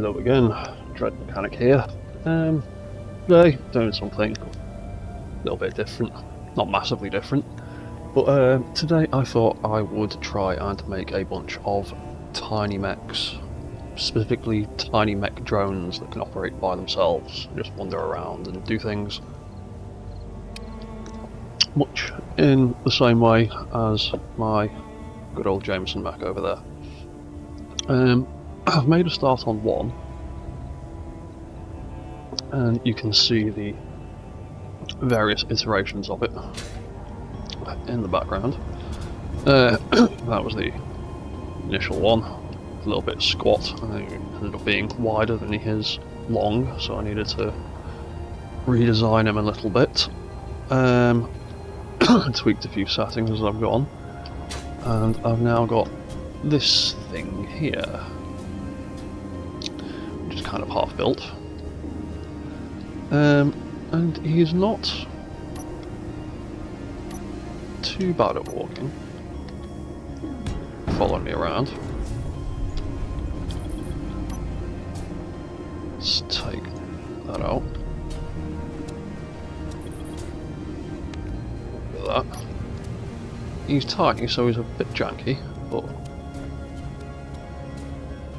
Hello again, Dread Mechanic here. Today, doing something a little bit different, not massively different, but today I thought I would try and make a bunch of tiny mechs, specifically tiny mech drones that can operate by themselves, just wander around and do things, much in the same way as my good old Jameson mech over there. I've made a start on one, and you can see the various iterations of it in the background. That was the initial one, a little bit squat, and it ended up being wider than he is long, so I needed to redesign him a little bit. Tweaked a few settings as I've gone, and I've now got this thing here, which is kind of half built. And he's not too bad at walking, following me around. Let's take that out. Look at that. He's tiny, so he's a bit janky, but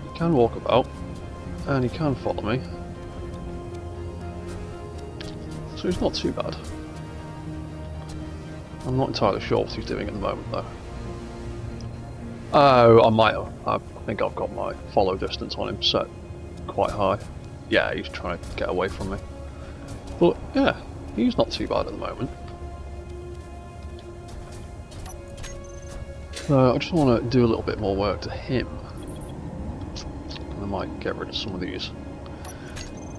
he can walk about, and he can follow me. So he's not too bad. I'm not entirely sure what he's doing at the moment though. Oh, I might have. I think I've got my follow distance on him set quite high. Yeah, he's trying to get away from me. But yeah, he's not too bad at the moment. So I just want to do a little bit more work to him. I might get rid of some of these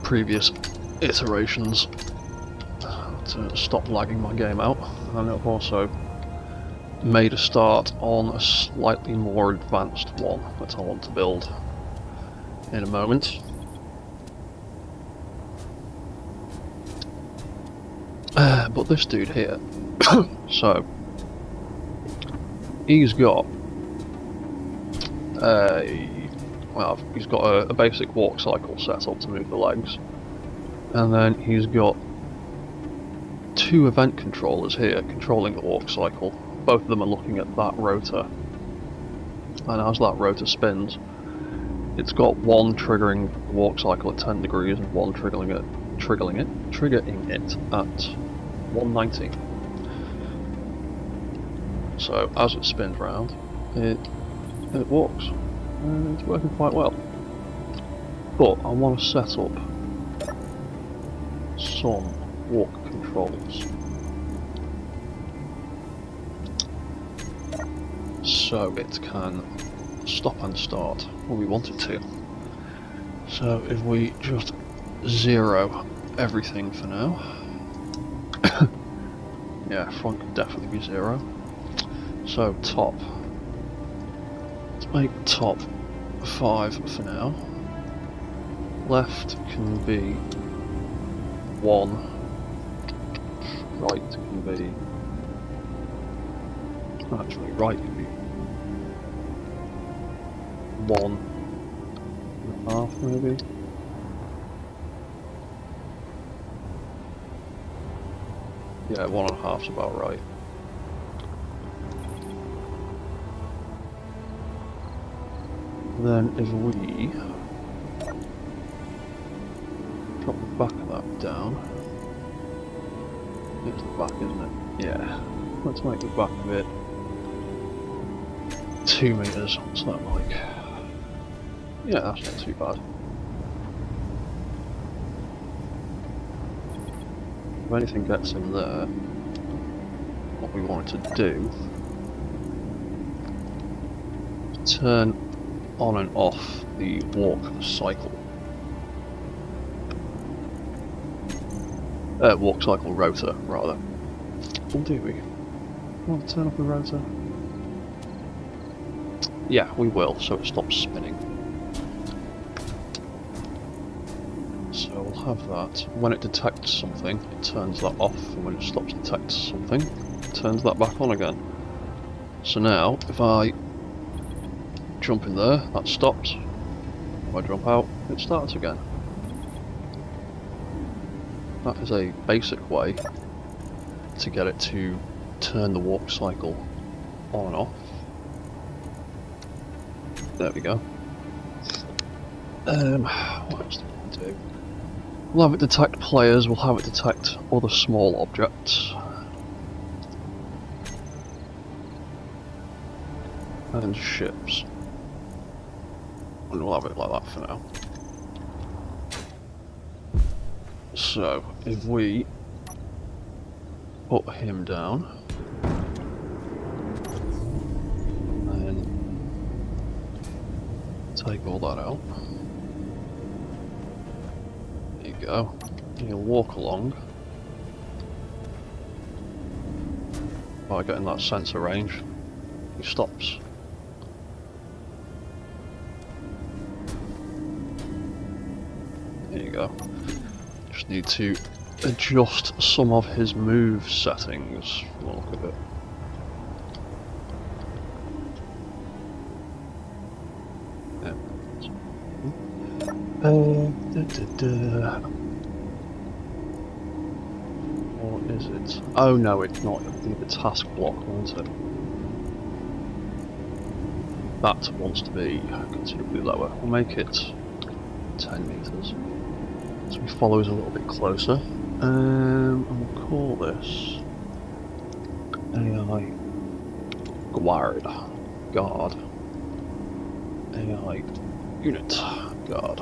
previous iterations to stop lagging my game out, and I've also made a start on a slightly more advanced one that I want to build in a moment. But this dude here, so he's got he's got a basic walk cycle set up to move the legs, and then he's got two event controllers here controlling the walk cycle. Both of them are looking at that rotor, and as that rotor spins, it's got one triggering the walk cycle at 10 degrees and one triggering it at 190. So as it spins round, it walks, and it's working quite well. But I want to set up some walk controls so it can stop and start when we want it to. So if we just zero everything for now, yeah, front can definitely be 0. So top, let's make top 5 for now. Left can be 1. Right can be, actually right can be 1.5 maybe. Yeah, 1.5's about right. Then if we drop the back of that down, it's the back, isn't it? Yeah. Let's make the back of it 2 meters. What's that like? Yeah, that's not too bad. If anything gets in there, what we wanted to do, turn on and off the walk cycle. Walk cycle rotor, rather. Or do we? Want to turn off the rotor? Yeah, we will, so it stops spinning. So we'll have that. When it detects something, it turns that off, and when it stops detecting something, it turns that back on again. So now, if I jump in there, that stops. If I jump out, it starts again. That is a basic way to get it to turn the walk cycle on and off. There we go. What else do we do? We'll have it detect players, we'll have it detect other small objects. And ships. And we'll have it like that for now. So, if we put him down, and take all that out, there you go, he'll walk along by getting that sensor range, he stops. There you go. Just need to adjust some of his move settings. Look at it. Yeah. What is it? Oh no, it's not. It'll be the task block, won't it? That wants to be considerably lower. We'll make it 10 meters. So he follows a little bit closer. And we'll call this AI Guard. AI Unit Guard.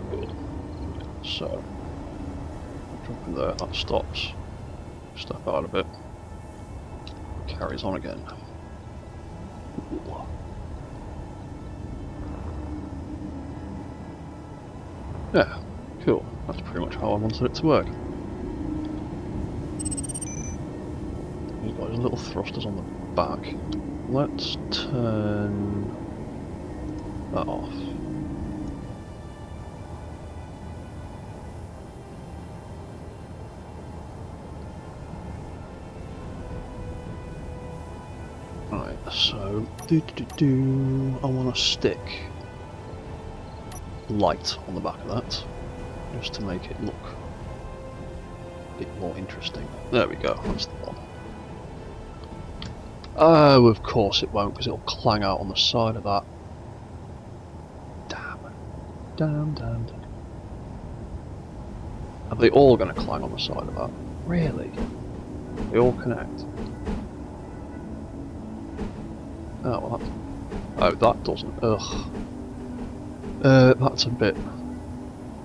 Good. So, drop in there, that stops. Step out of it. Carries on again. Ooh. Yeah, cool. That's pretty much how I wanted it to work. He's got his little thrusters on the back. Let's turn that off. Right, so I want to stick light on the back of that, just to make it look a bit more interesting. There we go, that's the one. Oh, of course it won't, because it'll clang out on the side of that. Damn. Are they all going to clang on the side of that? Really? They all connect? Oh, well that's... Oh, that doesn't. Ugh. That's a bit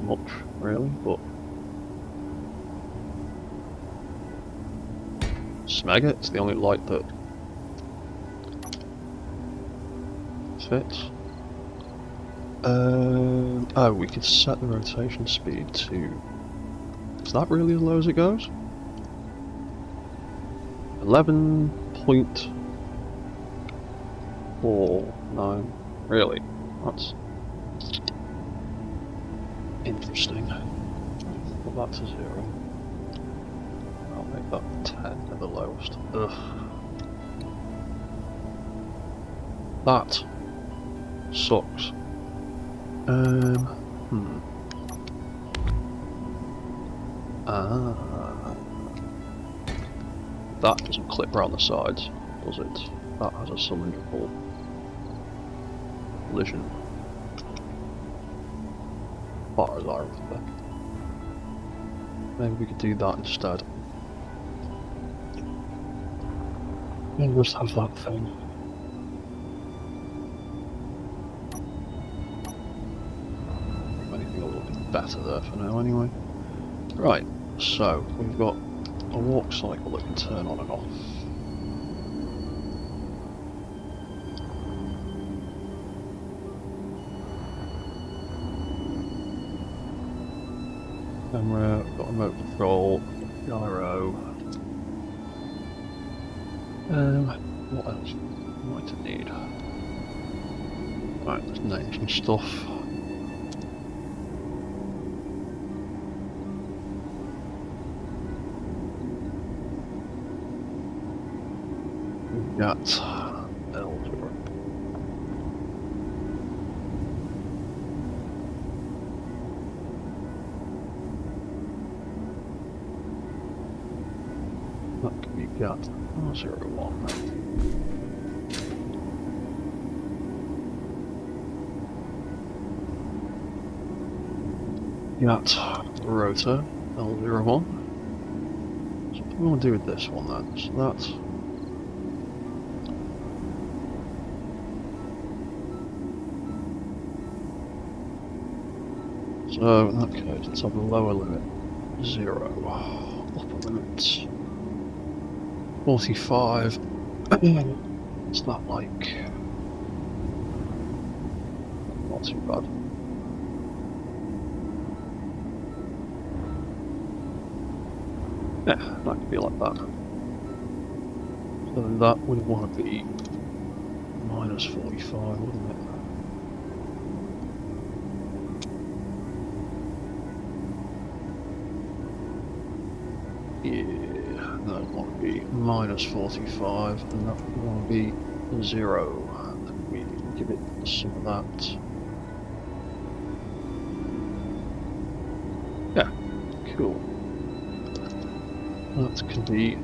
much, really, but smeg it, it's the only light that fits. Oh, we could set the rotation speed to... Is that really as low as it goes? 11.49. Really? That's... interesting. Put that to 0. I'll make that 10 at the lowest. Ugh. That sucks. That doesn't clip around the sides, does it? That has a cylindrical collision. Far as I remember. Maybe we could do that instead. Maybe we'll just have that thing. Anything a little bit better there for now anyway. Right, so we've got a walk cycle that can turn on and off. Camera, got a remote control, gyro. What else might I need? Right, let's name some stuff. We've got L3. Got R01. Got rotor L01. So what do we want to do with this one then? So that's so in that case, let's have a lower limit 0, upper limit 45. What's that like? Not too bad. Yeah, that could be like that. So then that would want to be minus 45, wouldn't it? Yeah, that would want to be minus 45, and that would want to be 0. And then we give it some of that. Yeah, cool. That can be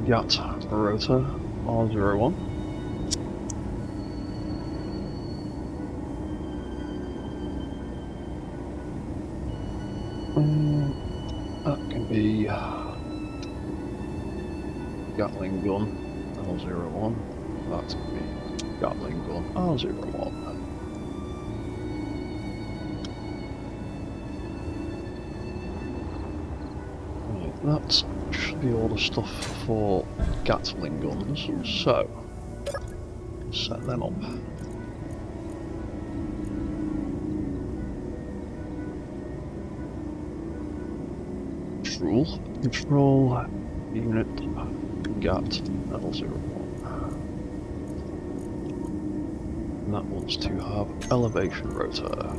GAT rotor R01. That can be Gatling gun L01. That can be Gatling gun R01. That should be all the stuff for Gatling guns, so set them up. Control unit GAT L01. And that wants to have elevation rotor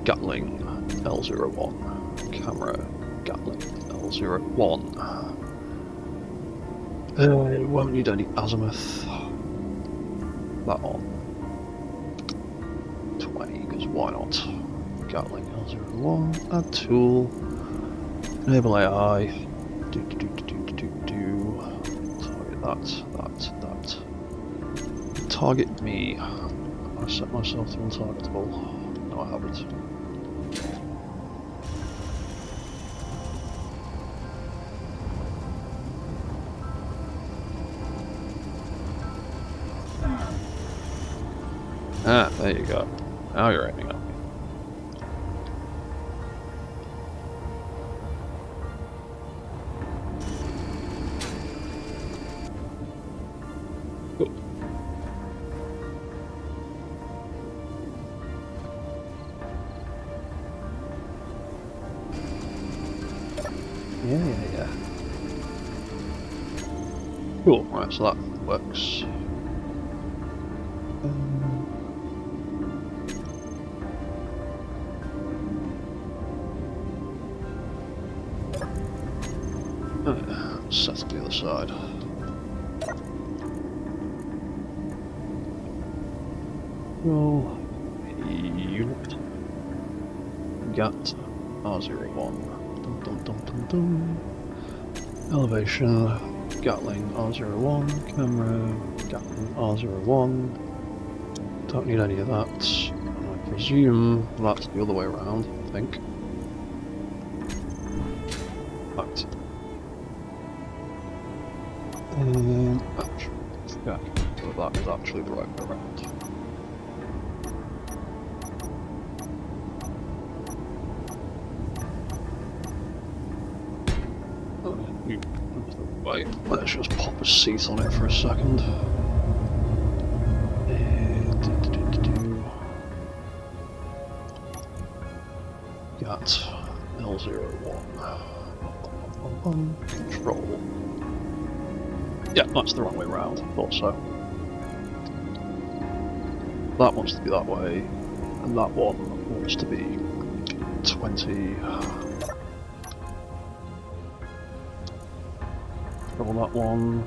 Gatling L01. Camera Gatling L01. It won't need any azimuth. That on 20, because why not? Gatling L01. Add tool. Enable AI. Target that. Target me. I set myself to untargetable. No, I haven't. Ah, there you go. Now you're aiming at me. Cool. Yeah. Cool, right, so that works. Set to the other side. Roll unit GAT R01. Elevation Gatling R01. Camera Gatling R01. Don't need any of that. And I presume that's the other way around, I think. Right. Yeah, so that is actually the right way around. Wait, let's just pop a seat on it for a second. GAT L01. Control. Yeah, that's the wrong way around. Thought so. That wants to be that way, and that one wants to be 20. Roll that one.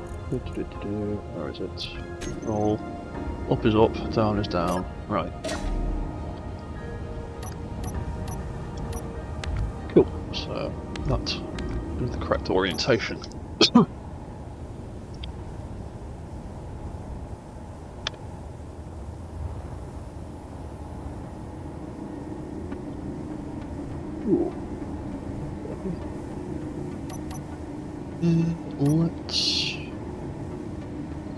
Where is it? Roll. Up is up, down is down. Right. Cool. So that is the correct orientation. Let's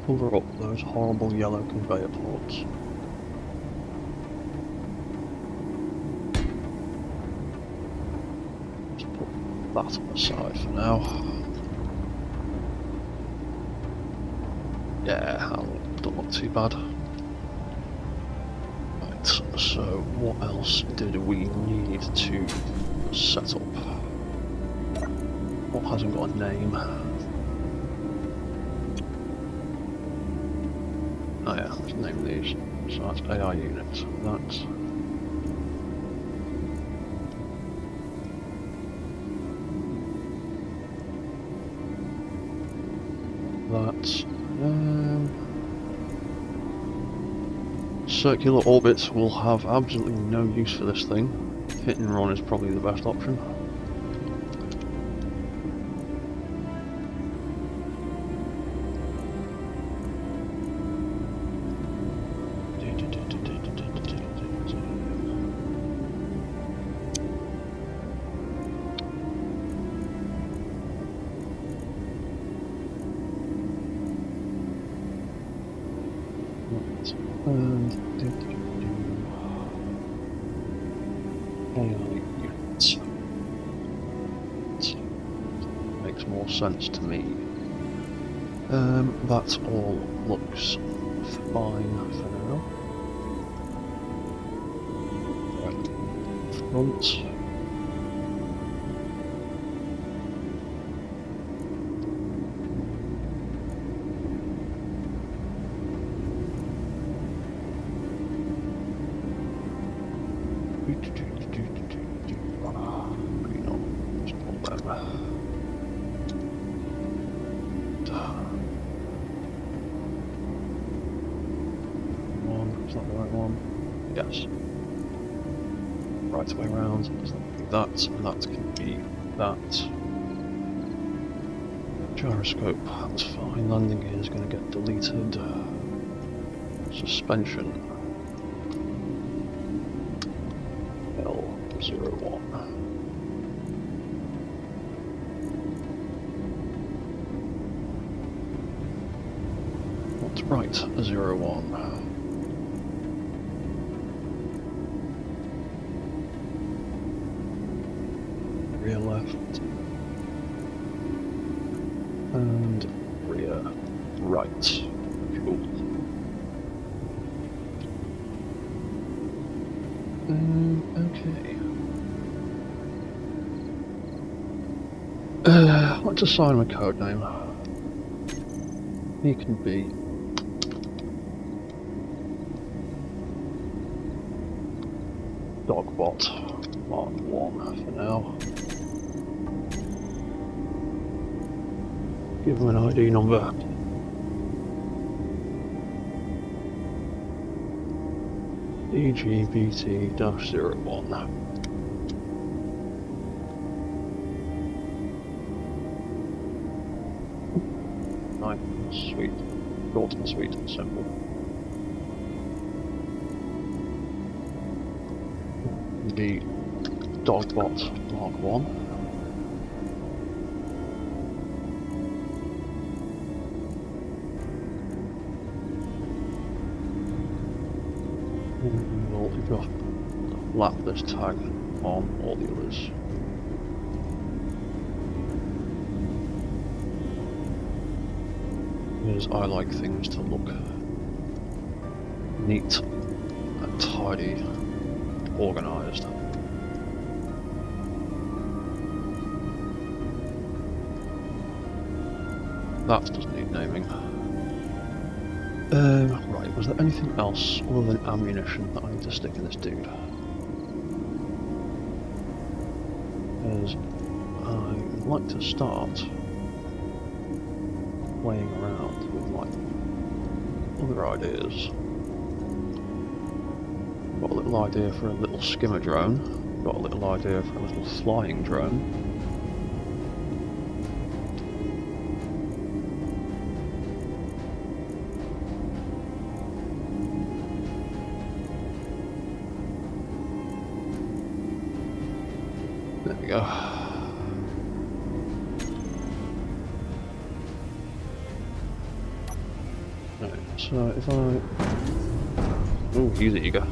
cover up those horrible yellow conveyor ports. Let's put that on the side for now. Yeah, that don't look too bad. Right, so what else did we need to set up? What hasn't got a name? Oh yeah, let's name these. So that's AI unit. That's circular orbits will have absolutely no use for this thing. Hit and run is probably the best option. Makes more sense to me. That all looks fine for now. Right. Front. Is that the right one? Yes. Right way round. So that can be that, and that can be that. Gyroscope, that's fine. Landing gear is going to get deleted. Suspension. L01. What's right? 01. Rear left. And rear right. Cool. Okay. Let's assign him a code name. He can be Dogbot Mark 1 for now. Give him an ID number. EGBT-01. Nice, sweet, short and sweet and simple. The Dogbot Mark 1. We'll just lap this tag on all the others. Because I like things to look neat and tidy, organised. That doesn't need naming. Right, was there anything else other than ammunition that I need to stick in this dude? Because I'd like to start playing around with my other ideas. Got a little idea for a little skimmer drone, got a little idea for a little flying drone. we go. Right, so if I... Oh, he's eager.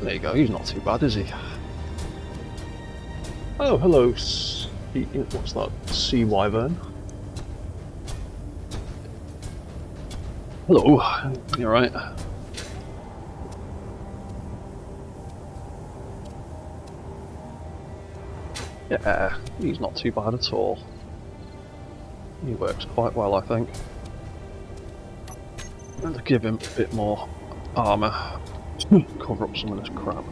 There you go, he's not too bad, is he? Oh, hello, what's that? Sea wyvern. Hello, you alright? Yeah, he's not too bad at all. He works quite well, I think. And to give him a bit more armour, cover up some of this crap.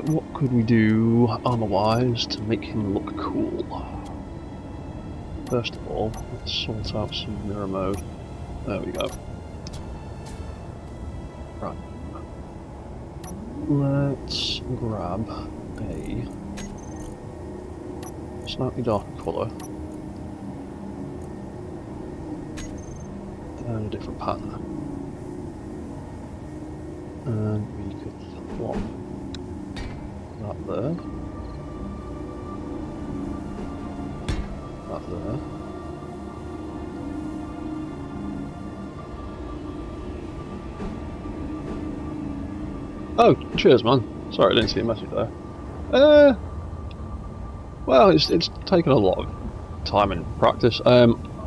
What could we do armour-wise to make him look cool? First of all, let's sort out some mirror mode. There we go. Right. Let's grab a slightly darker colour and a different pattern. And we could plop that there. That there. Oh, cheers, man. Sorry, I didn't see a message there. Well, it's taken a lot of time and practice. I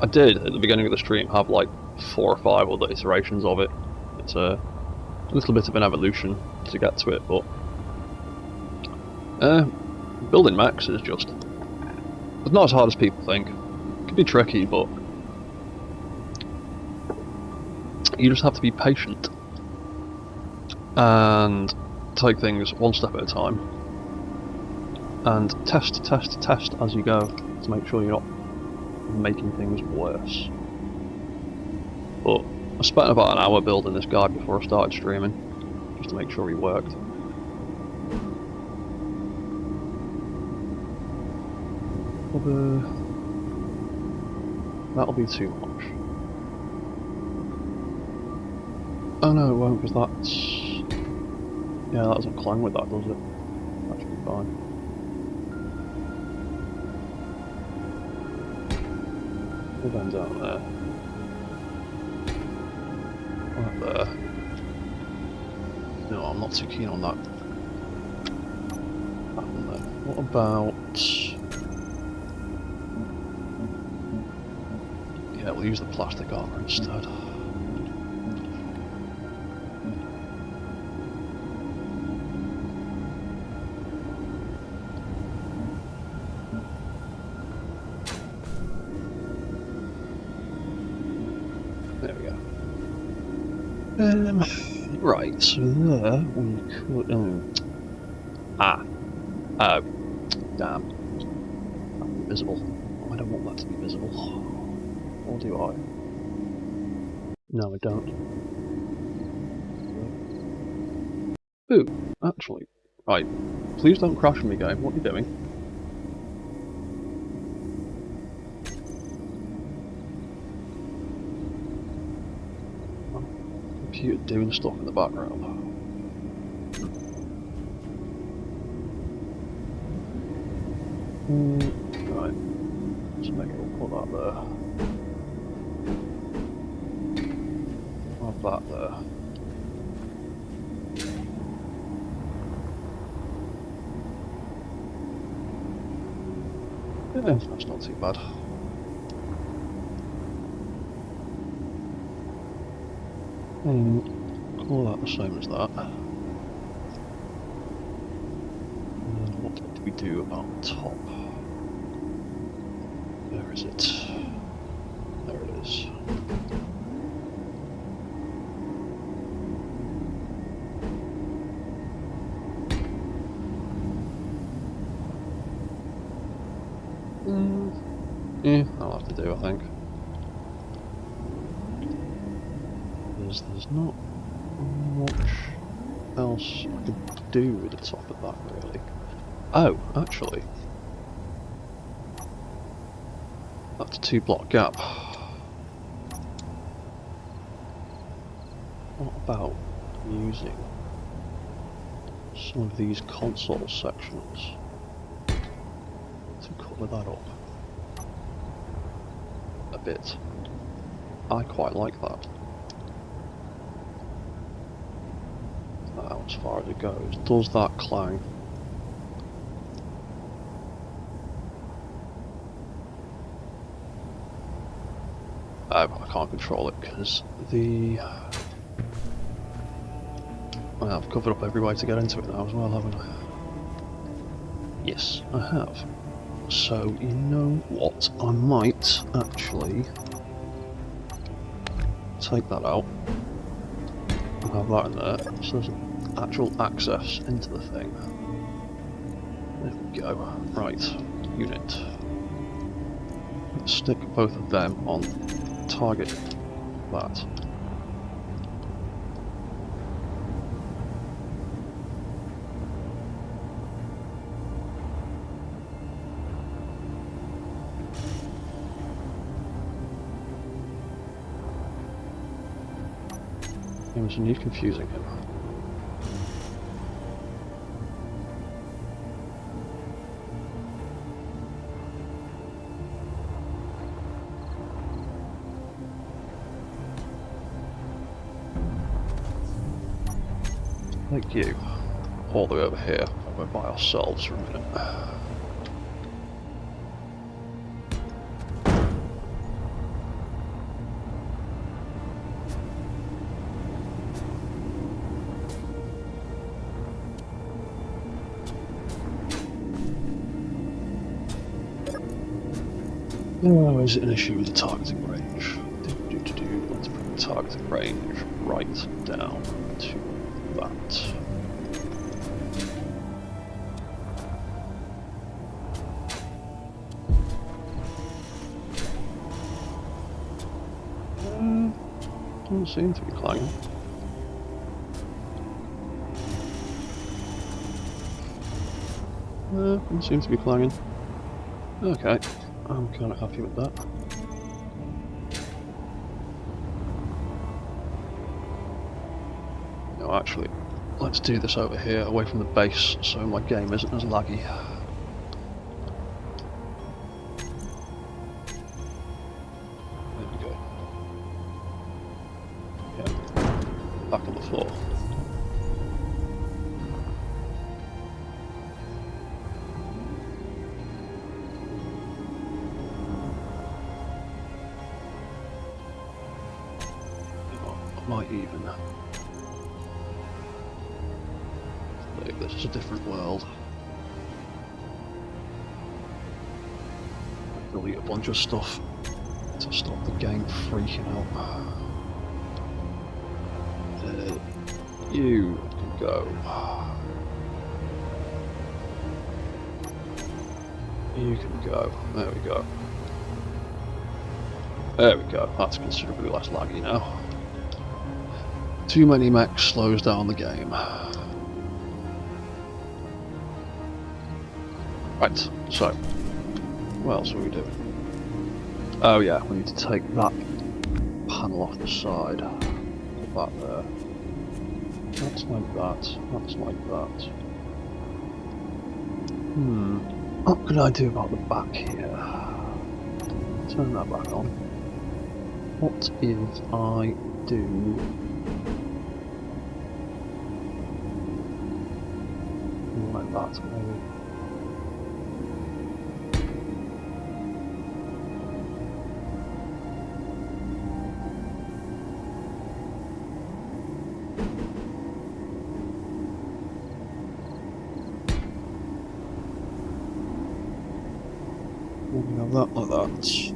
did at the beginning of the stream have like 4 or 5 other iterations of it. It's a little bit of an evolution to get to it, but building mechs is just, it's not as hard as people think. It can be tricky, but you just have to be patient and take things one step at a time and test as you go to make sure you're not making things worse. But I spent about an hour building this guy before I started streaming, just to make sure he worked. That'll be too much. Oh no, it won't, because that's... Yeah, that doesn't clang with that, does it? That should be fine. We'll go down there. Right there. No, I'm not too keen on that. That one there. What about... Yeah, we'll use the plastic armour instead. There we go. Right, so there we could... damn. That'll be visible. I don't want that to be visible. Or do I? No, I don't. Ooh, actually. Right, please don't crash me, game. What are you doing? Computer doing stuff in the background. Right, let's make it, we'll put that there. Have that there. Yeah, that's not too bad. Call that the same as that. And what do we do about top? Where is it? There it is. Yeah, that'll have to do, I think. is there's not much else I could do with the top of that, really. Oh, actually, that's a 2-block gap. What about using some of these console sections to cover that up a bit? I quite like that. How as far as it goes. Does that clang? Oh, I can't control it because the... Well, I've covered up every way to get into it now as well, haven't I? Yes, I have. So, you know what? I might actually take that out and have that in there, so there's actual access into the thing. There we go. Right, unit. Let's stick both of them on target that. There's no need confusing him. Like you, all the way over here. We're by ourselves for a minute. Oh, is it an issue with the targeting range? Let's bring the targeting range right down to that. Doesn't seem to be clanging. Doesn't seem to be clanging. Okay. I'm kind of happy with that. No, actually, let's do this over here, away from the base, so my game isn't as laggy. There we go. Yeah, back on the floor. Might even think this is a different world. Delete a bunch of stuff to stop the game freaking out. You can go. You can go. There we go. There we go. That's considerably less laggy now. Too many mechs slows down the game. Right, so, what else are we doing? Oh yeah, we need to take that panel off the side. Put that there. That's like that. That's like that. What could I do about the back here? Turn that back on. What if I do... like that, maybe. We can have that like that.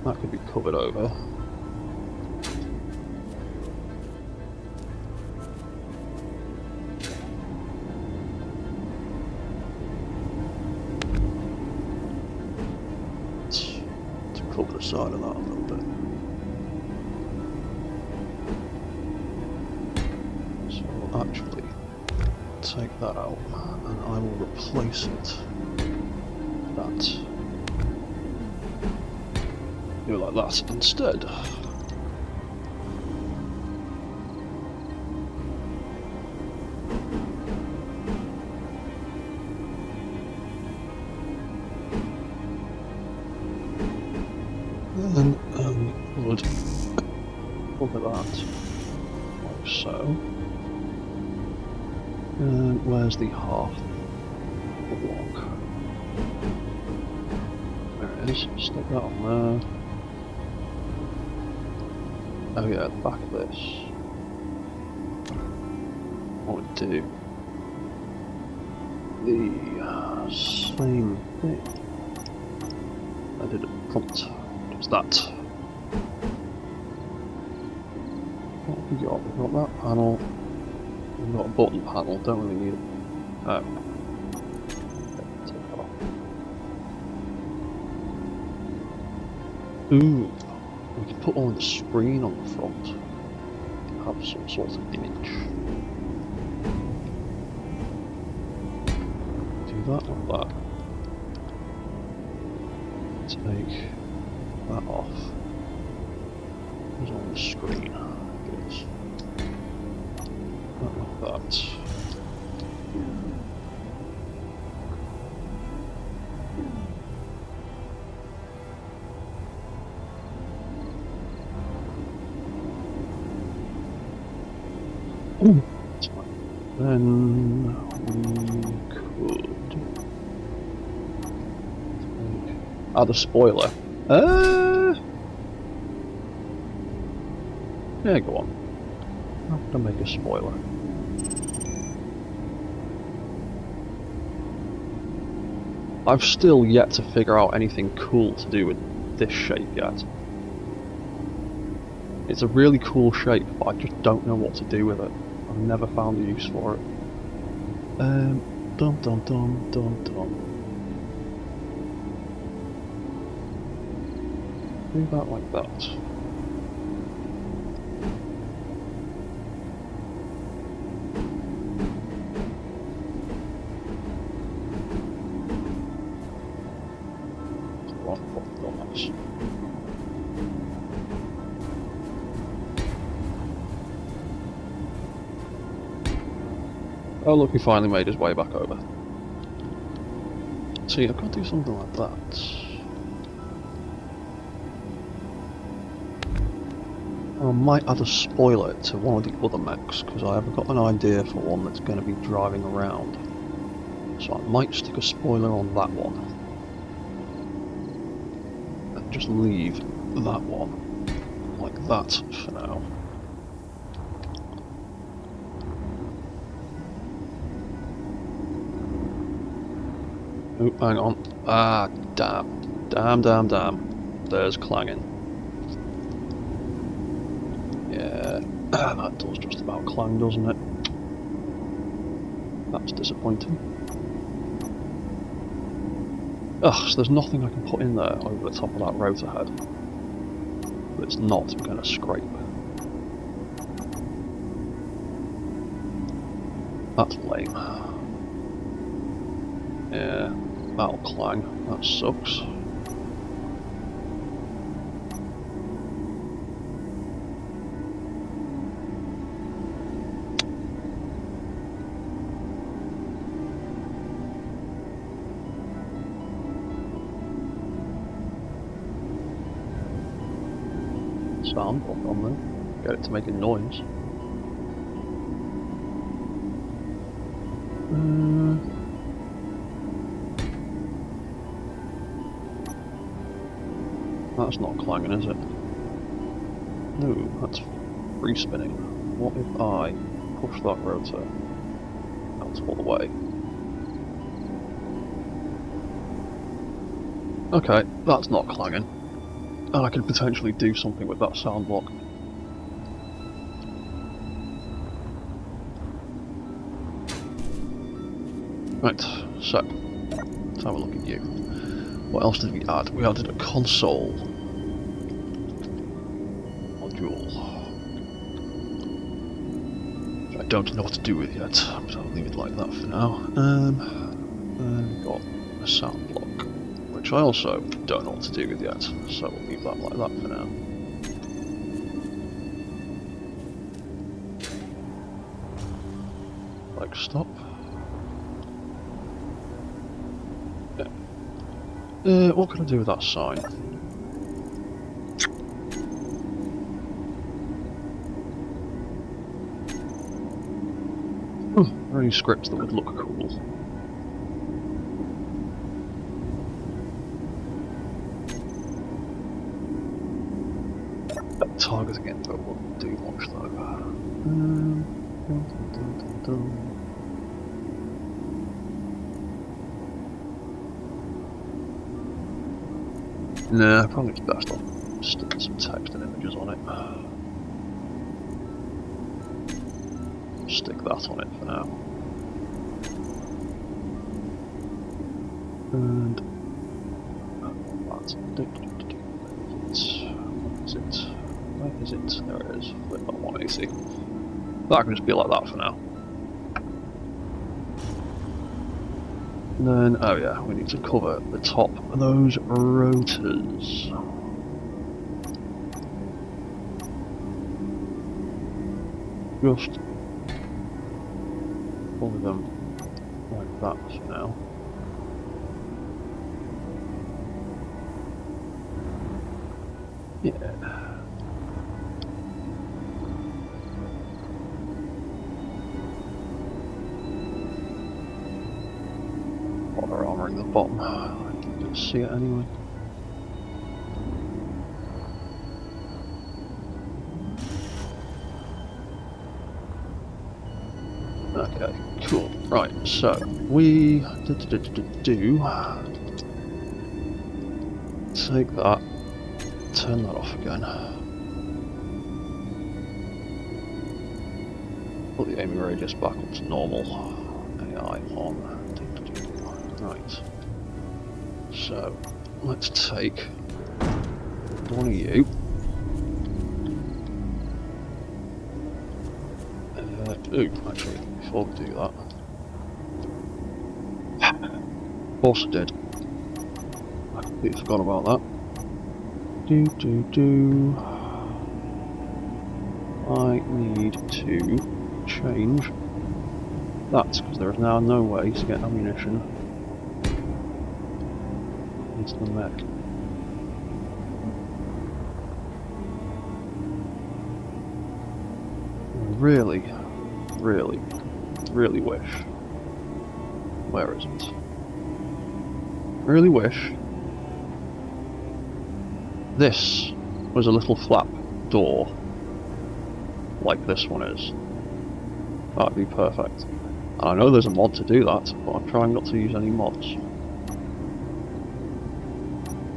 That could be covered over. To cover the side of that a little bit. take that out, and I will replace it. That. Do it like that instead. And would look at that, like so. And where's the half block? There it is. Stick that on there. Oh yeah, the back of this. What would do? The same thing I did at front. Just that. What have we got? We've got that panel. We've got a button panel. Don't really need it. Oh. Take that off. Ooh. We could put on the screen on the front. Have some sort of image. Do that like that. Take that off. Who's on the screen? Good. That like that. That's fine. Then we could add a spoiler. Yeah, go on. I'm gonna make a spoiler. I've still yet to figure out anything cool to do with this shape yet. It's a really cool shape, but I just don't know what to do with it. I've never found a use for it. Dum dum dum dum dum. Do that like that. Oh look, he finally made his way back over. See, I've got to do something like that. I might add a spoiler to one of the other mechs, because I have got an idea for one that's going to be driving around. So I might stick a spoiler on that one. And just leave that one like that for now. Oh, hang on. Ah, damn. Damn. There's clanging. Yeah, that does just about clang, doesn't it? That's disappointing. Ugh, so there's nothing I can put in there over the top of that rotor head. But it's not going to scrape. That's lame. Yeah, that'll clang. That sucks. Sound block on there. Get it to make a noise. That's not clanging, is it? No, that's free spinning. What if I push that rotor out all the way? Okay, that's not clanging. And I could potentially do something with that sound block. Right, so let's have a look at you. What else did we add? We added a console module. don't know what to do with yet, so I'll leave it like that for now. Then we've got a sound block, which I also don't know what to do with yet, so we'll leave that like that for now. Like stop. What can I do with that sign? Are there any scripts that would look cool? That targeting info wouldn't do much though. Nah, probably it's best I'll stick some text and images on it. Stick that on it for now. And that's where is it? There it is. Flip that 180. That can just be like that for now. And then, oh yeah, we need to cover the top of those rotors. Just cover them like that for now. Yeah. Water armouring the bottom. I can see it anyway. Okay, cool. Right, so we take that, turn that off again. Put the aiming radius back up to normal. AI on. Right. So let's take one of you. Ooh, actually, before we do that. Of course I did. I completely forgot about that. I need to change that, because there is now no way to get ammunition into the mech. Really wish. Where is it? Really wish this was a little flap door like this one is. That'd be perfect. And I know there's a mod to do that, but I'm trying not to use any mods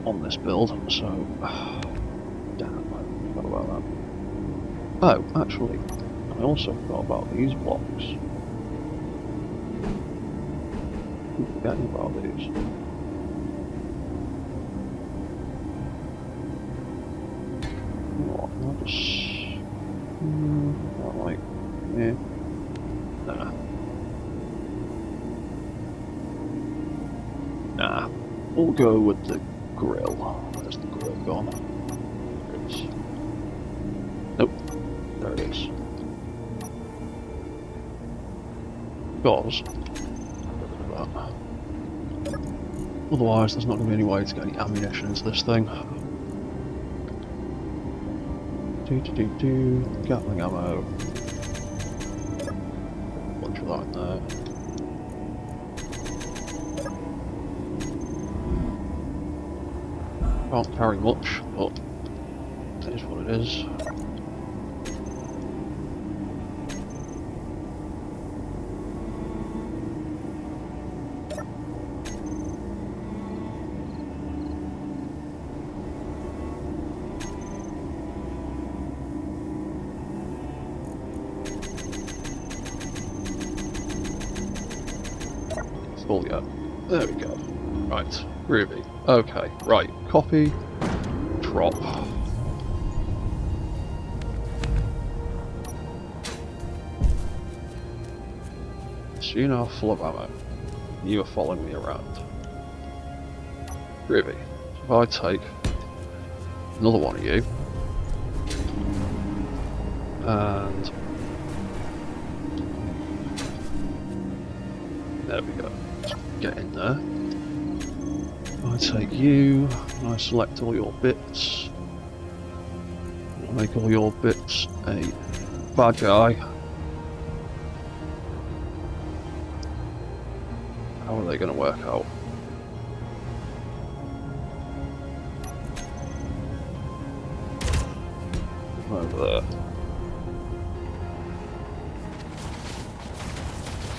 on this build, so damn, I forgot about that. Oh, actually, I also forgot about these blocks. I'm forgetting about these. What? I'll just not like yeah. Nah. We'll go with the grill. Where's the grill gone? There it is. Nope. There it is. Because otherwise there's not going to be any way to get any ammunition into this thing. Gatling ammo. Bunch of that in there. Can't carry much, but it is what it is. Full yet. There we go. Right, Ruby. Okay, right. Copy. Drop. So you're now full of ammo. You are following me around. Groovy. So if I take another one of you, and there we go. Get in there. I take you, and I select all your bits. I'll make all your bits a bad guy. How are they going to work out? Over there.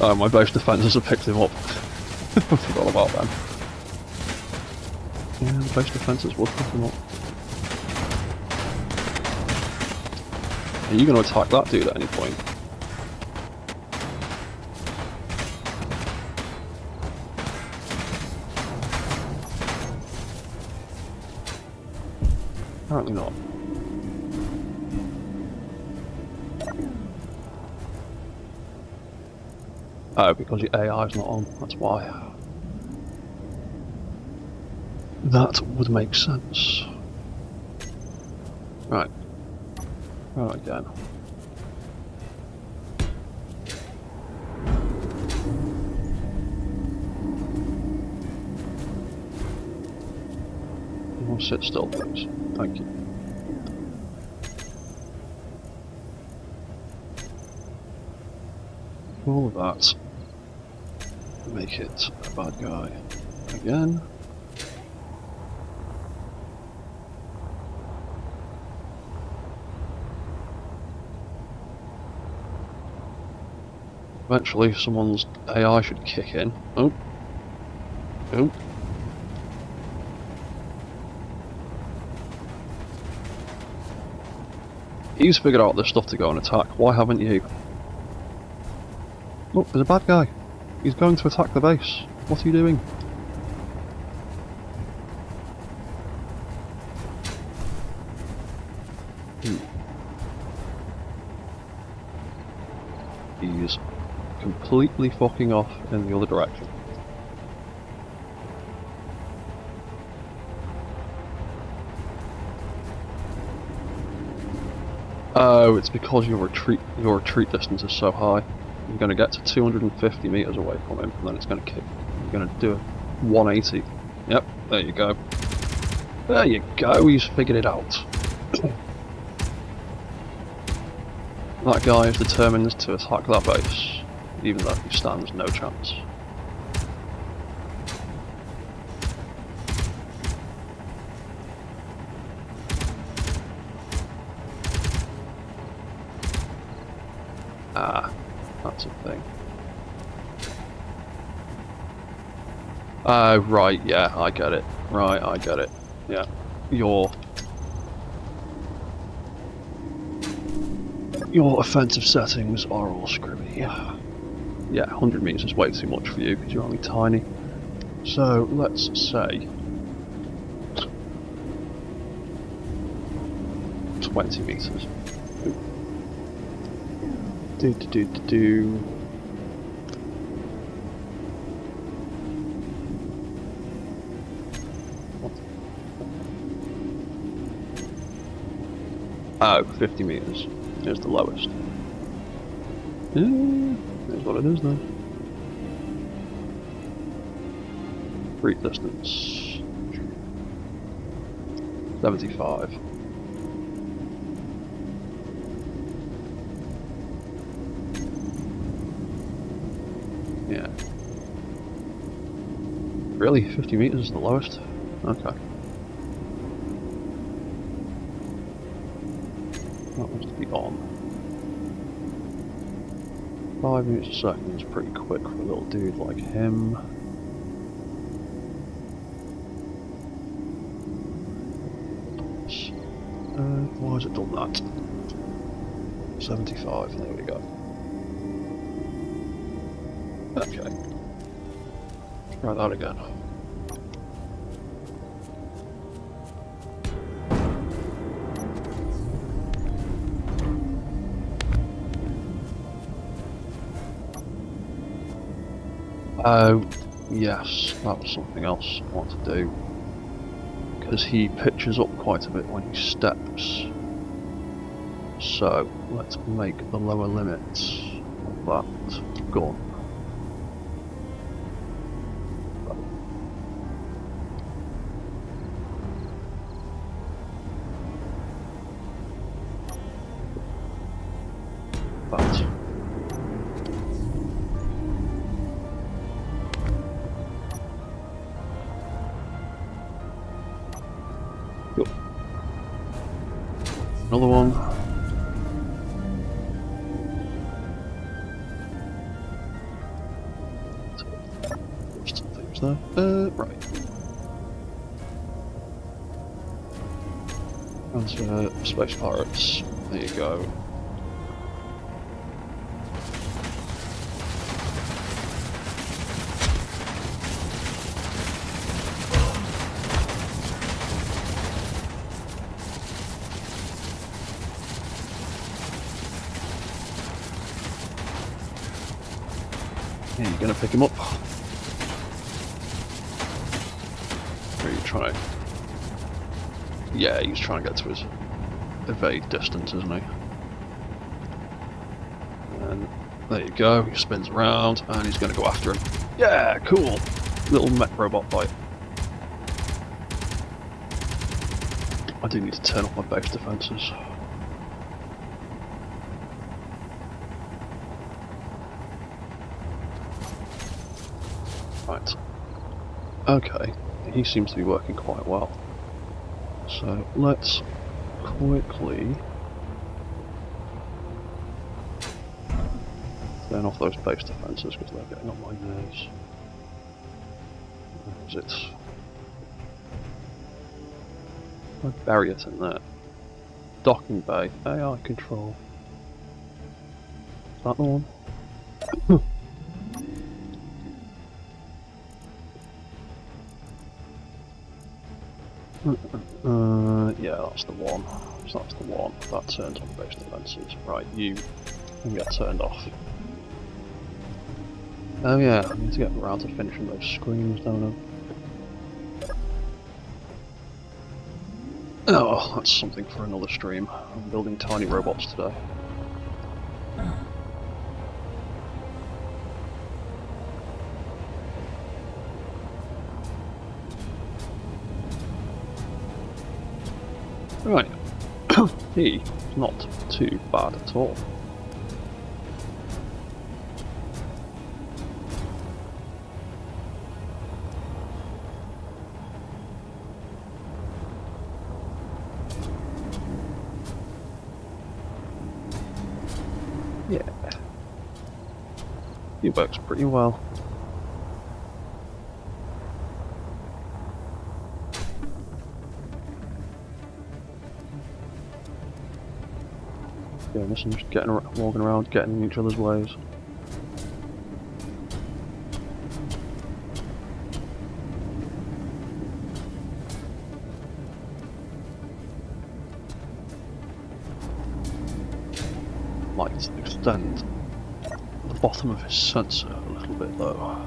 Oh, my base defenders have picked him up. I forgot about them. Yeah, the base defenders will pick him up. Are you going to attack that dude at any point? Apparently not. Oh, because your AI is not on, that's why. That would make sense. Right. Right again. You want to sit still, please? Thank you. All of that. Make it a bad guy again. Eventually someone's AI should kick in. Oh. Oh. He's figured out this stuff to go and attack. Why haven't you? Look, there's a bad guy. He's going to attack the base. What are you doing? He's completely fucking off in the other direction. Oh, it's because your retreat distance is so high. You're going to get to 250 meters away from him, and then it's going to kick. You're going to do a 180. Yep, there you go. There you go. He's figured it out. That guy is determined to attack that base, even though he stands no chance. Ah, that's a thing. Oh, right, yeah, I get it. Right, I get it. Yeah, your offensive settings are all screwy. Yeah, 100 meters is way too much for you because you're only tiny. So let's say 20 meters. Do. Oh, 50 meters is the lowest. Yeah, that's what it is then. Retreat distance 75. Yeah. Really? 50 meters is the lowest? Okay. That must be on. 5 meters a second is pretty quick for a little dude like him. Why has it done that? 75, there we go. Okay. Try that again. Oh, yes, that was something else I want to do. Because he pitches up quite a bit when he steps. So, let's make the lower limits of that gun. That. Yep. Another one. Just some things there. Right. Transfer space pirates. There you go. Yeah, you're gonna pick him up. Or are you trying to... Yeah, he's trying to get to his evade distance, isn't he? And there you go, he spins around and he's gonna go after him. Yeah, cool! Little mech robot fight. I do need to turn off my base defences. Right. Okay, he seems to be working quite well. So let's quickly turn off those base defences because they're getting on my nerves. Where is it? I'd bury it in there. Docking bay, AI control. Is that the one? Yeah, that's the one. So that's the one. That turns on base defences. Right, you can get turned off. Oh yeah, I need to get around to finishing those screens, don't I? Oh, that's something for another stream. I'm building tiny robots today. Right, he's not too bad at all. Yeah, he works pretty well. Yeah, listen, just walking around, getting in each other's ways. Might extend the bottom of his sensor a little bit though.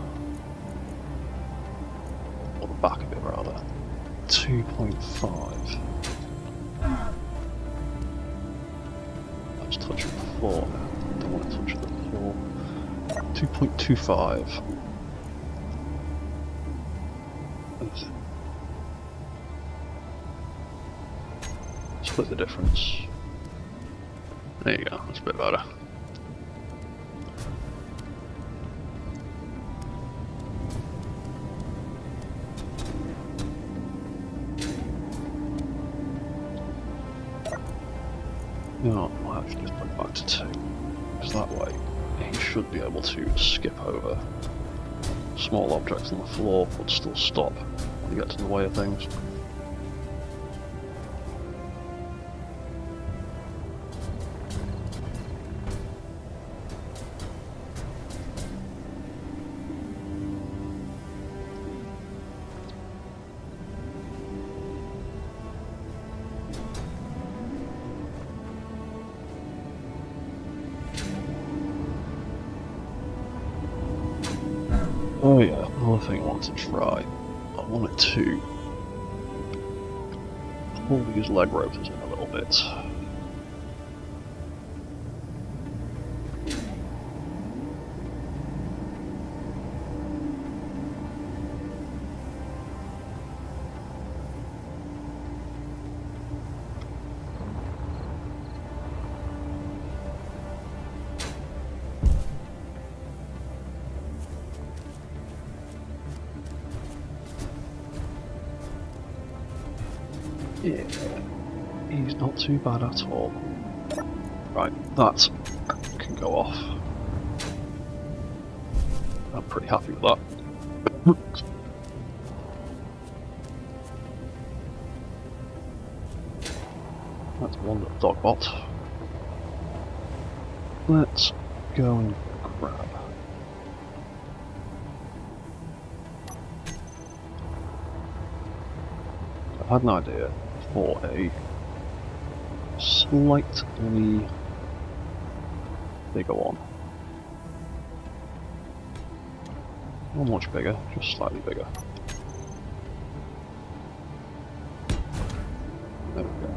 Or the back of it rather. 2.5. I was touching the floor now. Don't want to touch the floor. 2.25. Split the difference. There you go, that's a bit better. No, I'll actually just put it back to 2. Because that way he should be able to skip over small objects on the floor but still stop when he gets in the way of things. want to try. I wanted to pull these leg rotors in a little bit. Yeah, he's not too bad at all. Right, that can go off. I'm pretty happy with that. That's one dogbot. Let's go and grab. I had an idea for a slightly bigger one. Not much bigger, just slightly bigger. There we go.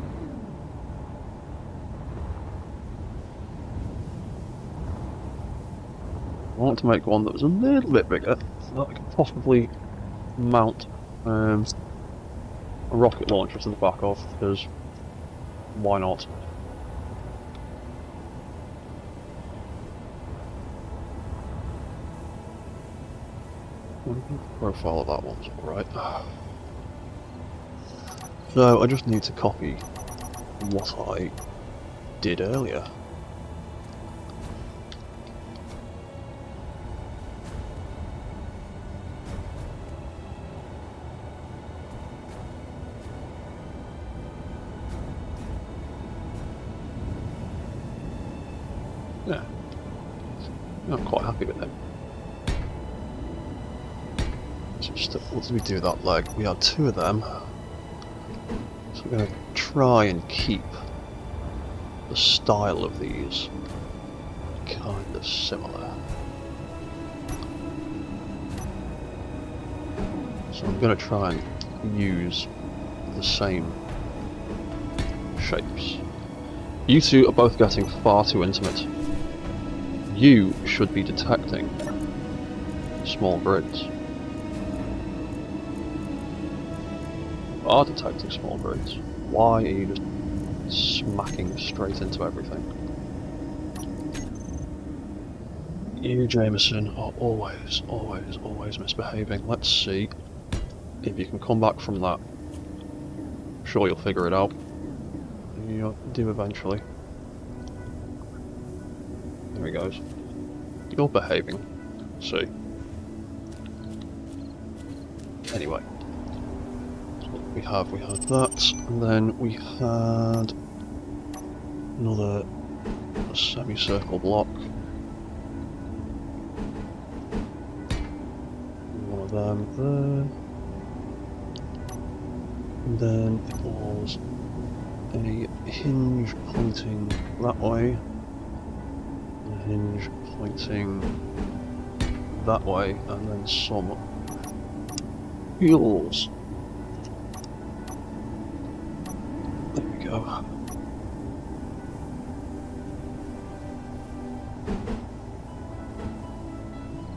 I want to make one that was a little bit bigger, so that I could possibly mount a rocket launcher to the back of, because why not? The profile of that one's alright. So I just need to copy what I did earlier. Yeah, I'm quite happy with it. Just what did we do with that leg? We had two of them, so we're going to try and keep the style of these kind of similar. So I'm going to try and use the same shapes. You two are both getting far too intimate. You should be detecting small grids. You are detecting small grids. Why are you just smacking straight into everything? You, Jameson, are always misbehaving. Let's see if you can come back from that. I'm sure you'll figure it out. You'll do eventually. There he goes. You're behaving. See. Anyway. So what we had that, and then we had another semicircle block. One of them there. And then it was a hinge pointing that way. A hinge pointing that way, and then some wheels. There we go.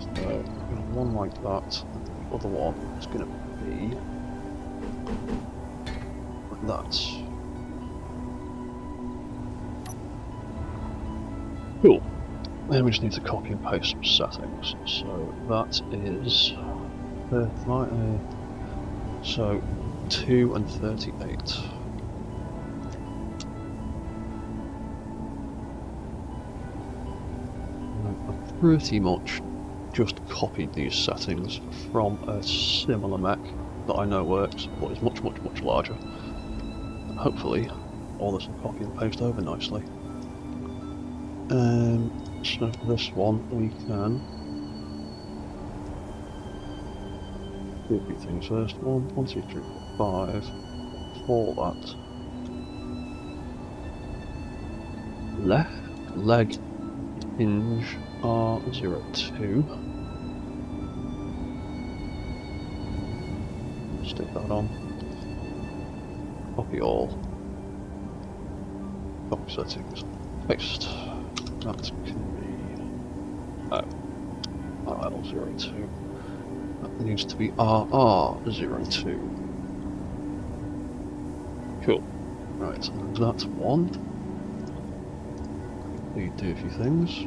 So, one like that, and the other one is going to be like that. Cool. Then we just need to copy and paste some settings. So that is so 2 and 38. I've pretty much just copied these settings from a similar mech that I know works, but is much larger. And hopefully all this will copy and paste over nicely. So for this one we can do a few things first. 1, 2, 3, 4, 5. For that. Left leg hinge R02. Stick that on. Copy all. Copy settings. Paste. That can be RL02. That needs to be RR02. Cool. Right, that's one. We do a few things.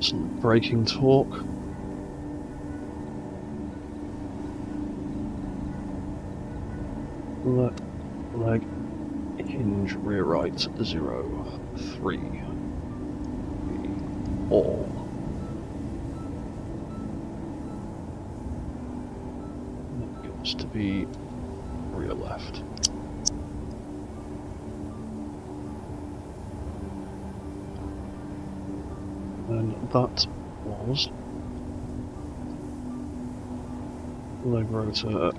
Some braking torque. Leg hinge rear right 0 3 all. That gets to be rear left. And that was leg rotor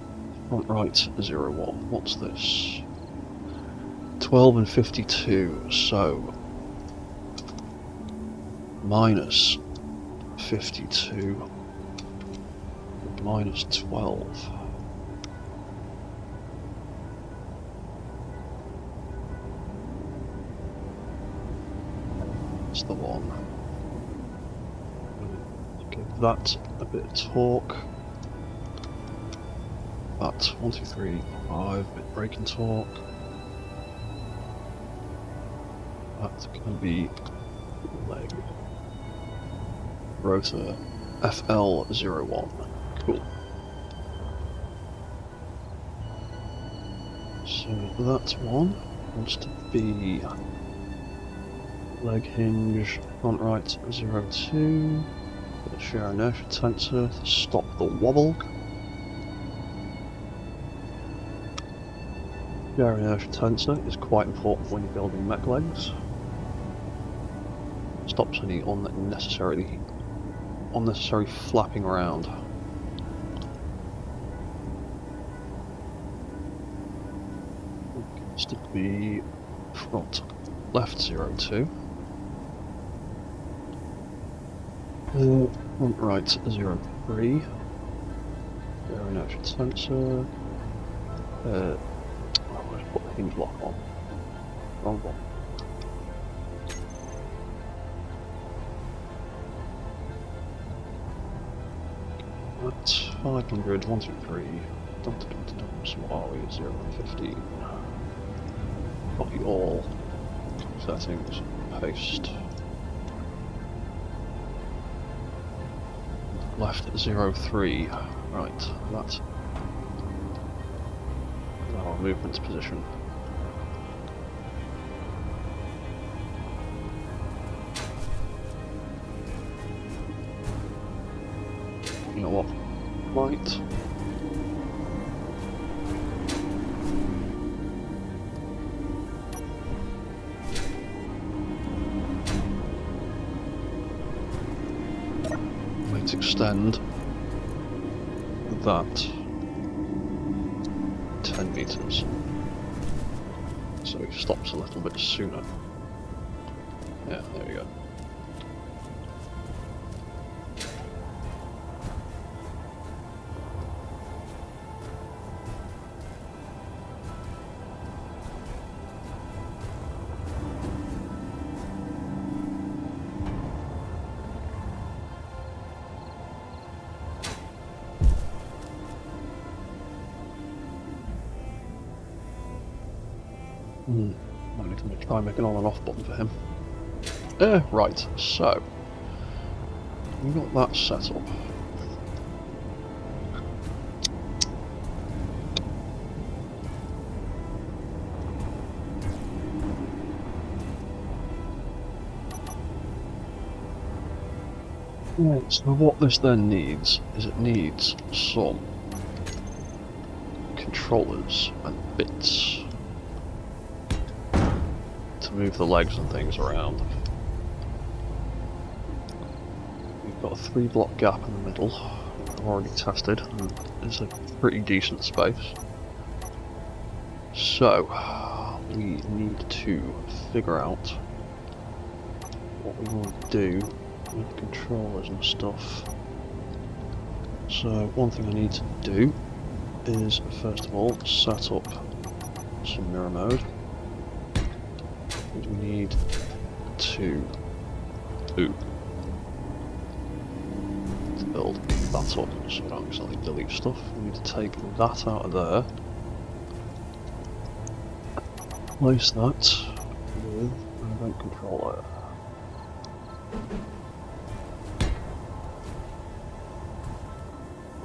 front right 0 1. What's this? 12 and 52, so minus 52 minus 12. That's the one. Give that a bit of torque. That 1, 2, 3, 5 bit braking torque. That's going to be leg rotor FL01. Cool. So that one wants to be leg hinge front right 02. Put a shear inertia tensor to stop the wobble. Shear inertia tensor is quite important when you're building mech legs. Stops any unnecessary flapping around. It's to be front left 02. Front right 03. Shear inertia tensor. I'll just put the hinge lock on. Wrong one. That's 500, 1, 2, 3. So what are we? 0 and 15. Copy all. Settings. Paste. Left 03. Right, that's our movement position. You know what? Right. Let's extend that 10 meters. So it stops a little bit sooner. Yeah, there we go. I need to try and make an on and off button for him. Right, so we got that set up. Right, so what this then needs is it needs some controllers and bits to move the legs and things around. We've got a 3-block gap in the middle, I've already tested, and it's a pretty decent space. So, we need to figure out what we want to do with controllers and stuff. So one thing I need to do is first of all set up some mirror mode. We need to build that up so I don't accidentally delete stuff. We need to take that out of there. Place that with an event controller.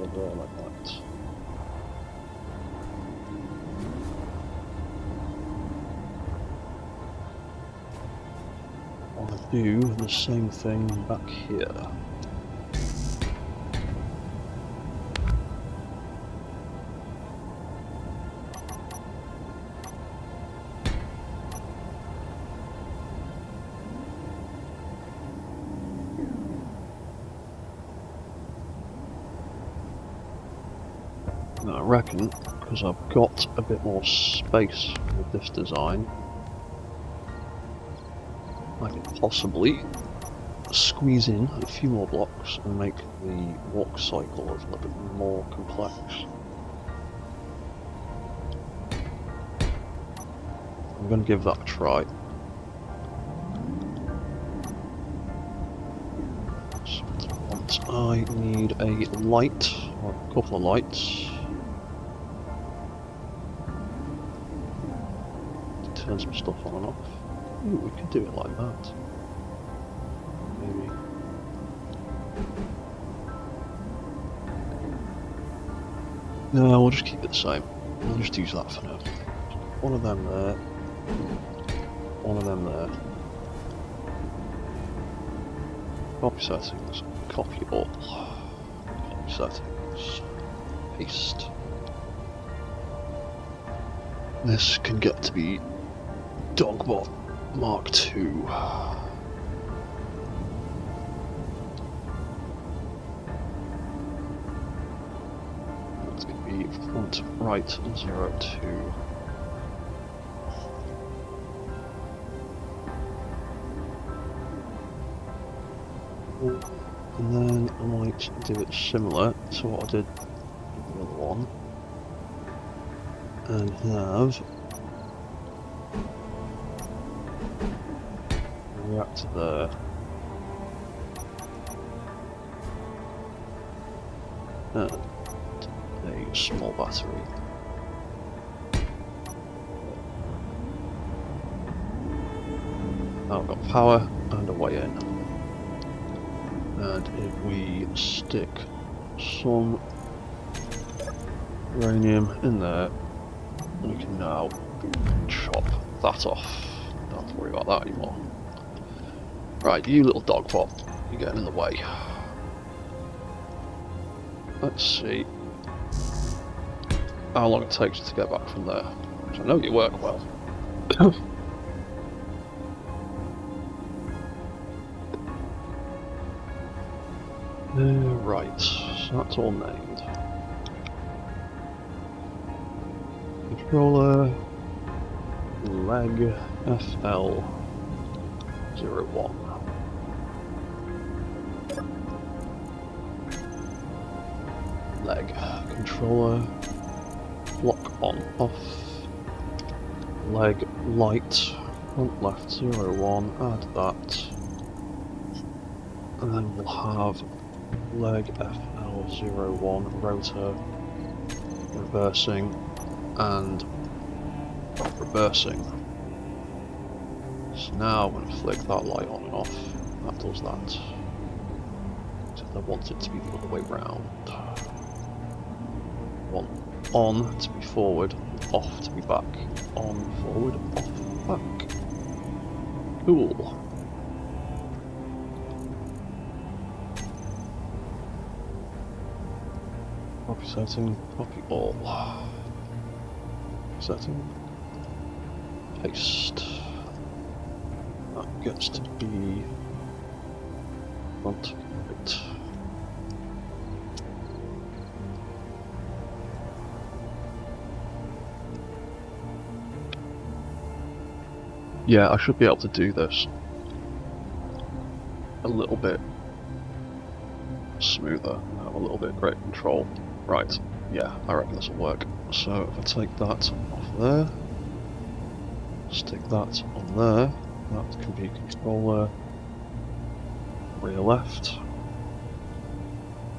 Over there like that. I'll do the same thing back here. Now I reckon, because I've got a bit more space with this design, I can possibly squeeze in a few more blocks and make the walk cycle a little bit more complex. I'm going to give that a try. So I need a light, or a couple of lights. Turn some stuff on and off. Ooh, we could do it like that. Maybe. No, we'll just keep it the same. We'll just use that for now. One of them there. One of them there. Copy settings. Copy all. Copy settings. Paste. This can get to be Dogbot Mark II. That's going to be front right 02. And then I might do it similar to what I did with the other one. And have a reactor there. And a small battery. Now I've got power and a way in. And if we stick some uranium in there, we can now chop that off. Don't have to worry about that anymore. Right, you little dogpot, you're getting in the way. Let's see how long it takes to get back from there. I know you work well. Right, so that's all named. Controller leg FL01. Leg controller block on off. Leg light front left 01. Add that, and then we'll have leg FL01 rotor reversing and reversing. So now I'm going to flick that light on and off. That does that. Except I want it to be the other way round. I want on to be forward, off to be back. On, forward, off, back. Cool. Copy setting, copy all. Setting. Paste. That gets to be front right. Yeah, I should be able to do this a little bit smoother and have a little bit of greater control. Right, yeah, I reckon this will work. So if I take that off there, stick that on there, that can be controller rear left,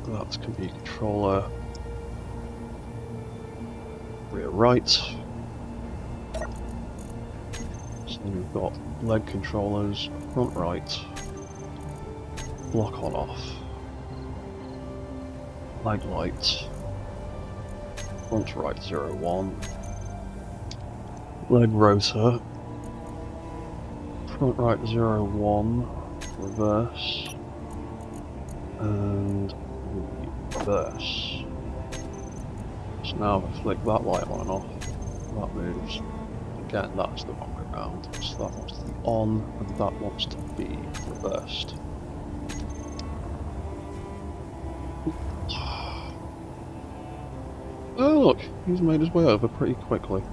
that can be controller rear right. So we've got leg controllers, front right, block on off, leg light, front right 01, leg rotor, front right 01, reverse, and reverse. So now if I flick that light on and off, that moves. Again, that's the wrong way around. So that wants to be on, and that wants to be reversed. Oh look, he's made his way over pretty quickly.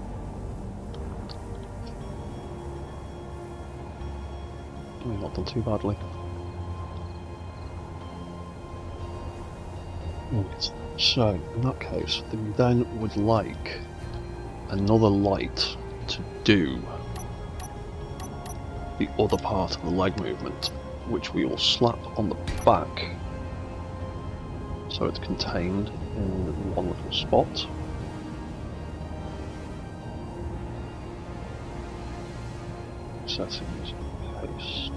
He's not done too badly. Right. So, in that case, we then would like another light to do the other part of the leg movement, which we will slap on the back so it's contained in one little spot. Settings, paste.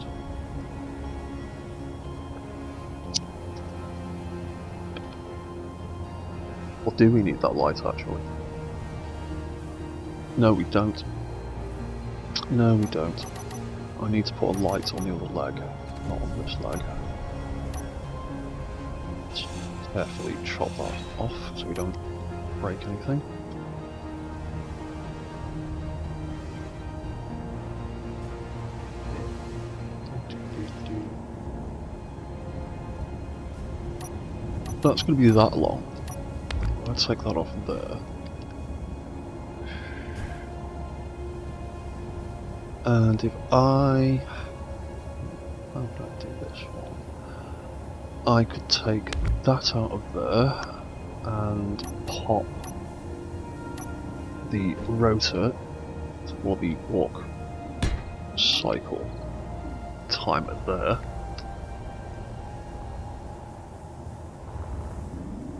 Or do we need that light actually? No, we don't. No, we don't. I need to put a light on the other leg, not on this leg. Let's carefully chop that off so we don't break anything. That's going to be that long. Let's take that off there. And if how would I do this one? I could take that out of there and pop the rotor or the walk cycle timer there.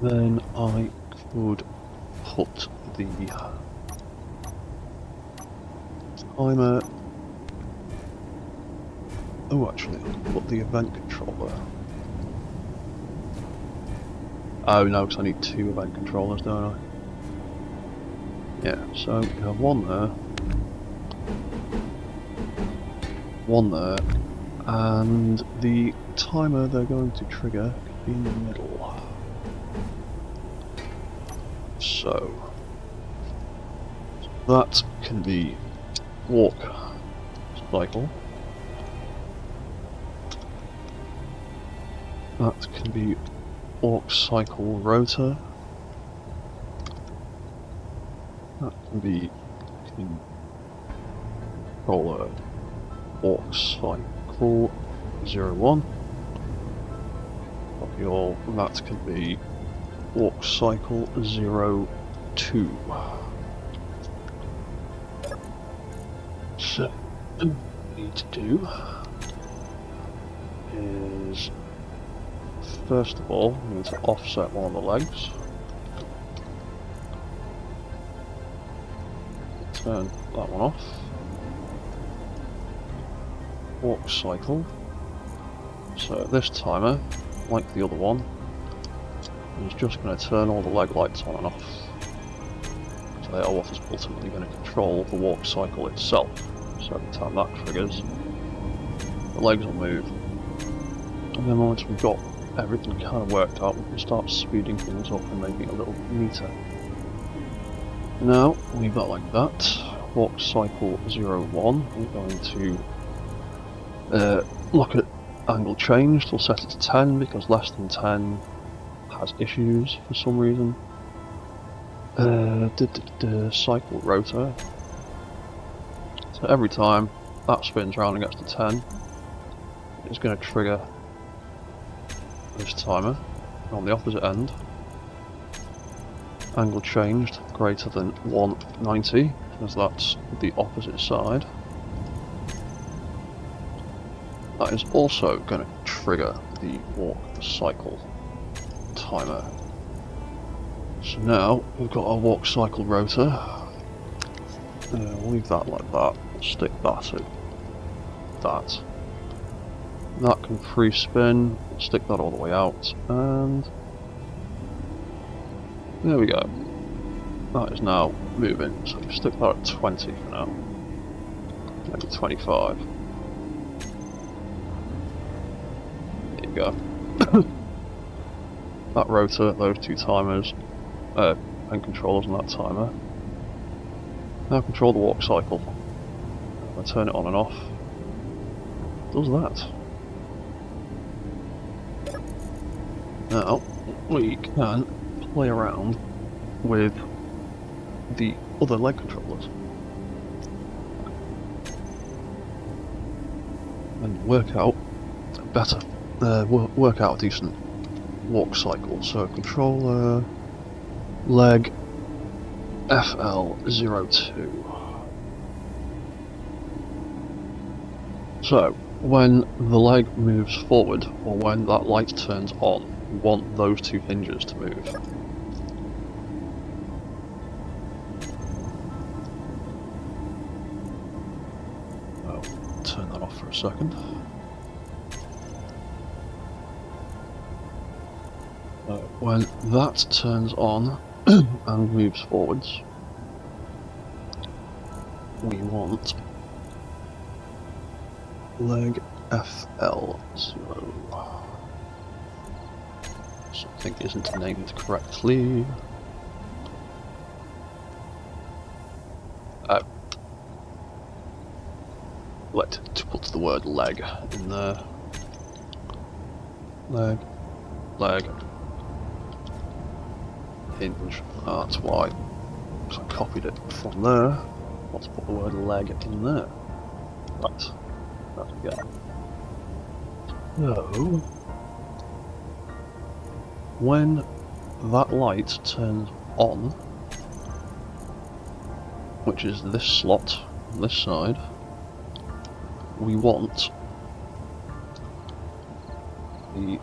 Then I could put the timer. Oh, actually, put the event controller. Oh no, because I need two event controllers, don't I? Yeah, so we have one there, and the timer they're going to trigger could be in the middle. So that can be walk cycle. That can be walk cycle rotor. That can be controller walk cycle 01. Copy all. That can be walk cycle 02. So what we need to do is, first of all, we need to offset one of the legs. Turn that one off. Walk cycle. So this timer, like the other one, is just going to turn all the leg lights on and off. So they are what is ultimately going to control the walk cycle itself. So every time that triggers, the legs will move. And then once we've got everything kind of worked out, we can start speeding things up and making it a little bit neater. Now, leave that like that. Walk cycle 01, we're going to look at angle change. We'll set it to 10 because less than 10 has issues for some reason. Cycle rotor. So every time that spins around and gets to 10, it's going to trigger this timer. on the opposite end. Angle changed greater than 190, as that's the opposite side. That is also going to trigger the walk cycle timer. So now we've got our walk cycle rotor. We'll leave that like that. Stick that at that. That can free spin. Stick that all the way out, and there we go. That is now moving. So we stick that at 20 for now. Maybe 25. There you go. That rotor, those two timers, and controllers on that timer. Now control the walk cycle. I turn it on and off. Does that. Now we can play around with the other leg controllers and work out a decent walk cycle. So controller leg FL02. So when the leg moves forward, or when that light turns on, we want those two hinges to move. I'll turn that off for a second. When that turns on and moves forwards, we want leg FL0. Something isn't named correctly. To put the word leg in there. Leg. Hinge. That's why. Because I copied it from there. Let's put the word leg in there. Right. There we go. So, when that light turns on, which is this slot on this side, we want the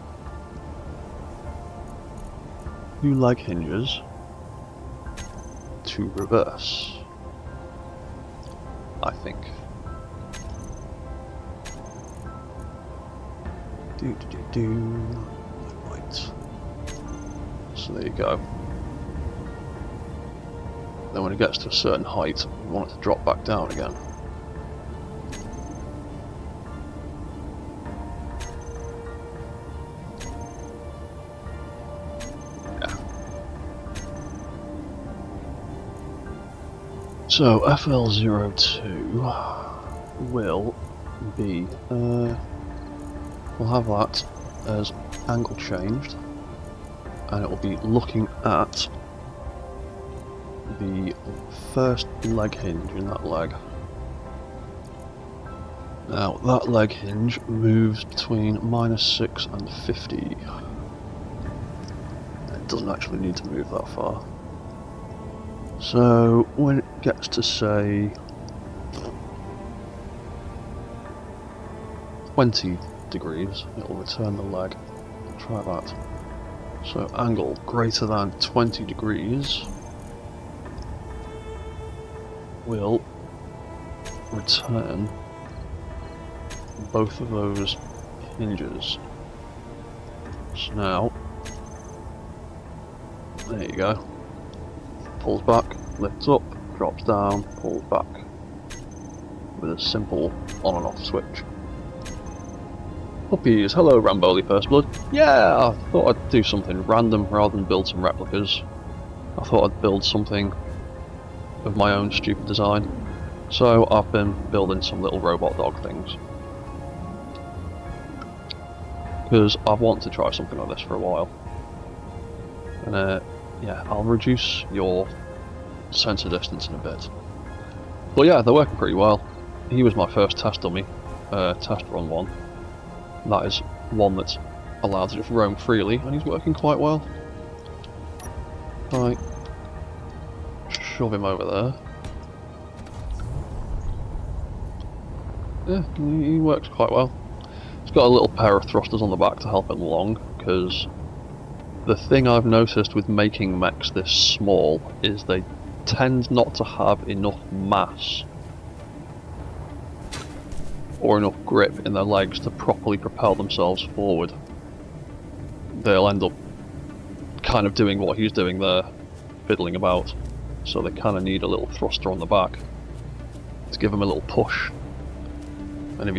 two leg hinges to reverse, I think. Right. So there you go. Then when it gets to a certain height, we want it to drop back down again. So FL02 will be, we'll have that as angle changed, and it will be looking at the first leg hinge in that leg. Now that leg hinge moves between -6 and 50. It doesn't actually need to move that far. So when it gets to say 20 degrees, it will return the leg. Try that. So angle greater than 20 degrees will return both of those hinges. So now, there you go. Pulls back, lifts up, drops down, pulls back, with a simple on and off switch. Puppies, hello Ramboli First Blood. Yeah, I thought I'd do something random rather than build some replicas. I thought I'd build something of my own stupid design. So I've been building some little robot dog things. Because I've wanted to try something like this for a while. And yeah, I'll reduce your sensor distance in a bit. But yeah, they're working pretty well. He was my first test dummy, test run one. That is one that's allowed to just roam freely, and he's working quite well. Right, shove him over there. Yeah, he works quite well. He's got a little pair of thrusters on the back to help him along, because the thing I've noticed with making mechs this small is they tend not to have enough mass or enough grip in their legs to properly propel themselves forward. They'll end up kind of doing what he's doing there, fiddling about. So they kind of need a little thruster on the back to give them a little push. And if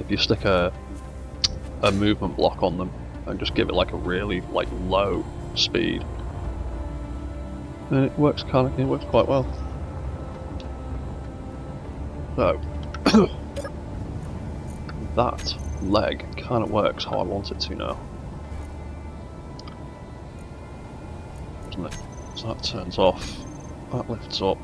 you stick a movement block on them and just give it like a really low speed, then it works quite well. So that leg kind of works how I want it to now, doesn't it? So that turns off, that lifts up.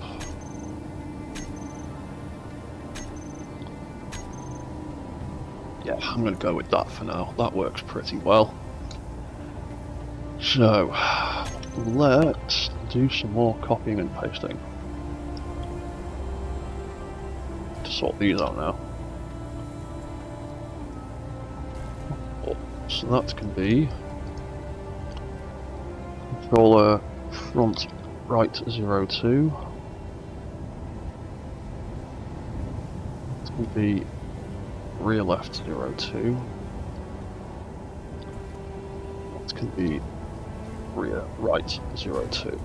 Yeah, I'm going to go with that for now. That works pretty well. So let's do some more copying and pasting to sort these out now. So that can be controller front right 02. It can be rear left 02. It can be rear right 02.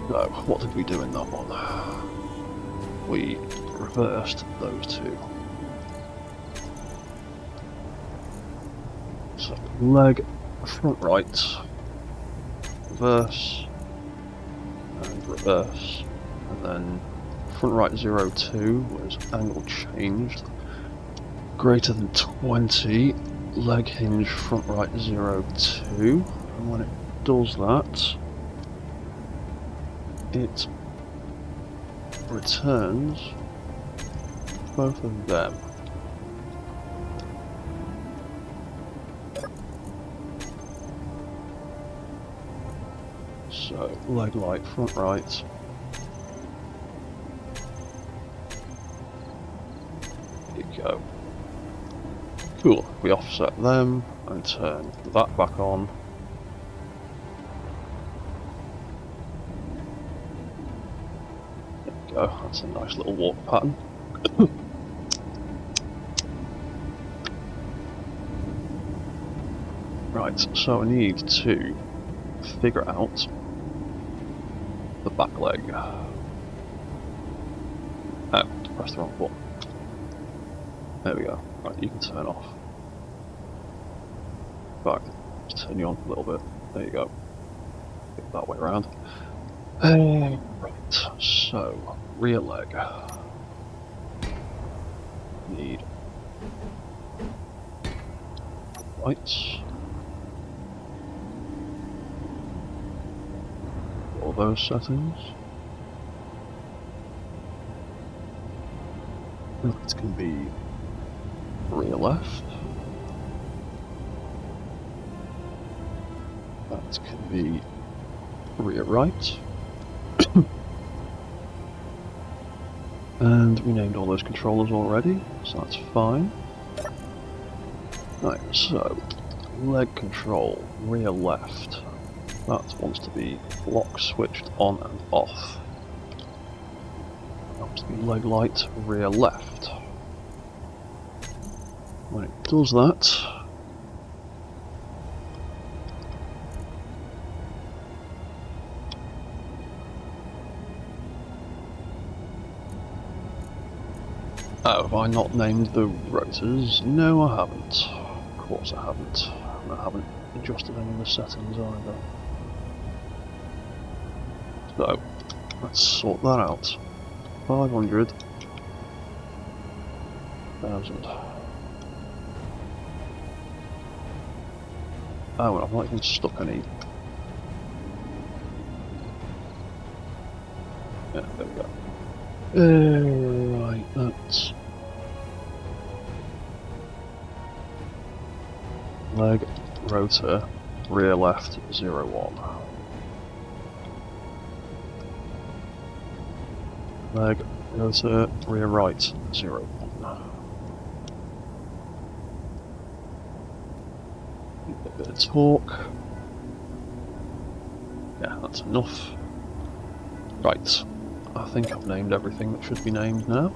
So, what did we do in that one? We reversed those two. So, leg front right, reverse, and reverse, and then front right 02 was angle changed, greater than 20, leg hinge front right 02, and when it does that, it returns both of them. So, leg light front right. There you go. Cool. We offset them and turn that back on. There you go. That's a nice little walk pattern. Right, so I need to figure out the back leg. Oh, press the wrong button. There we go. Right, you can turn off. Back. Just turn you on a little bit. There you go. Get that way around. Right, so rear leg. Need lights. All those settings. It can be rear left. That can be rear right. And we named all those controllers already, so that's fine. Right, so leg control, rear left. That wants to be lock switched on and off. That wants to be leg light, rear left. When it does that, oh, have I not named the rotors? No, I haven't. Of course I haven't. And I haven't adjusted any of the settings either. So, let's sort that out. 500. 1,000. Oh, and I've not even stuck any. Yeah, there we go. Right, that's leg, rotor, rear left, 0-1. Leg, rotor, rear right, 0-1. A bit of torque. Yeah, that's enough. Right, I think I've named everything that should be named now.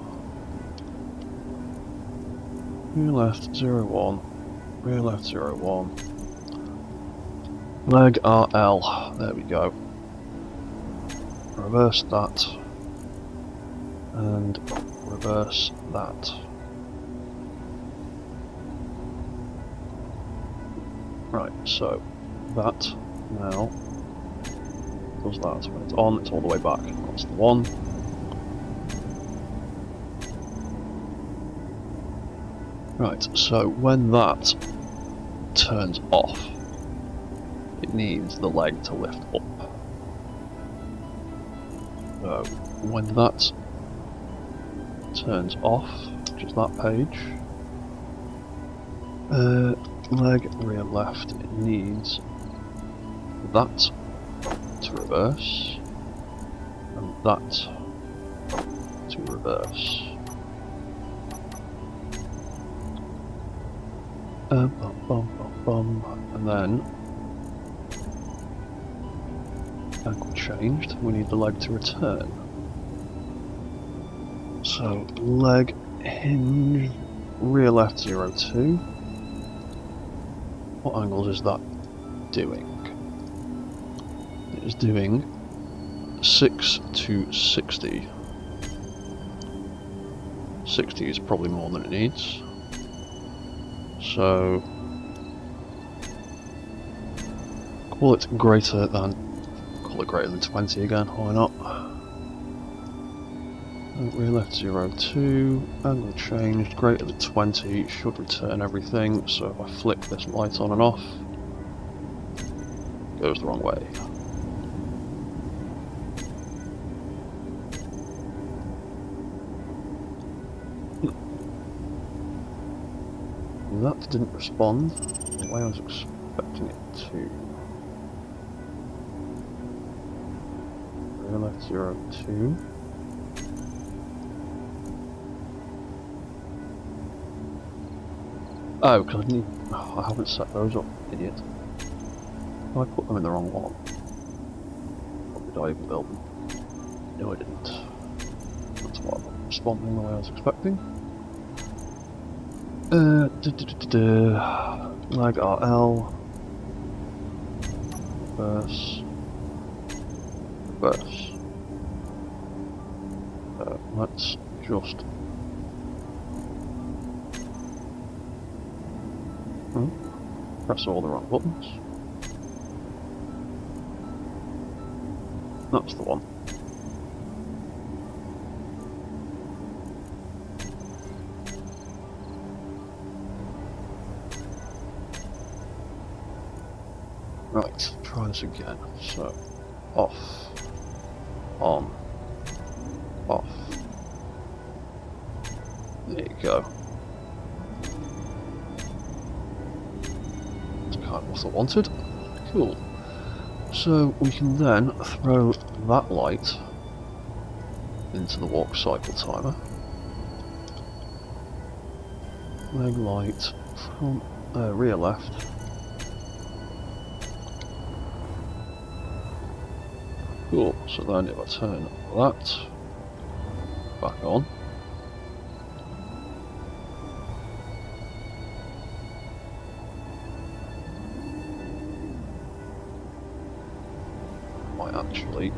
Rear left, 0-1. Rear left, 0-1. Leg RL, there we go. Reverse that. And reverse that. Right, so that now does that. When it's on, it's all the way back. That's the one. Right, so when that turns off, it needs the leg to lift up. So when that turns off, which is that page, leg rear left, it needs that to reverse and that to reverse. And then angle changed, we need the leg to return. So leg hinge rear left 0-2. What angles is that doing? It is doing 6 to 60. 60 is probably more than it needs. So call it greater than 20 again, why not? Rear left 0-2, angle changed, greater than 20, should return everything, so if I flick this light on and off, it goes the wrong way. That didn't respond the way I was expecting it to. Rear left 0-2. Oh, because I haven't set those up, idiot. I put them in the wrong one. Or did I even build them? No, I didn't. That's why I'm not responding the way I was expecting. Lag RL. Reverse. Reverse. Let's just. Press all the wrong buttons. That's the one. Right, try this again. So, off, on, off. There you go. That's kind of what I wanted. Cool. So we can then throw that light into the walk cycle timer. Leg light from rear left. Cool, so then if I turn that back on, I might actually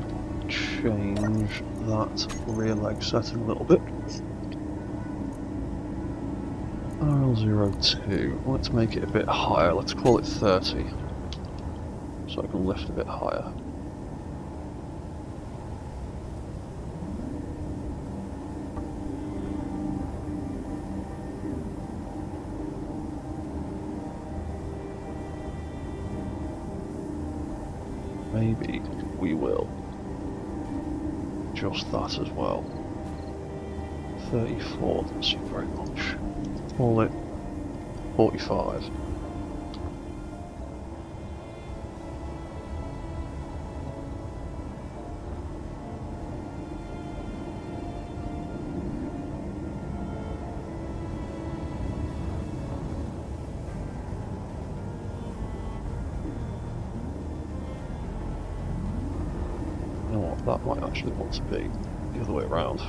change that rear leg setting a little bit. RL02, let's make it a bit higher, let's call it 30, so I can lift a bit higher. Maybe we will adjust that as well. 34 doesn't seem very much. Call it 45. You know what, that might actually want to be the other way around.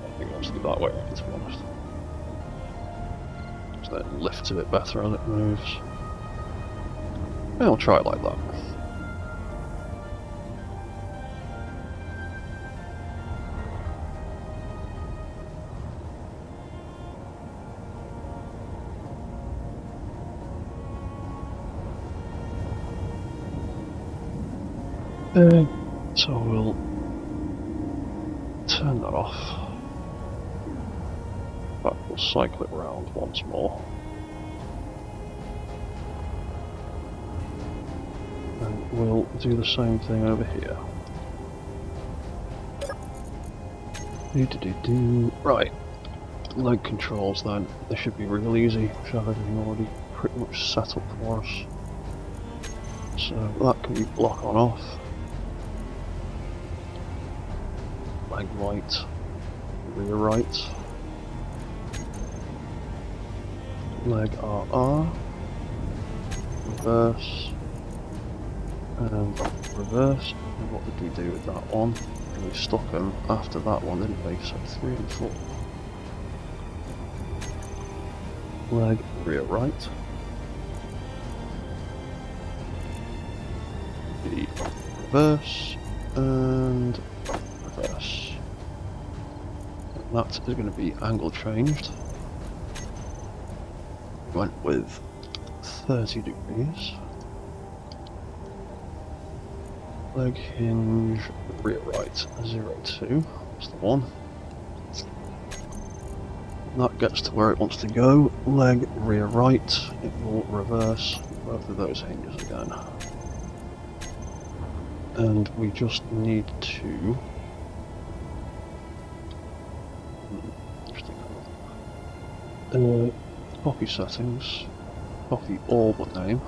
I think it wants to be that way around, to be honest. So that it lifts a bit better as it moves. Yeah, I'll try it like that. So we'll turn that off. But we'll cycle it around once more. And we'll do the same thing over here. Right, leg controls then. They should be real easy. We have everything already pretty much set up for us. So that can be block on off. Leg right, rear right. Leg RR. Reverse. And reverse. And what did we do with that one? We stuck them after that one, didn't we? So 3 and 4. Leg rear right. The reverse and reverse. And that is going to be angle changed. Went with 30 degrees. Leg hinge rear right 02. That's the one. That gets to where it wants to go. Leg rear right. It will reverse both of those hinges again. And we just need to copy settings, copy all but name.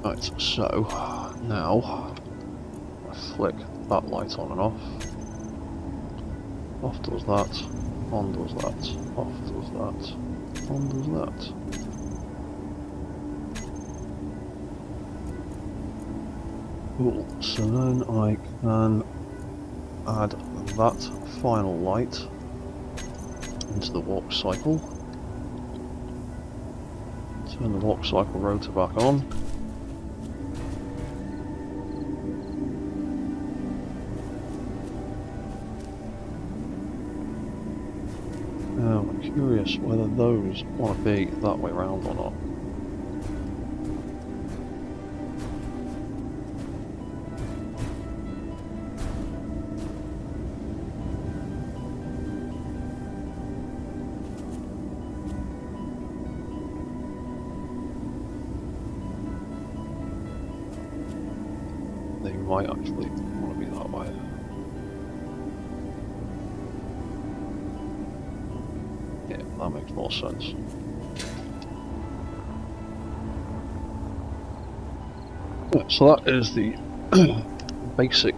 Right, so now I flick that light on and off. Off does that, on does that, off does that, on does that. Cool, so then I can add that final light into the walk cycle. Turn the walk cycle rotor back on. Now I'm curious whether those want to be that way around or not. They might actually want to be that way. Yeah, that makes more sense. Yeah, so that is the basic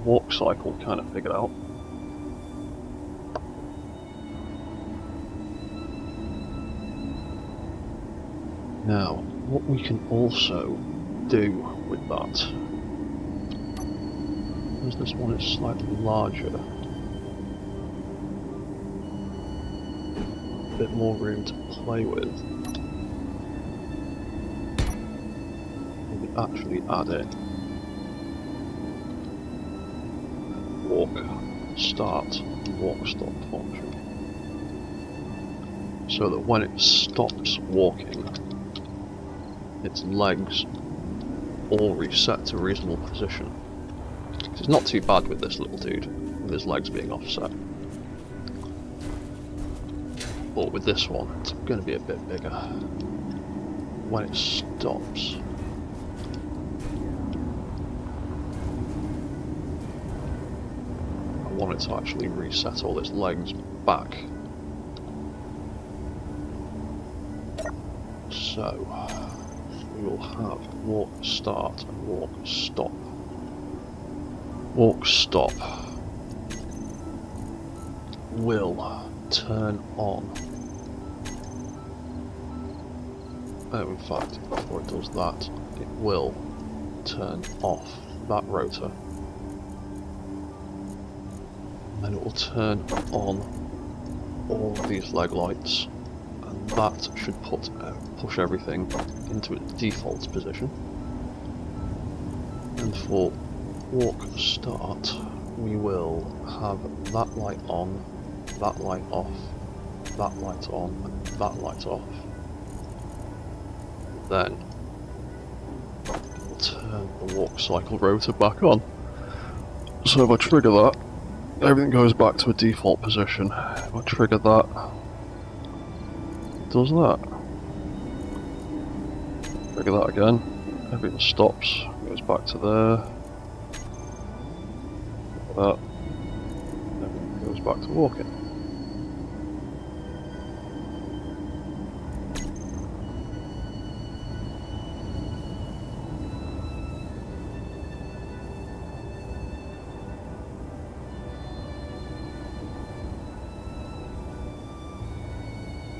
walk cycle kind of figured out. Now, what we can also do with that, as this one is slightly larger, a bit more room to play with, we can actually add in walk start and walk stop function. so that when it stops walking, its legs all reset to a reasonable position. It's not too bad with this little dude, with his legs being offset. But with this one, it's going to be a bit bigger. When it stops, I want it to actually reset all its legs back. So, we will have walk start and walk stop. Walk stop will turn on. Oh, in fact, before it does that, it will turn off that rotor. And it will turn on all of these leg lights, and that should push everything into its default position. And for walk start, we will have that light on, that light off, that light on, and that light off. Then we'll turn the walk cycle rotor back on. So if I trigger that, everything goes back to a default position. If I trigger that, it does that. Trigger that again, everything stops, goes back to there. That, everything goes back to walking.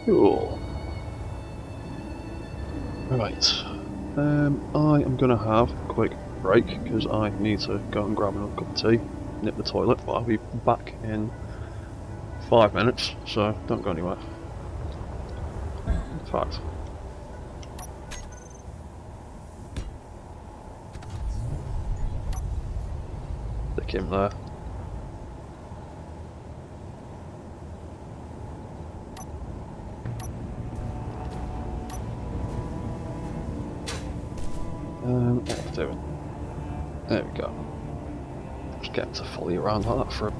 Cool. Right. I am going to have a quick break because I need to go and grab another cup of tea, nip the toilet, but I'll be back in 5 minutes, so don't go anywhere. In fact, stick him there. What am I doing? There we go. Just get him to follow you around like that for a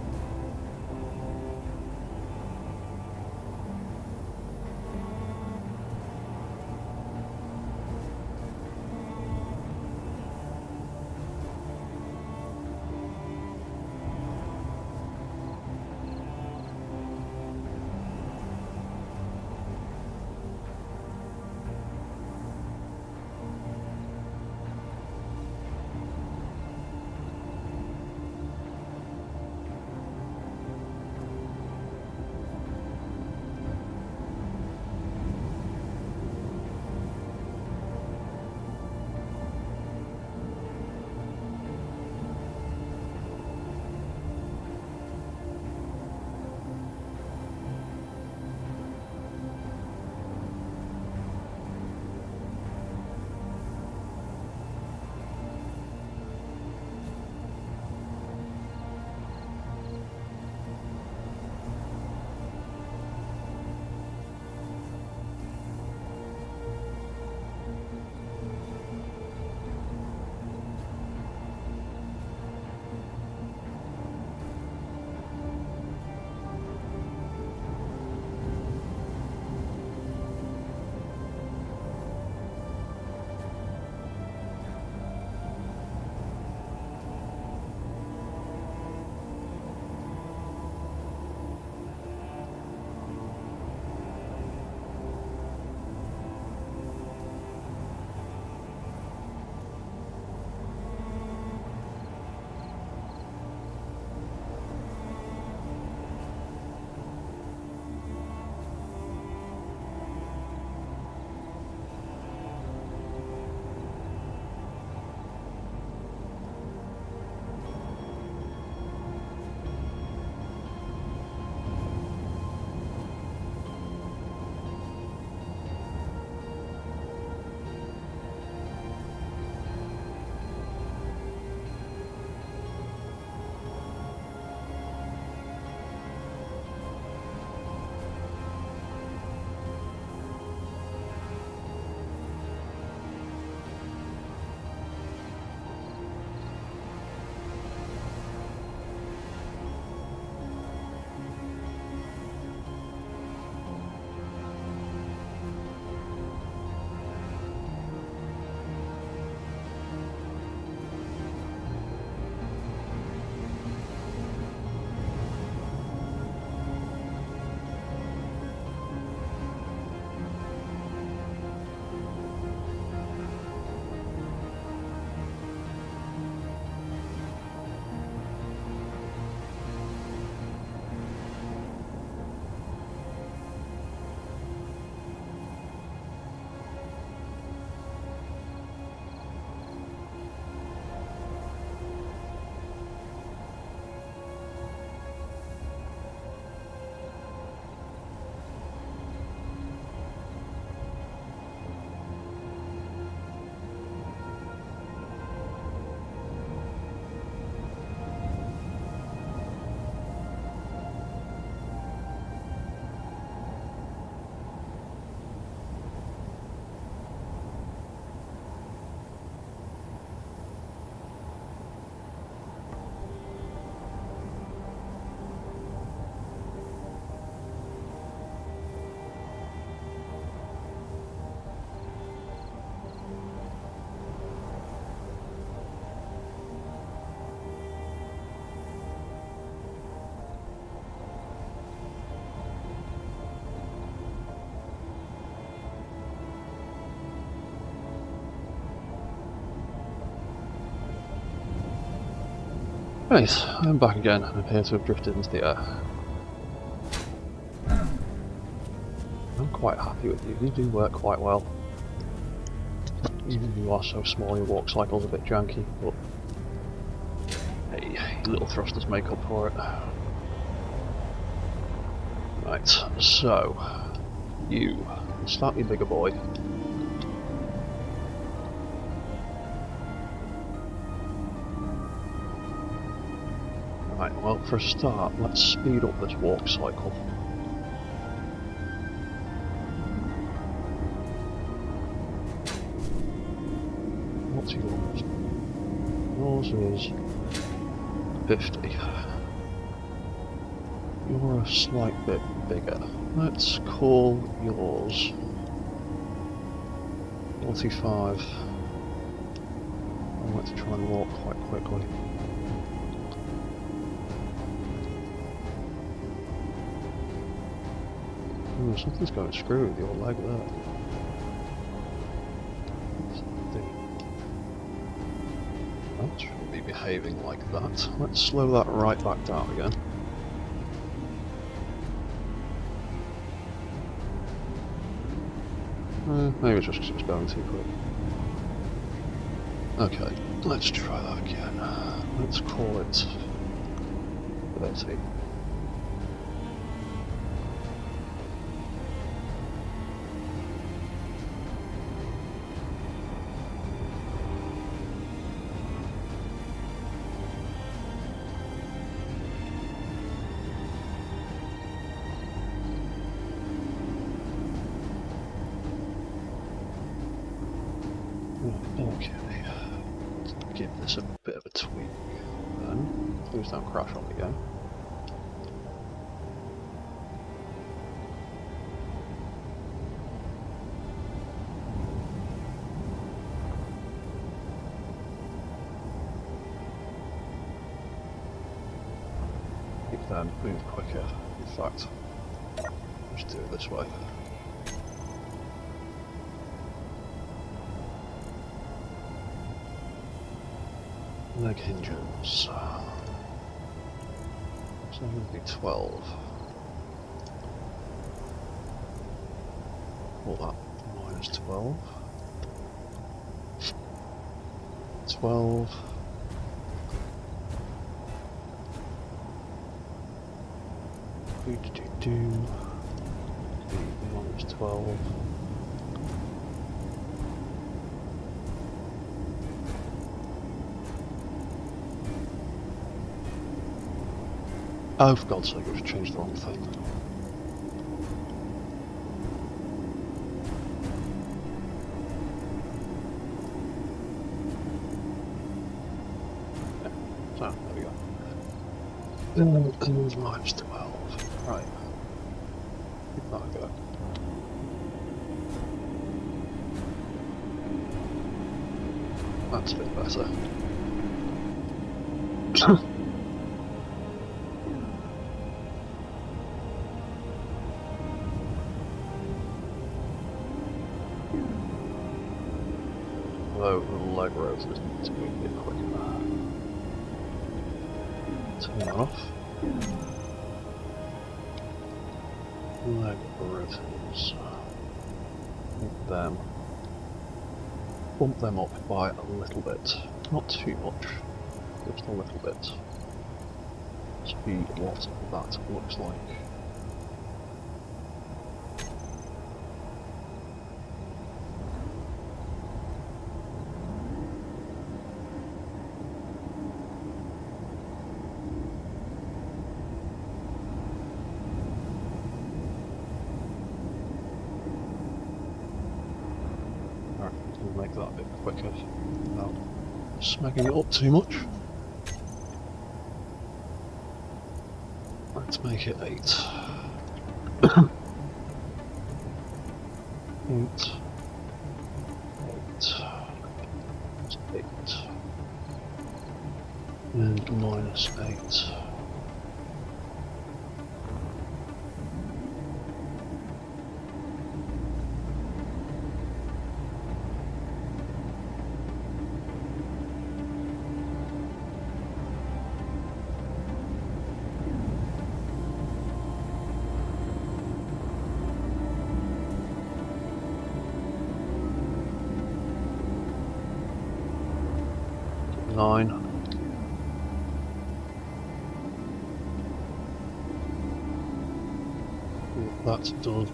Right, I'm back again and appear to have drifted into the air. I'm quite happy with you. You do work quite well. Even if you are so small, your walk cycle's a bit janky, but hey, your little thrusters make up for it. Right, so you start your bigger boy. Right, well, for a start, let's speed up this walk cycle. What's yours? Yours is 50. You're a slight bit bigger. Let's call yours 45. I like to try and walk quite quickly. Ooh, something's going screw with your leg there. That shouldn't be behaving like that. Let's slow that right back down again. Maybe it's just because it's going too quick. Okay, let's try that again. Let's call it 30. Okay, let's give this a bit of a tweak then. Please don't crash on me again. You can move quicker, in fact. Let's do it this way. Leg hinges. So I'm going to be 12. Call that minus 12. 12. Minus 12. Oh, for God's sake, I've changed the wrong thing. Yeah, so, there we go. And minus 12. Right. Give that a go. That's a bit better. Although the leg rotors need to be a bit quicker. Turn that off. Leg rotors. Bump them up by a little bit. Not too much, just a little bit. See what that looks like. Make that a bit quicker without smacking it up too much. Let's make it 8. 8. 8. And minus 8. 9. That's done.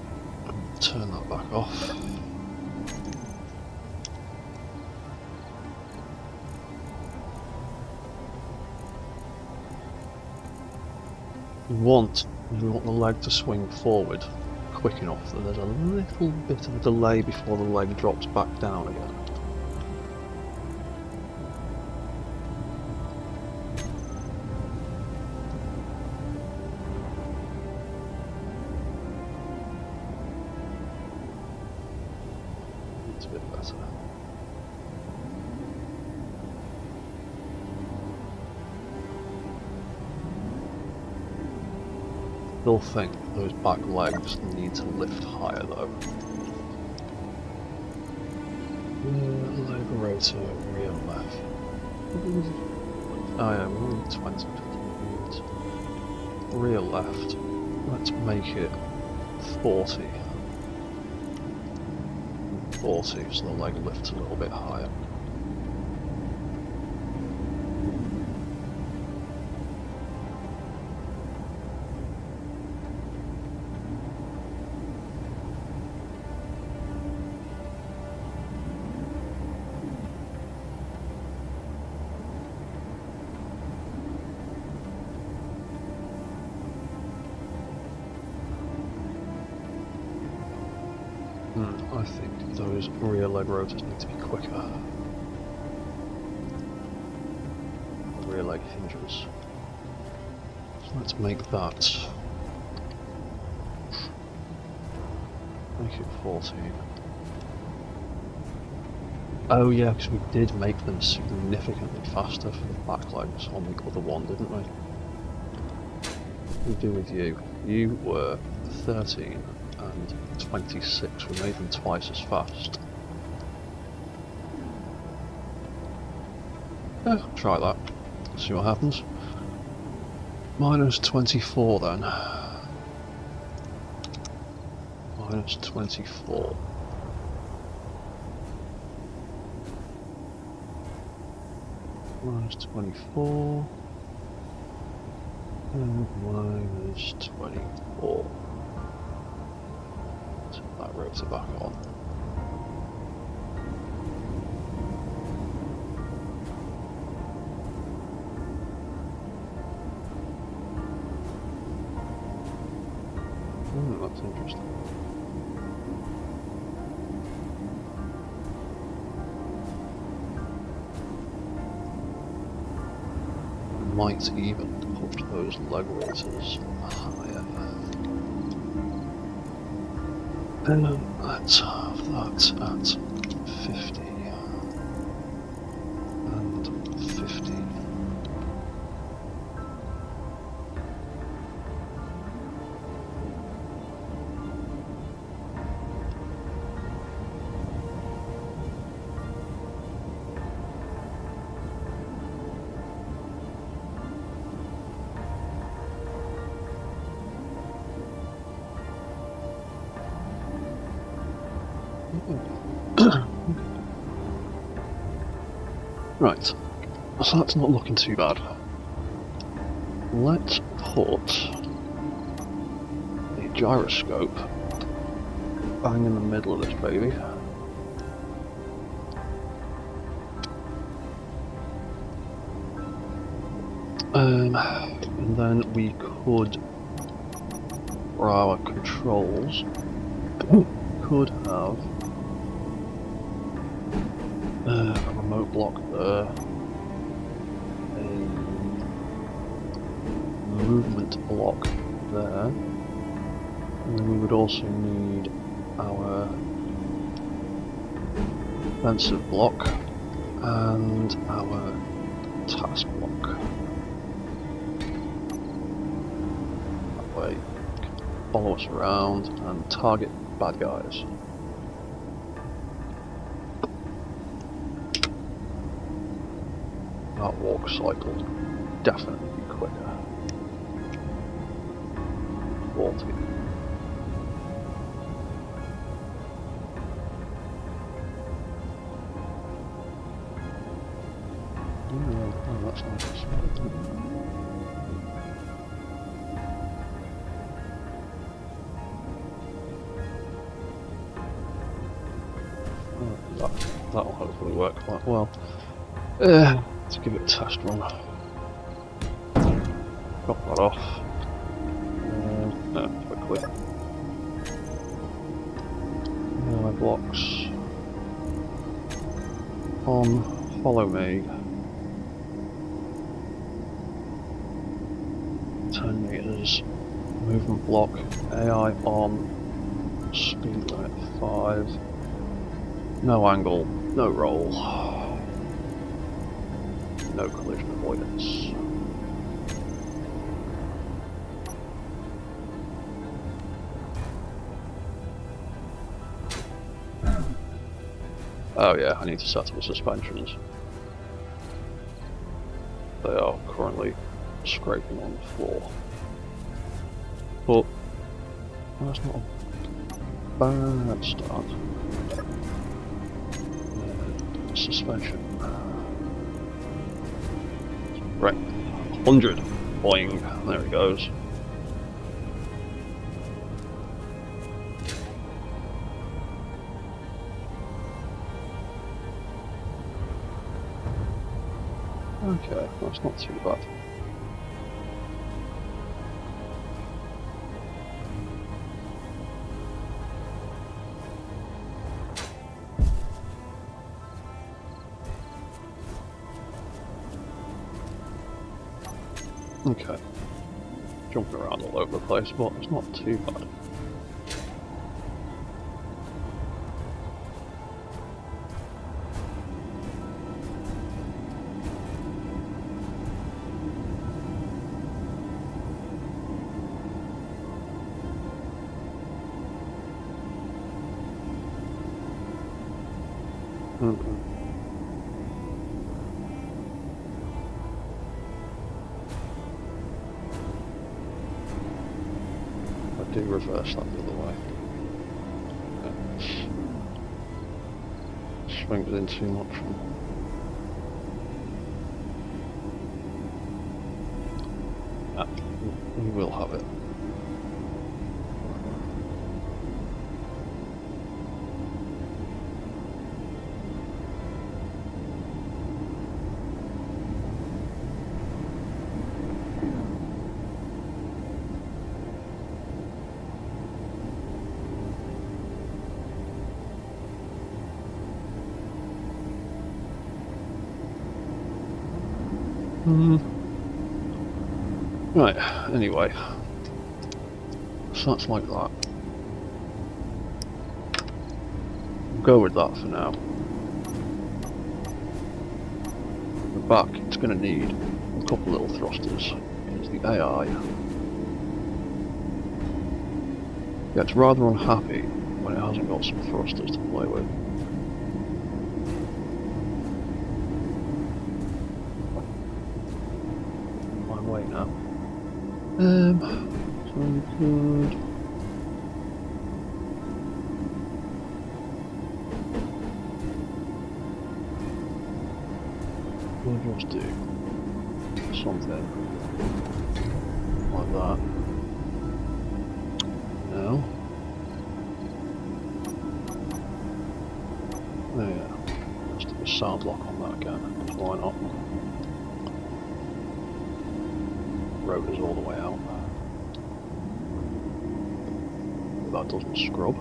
Turn that back off. We want the leg to swing forward quick enough that there's a little bit of a delay before the leg drops back down again. It's a bit better. Still think those back legs need to lift higher though. Leg rotor, rear left. Oh yeah, we're only 20 minutes. Rear left. Let's make it 40. 40, so the leg lifts a little bit higher. I think those rear leg rotors need to be quicker. Rear leg hinges. So let's make that. Make it 14. Oh yeah, because we did make them significantly faster for the back legs on the other one, didn't we? What did we do with you? You were 13 and 26, we made them twice as fast. Yeah, try that, see what happens. Minus 24 then. Minus 24. Minus 24. And minus 24. Turn that rotor back on. That's interesting. Might even put those leg rotors higher. Let's have that at 50 and 50. Right, so that's not looking too bad. Let's put a gyroscope bang in the middle of this baby. And then we could, for our controls, could have a remote block there, a movement block there, and then we would also need our defensive block and our task block. That way it can follow us around and target bad guys. That walk cycle definitely be quicker. 40. Oh, that's nice. That'll hopefully work quite well. Let's give it a test run. Got that off. No, quickly. AI blocks. On, follow me. 10 meters. Movement block. AI on. Speed limit 5. No angle. No roll. No collision avoidance. Oh yeah, I need to set up the suspensions. They are currently scraping on the floor. But that's not a bad start. Suspension. Right. 100. Boing. There it goes. Okay, that's not too bad. Okay. Jumping around all over the place, but it's not too bad. Do reverse that the other way. Okay. Swings in too much. We will have it. Right, anyway. So that's like that. We'll go with that for now. The back, it's going to need a couple little thrusters. Here's the AI. Gets rather unhappy when it hasn't got some thrusters to play with. My way now. So we could... We'll just do something like that. Now. Oh yeah. Let's do a sound block on that again. Why not? Rotors all the way out. That doesn't scrub.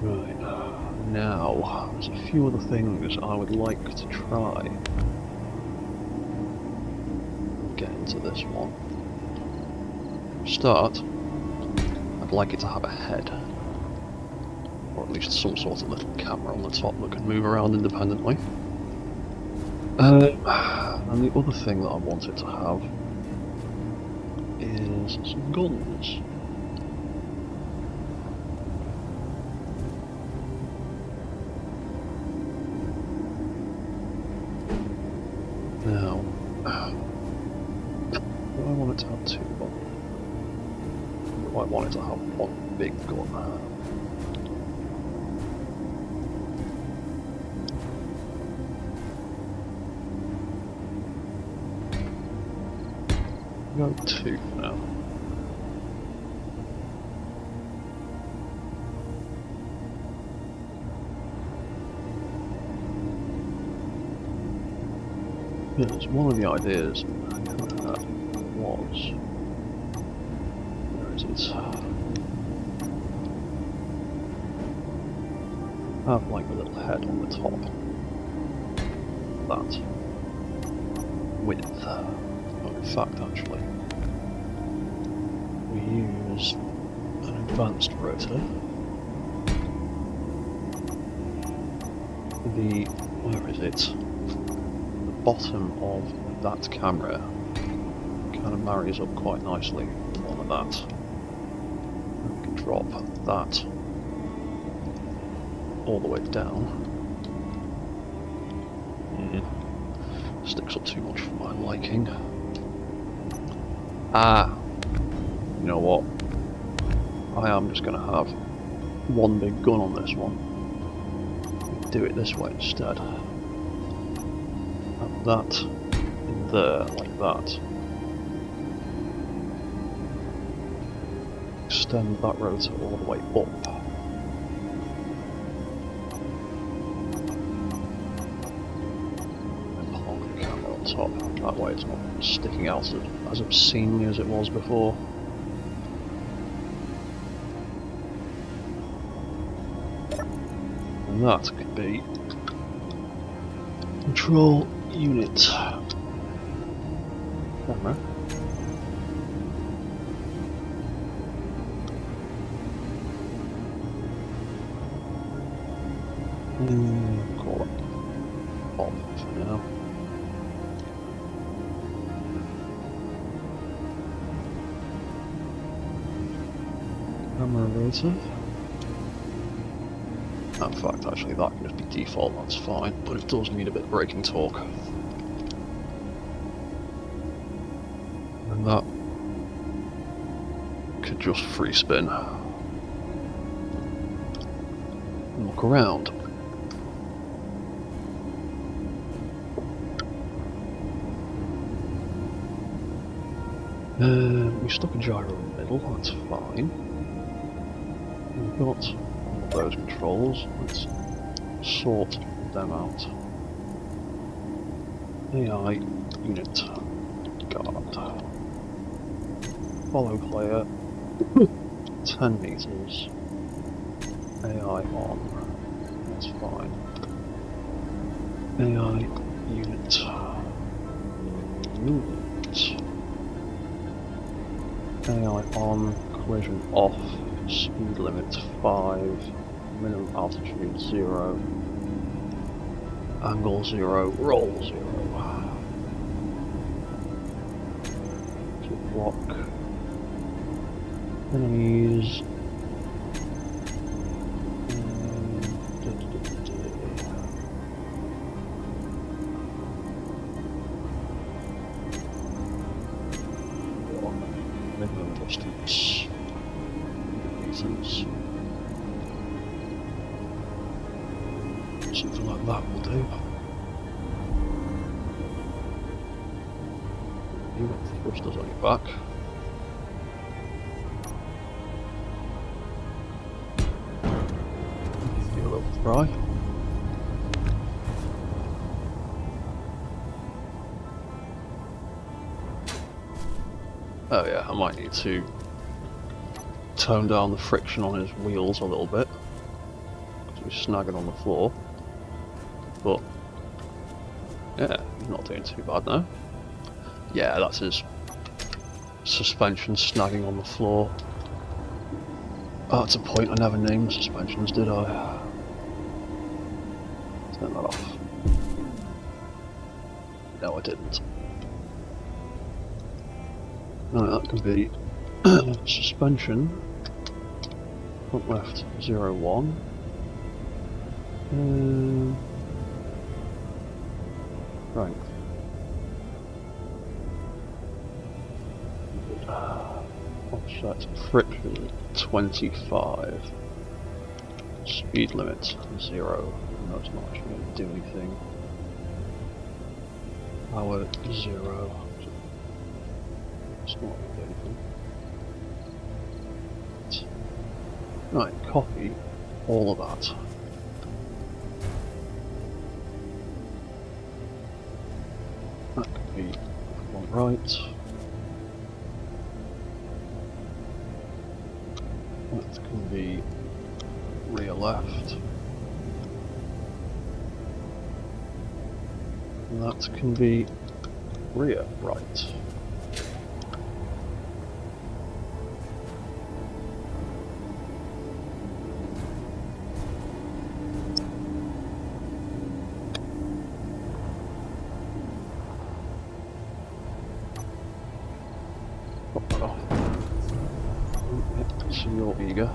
Right, now there's a few other things I would like to try. Get into this one. Start, I'd like it to have a head, or at least some sort of little camera on the top that can move around independently. And the other thing that I want it to have is some guns. want it to have 2, but I quite want it to have one big gun. Go 2 for now. Yes, one of the ideas was, where is it? Have like a little head on the top. That width. Oh, in fact, actually, we use an advanced rotor. Where is it? Bottom of that camera kind of marries up quite nicely with one of that. We can drop that all the way down. Sticks up too much for my liking. You know what? I am just going to have one big gun on this one. Do it this way instead. That in there, like that. Extend that rotor all the way up. And park the camera on top. That way it's not sticking out as obscenely as it was before. And that could be control unit camera. Call it off for now. Camera rotor. In fact, actually, that can just be default, that's fine, but it does need a bit of braking torque. And that could just free spin. And look around. We stuck a gyro in the middle, that's fine. We've got those controls, let's sort them out. AI unit guard. Follow player 10 meters. AI on. That's fine. AI unit movement. AI on, collision off, speed limit 5. Minimum altitude 0, angle 0, roll 0. To block enemies. Minimum distance. Meters. Something like that will do. You got the thrusters on your back. Give a little try. Oh yeah, I might need to tone down the friction on his wheels a little bit, because he's snagging on the floor. But yeah, he's not doing too bad now. Yeah, that's his suspension snagging on the floor. Oh, that's a point, I never named suspensions, did I? Turn that off. No, I didn't. No, that can be suspension, front left 0, 1. Right. Set friction 25. Speed limit 0. No, it's not actually going to do anything. Power 0. It's not going to do anything. Right, copy all of that. That could be front right. That can be rear left. And that can be rear right. So you're eager.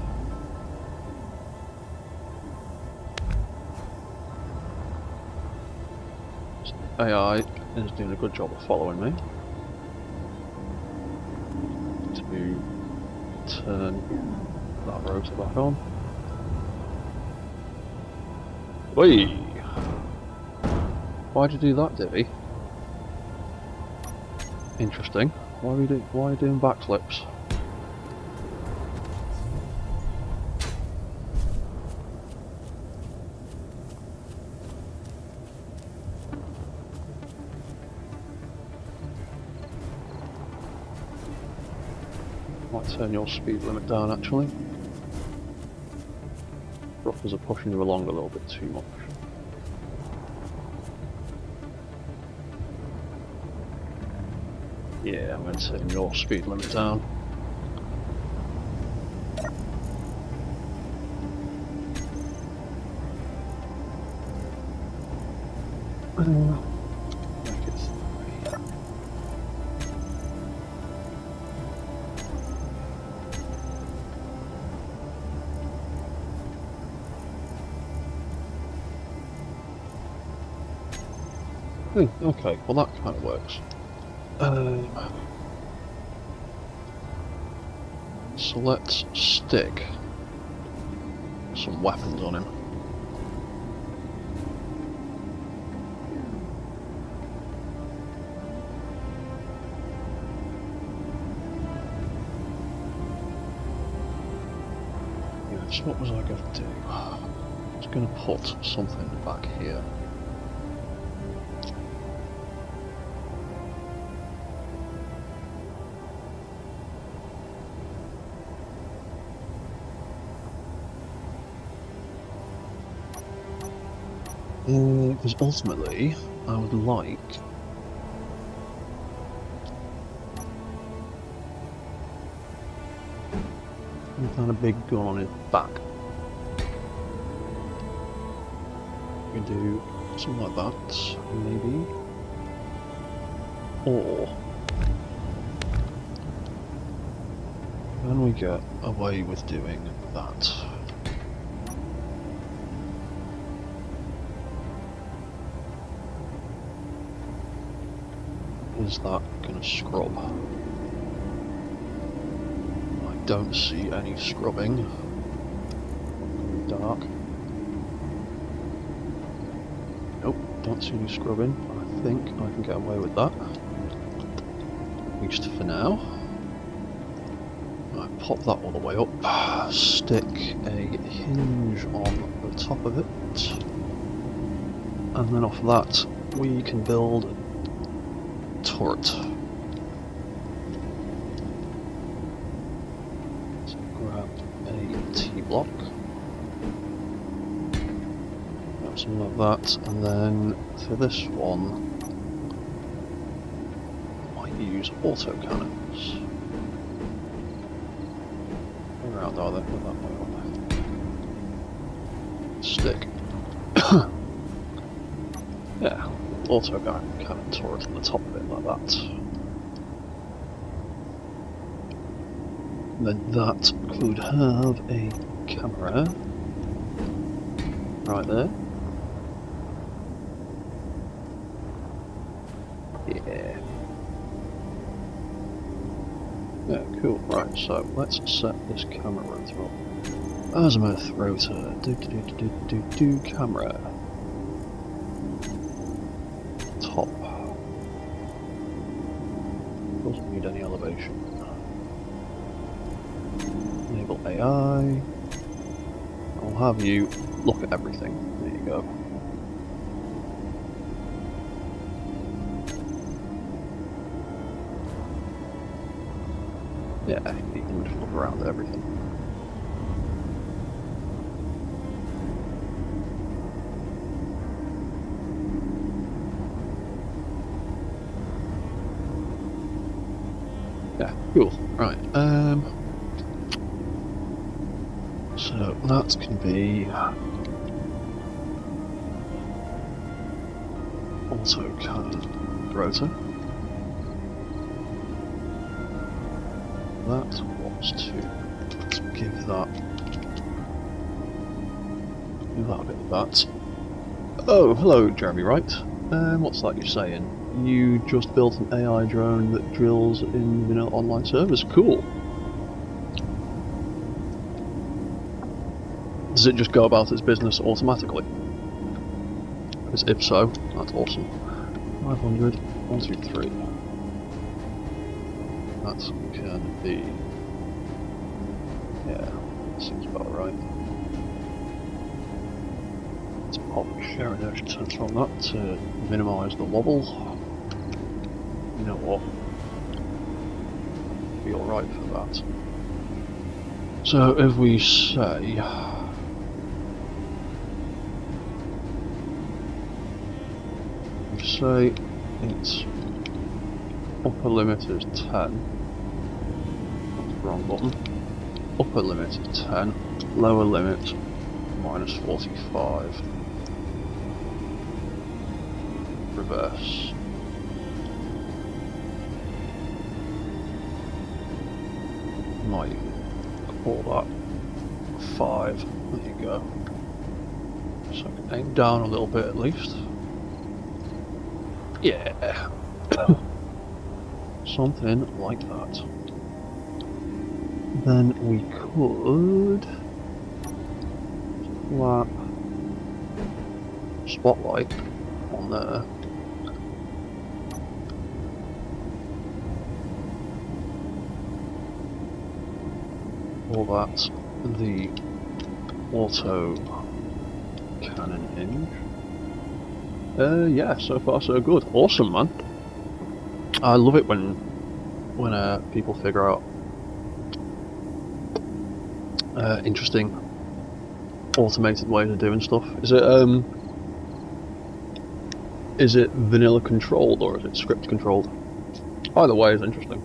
AI is doing a good job of following me. To turn that rotor back on. Whee! Why'd you do that, Divvy? Interesting. Why are you doing backflips? Might turn your speed limit down actually. Ruffers are pushing you along a little bit too much. Yeah, I'm going to turn your speed limit down. Make it 3. Okay, well that kind of works. So let's stick some weapons on him. Yes, what was I going to do? I was going to put something back here. Because ultimately, I would like some kind of big gun on his back. We can do something like that, maybe. Or can we get away with doing that? Is that gonna scrub? I don't see any scrubbing. Dark. Nope, don't see any scrubbing. I think I can get away with that. At least for now. I pop that all the way up. Stick a hinge on the top of it. And then off that we can build turret. So grab a T-block. Grab some of that, and then for this one, I might use auto cannons. Where around are they? Put that way on. Stick. Yeah. Auto cannon turret on the top of it like that. And then that could have a camera right there. Yeah. Yeah, cool. Right, so let's set this camera rotor up. Azimuth rotor. Camera. Top. Doesn't need any elevation. Enable AI. I'll have you look at everything. There you go. Yeah, you can just look around at everything. Yeah, cool. Right, so that can be auto cannon rotor. That wants to, let's give that a bit of that. Oh, hello Jeremy Wright. What's that you're saying? You just built an AI drone that drills in vanilla online servers. Cool. Does it just go about its business automatically? Because if so, that's awesome. 500, 1, 2, 3. That can be... yeah, seems about right. Let's pop share inertia sensor on that to minimise the wobble. You know what? Be alright for that. So if we say... its upper limit is 10. That's the wrong button. Upper limit is 10, lower limit minus 45. Reverse. Might call that 5. There you go. So I can aim down a little bit at least. Yeah. Something like that. Then we could slap spotlight on there. Or that's the auto cannon hinge. Yeah, so far so good. Awesome, man. I love it when people figure out interesting automated ways of doing stuff. Is it vanilla controlled or is it script controlled? Either way is interesting.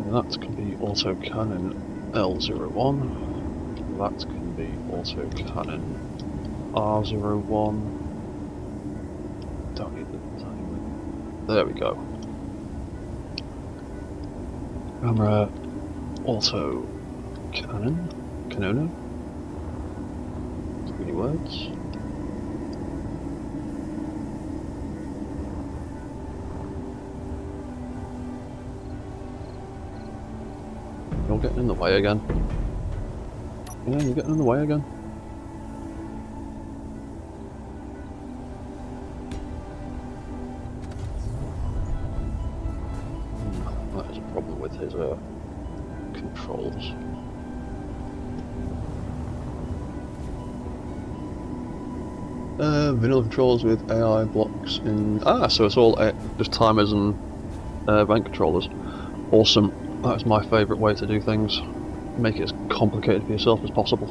And that can be auto cannon L01. That can be auto cannon R01. Don't need the time. There we go. Camera auto cannon. Kanono. Too many words. You're getting in the way again. Yeah, you're getting in the way again. That is a problem with his controls. Vanilla controls with AI blocks in... Ah, so it's all just timers and event controllers. Awesome. That's my favourite way to do things. Make it as complicated for yourself as possible.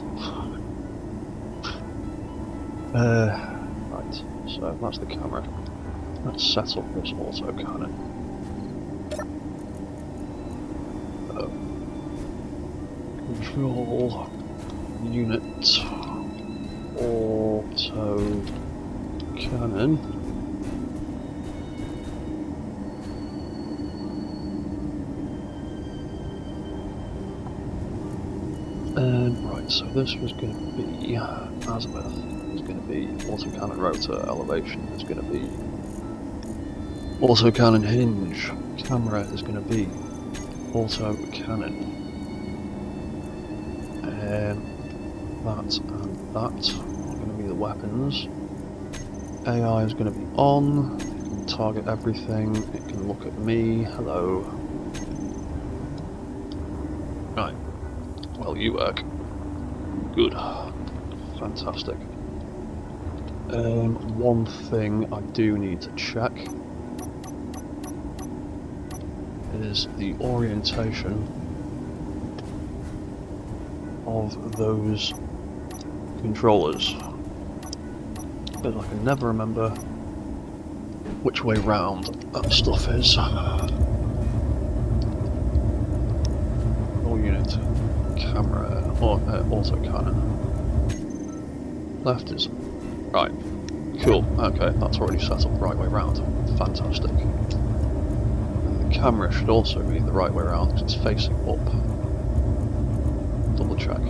Right, so that's the camera. Let's set up this auto cannon. Control unit auto cannon. Right, so this was going to be azimuth, isn't going to be autocannon rotor, elevation is going to be autocannon hinge, camera is going to be autocannon. That and that are going to be the weapons. AI is going to be on, it can target everything, it can look at me, hello. Right, well you work. Good. Fantastic. One thing I do need to check is the orientation of those controllers, because I can never remember which way round that stuff is. All unit, camera, or autocannon. Left is right. Cool. Okay, that's already set up the right way round. Fantastic. And the camera should also be the right way round because it's facing up. Double check.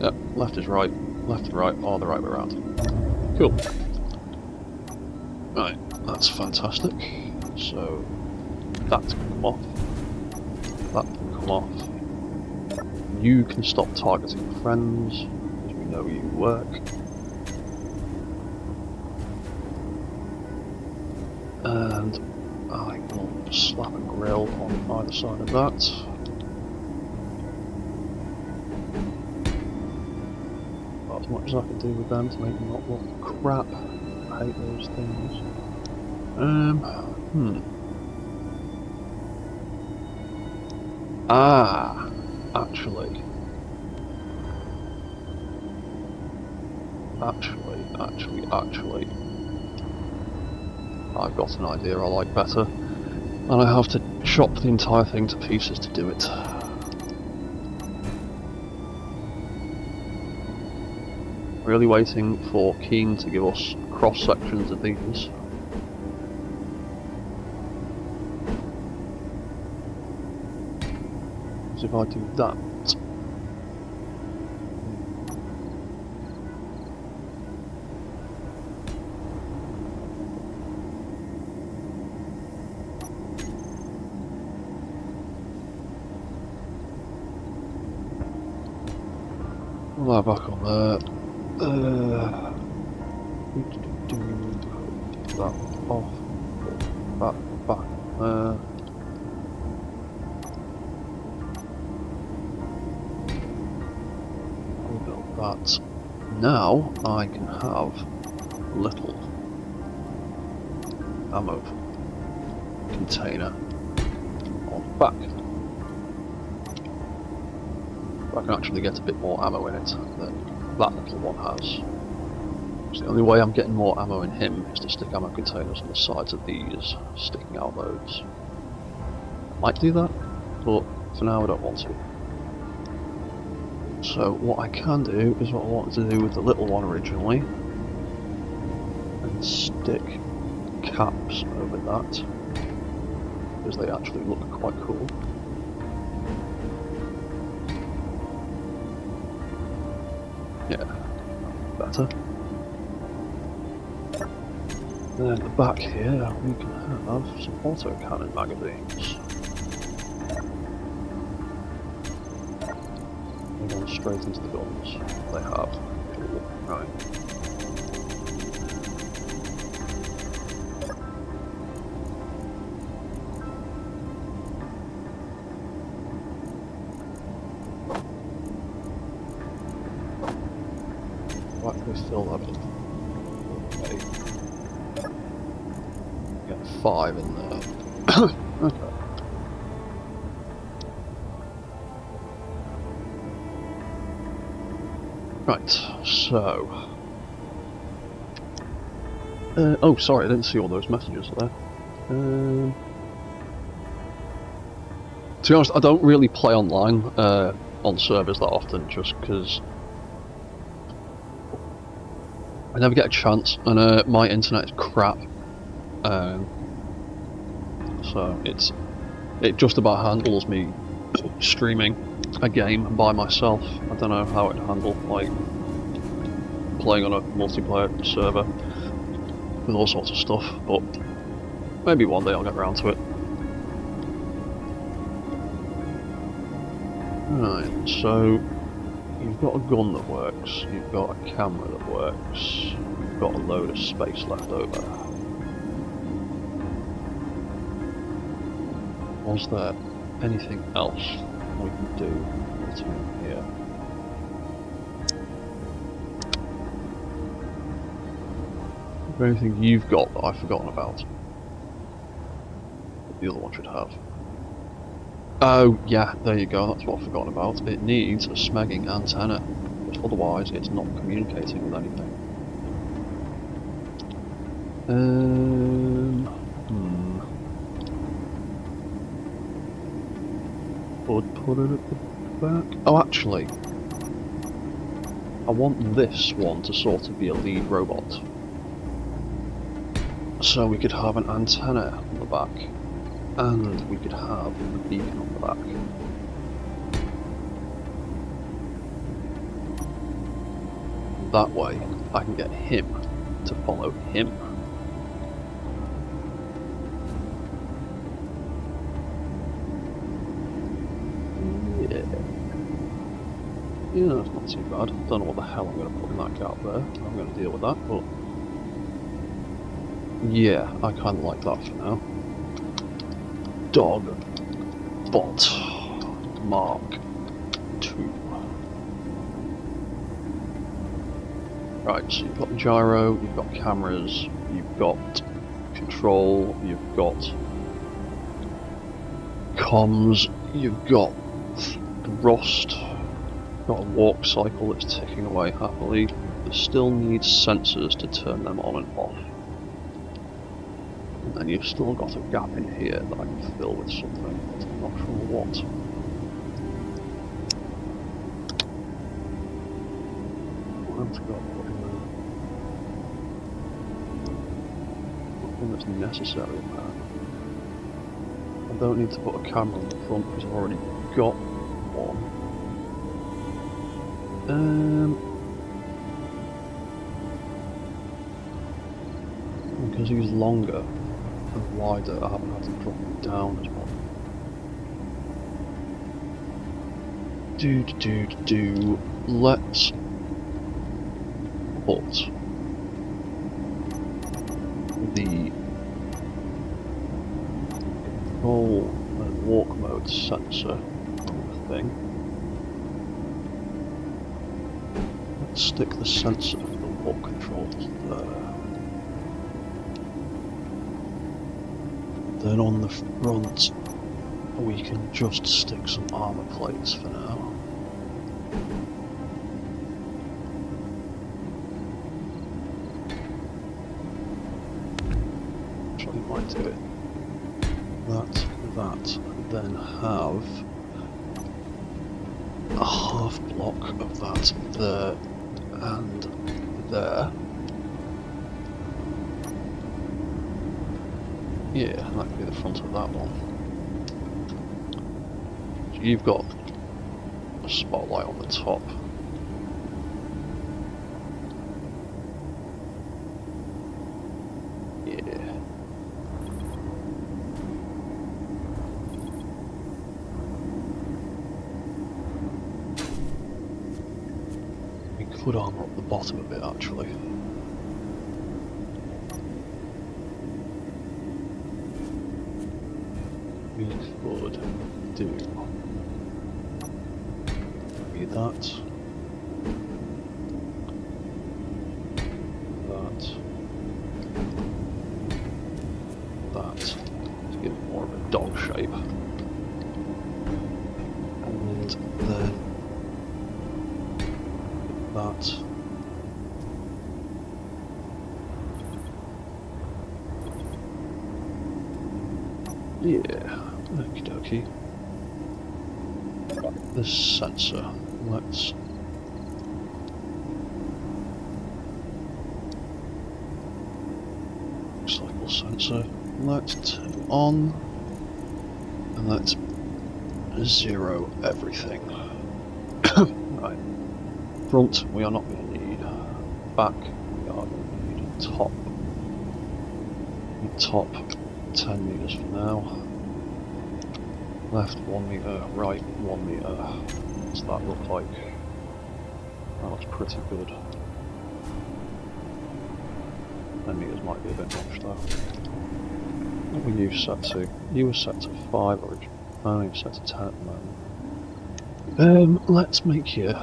Yep, left is right, left and right are the right way round. Cool. Right, that's fantastic. So that can come off. That can come off. You can stop targeting friends, because we know you work. And I will slap a grill on either side of that. As much as I can do with them to make them not look crap. I hate those things. Actually. I've got an idea I like better. And I have to chop the entire thing to pieces to do it. Really waiting for Keen to give us cross sections of these. So if I do that, well, back on there. That off, that back there. Rebuild that. Now I can have little ammo container on the back. I can actually get a bit more ammo in it than that little one has. So the only way I'm getting more ammo in him is to stick ammo containers on the sides of these, sticking out loads. I might do that, but for now I don't want to. So what I can do is what I wanted to do with the little one originally, and stick caps over that, because they actually look quite cool. Yeah, better. Then at the back here, we can have some autocannon magazines. We're going straight into the guns. They have. Cool. Right. Why can we still have it? Okay. Get 5 in there. Okay. Right, so... oh, sorry, I didn't see all those messages there. To be honest, I don't really play online on servers that often, just because I never get a chance, and my internet is crap. So it just about handles me streaming a game by myself. I don't know how it'd handle like playing on a multiplayer server with all sorts of stuff, but maybe one day I'll get around to it. Right, so you've got a gun that works, you've got a camera that works, you've got a load of space left over. Was there anything else we can do between here? Is there anything you've got that I've forgotten about? That the other one should have. Oh, yeah, there you go, that's what I've forgotten about. It needs a smegging antenna, but otherwise it's not communicating with anything. Would put it at the back. Oh, actually, I want this one to sort of be a lead robot. So we could have an antenna on the back, and we could have a beacon on the back. That way, I can get him to follow him. Yeah, that's not too bad. Don't know what the hell I'm going to put in that gap there. I'm going to deal with that, but yeah, I kind of like that for now. Dog bot Mark II. Right, so you've got gyro, you've got cameras, you've got control, you've got comms, you've got thrust. Got a walk cycle that's ticking away happily. It still needs sensors to turn them on and off. And then you've still got a gap in here that I can fill with something, but I'm not sure what. What else got put in there? Nothing that's necessary in there. I don't need to put a camera on the front because I've already got one. Because he's longer and wider, I haven't had to drop him down as much. Let's put the control and walk mode sensor on the thing. Stick the sensor for the walk controls there. Then on the front, we can just stick some armor plates for now. Actually, might do it. That, then have a half block of that there. And there. Yeah, that could be the front of that one. So you've got a spotlight on the top. Yeah. Could armour up the bottom a bit actually. We could do maybe that. To give it more of a dog shape. And then that. Yeah, okie dokie. This sensor, let's cycle sensor, let's turn it on, and let's zero everything. Right. Front we are not going to need. back yard, we need a top 10 meters for now. Left 1 meter, right 1 meter. What's that look like? That looks pretty good. 10 meters might be a bit much though. What were you set to? You were set to 5 originally. Oh, you're set to 10 at the moment. Let's make you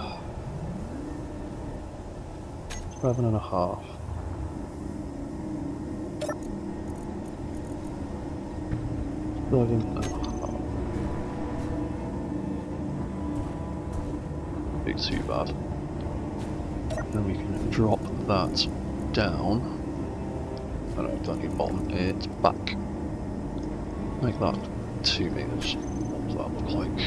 7.5. Be too bad. Then we can drop that down. I don't know, don't need bottom, it's back. Make that 2 meters. What does that look like?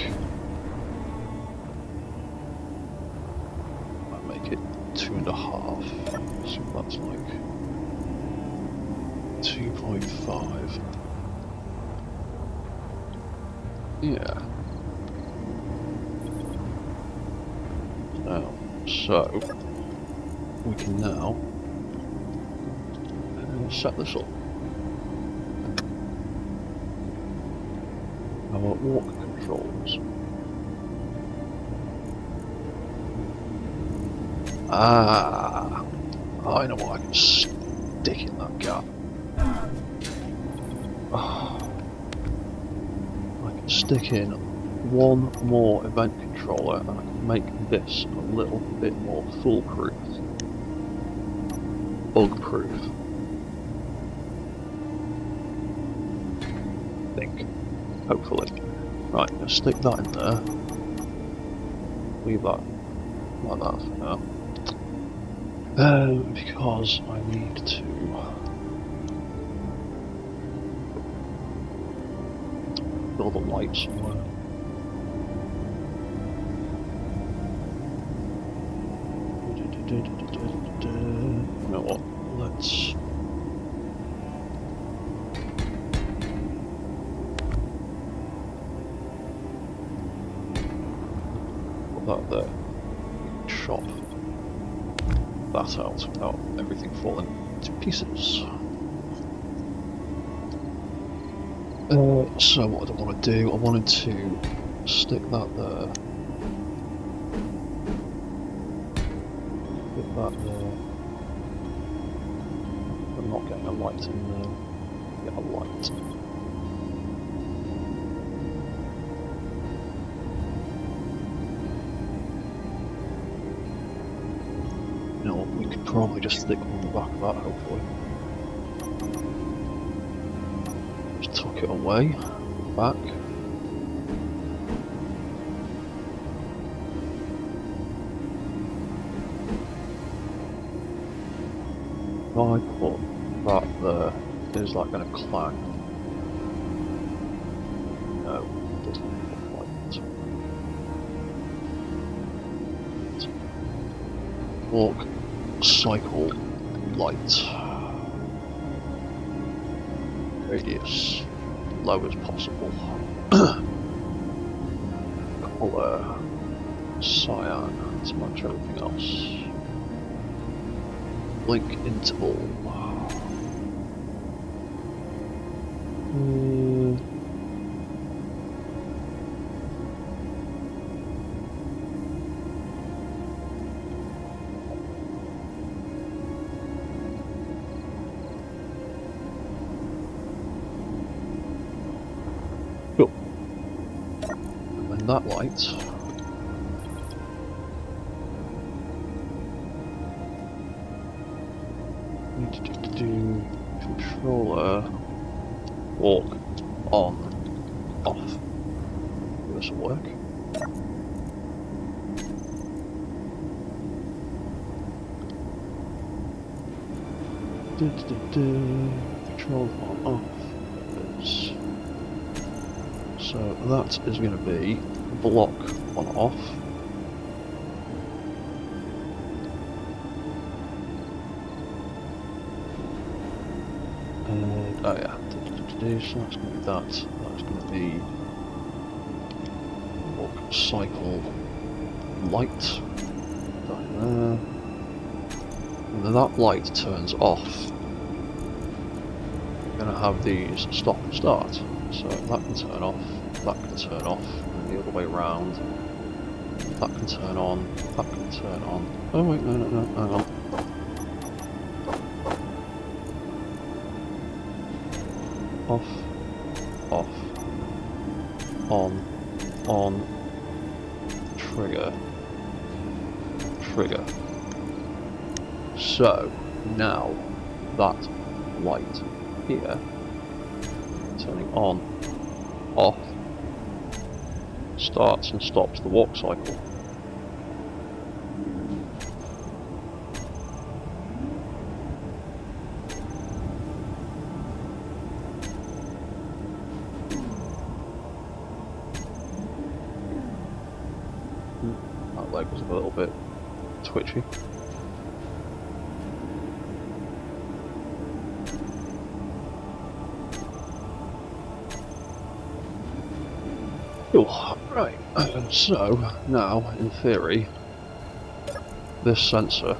I make it 2.5. So that's like 2.5. Yeah. Now, so we can now set this up. Our walk controls. Ah, I know what I can stick in that gap. I can stick in one more event controller and I can make this a little bit more foolproof. Bug-proof. I think. Hopefully. Right, I'm going to stick that in there. Leave that like that for now. Because I need to build a light somewhere. You know what? Let's put that there. Chop that out without everything falling to pieces. So what did I want to do? I wanted to stick that there. Put that there. I'm not getting a light in there. Get a light. You know what, we could probably just stick on the back of that, hopefully. Just tuck it away, back. If I put that there, is that going to clang? No, it doesn't look like it. Walk, cycle, light. Radius, low as possible. Colour, cyan, to match everything else. Blink interval. Cool. And then that light. Need to do controller walk on off. This will work. Control on off. So that is going to be block on off. Oh yeah, so that's going to be that. That's going to be walk cycle light down there. and that light turns off, we're going to have these stop and start. So that can turn off, that can turn off, and the other way around. That can turn on, that can turn on. Oh wait, no, hang on. Off, off, on, trigger, trigger. So now that light here, turning on, off, starts and stops the walk cycle. That leg was a little bit twitchy. Oh, right, so now, in theory, this sensor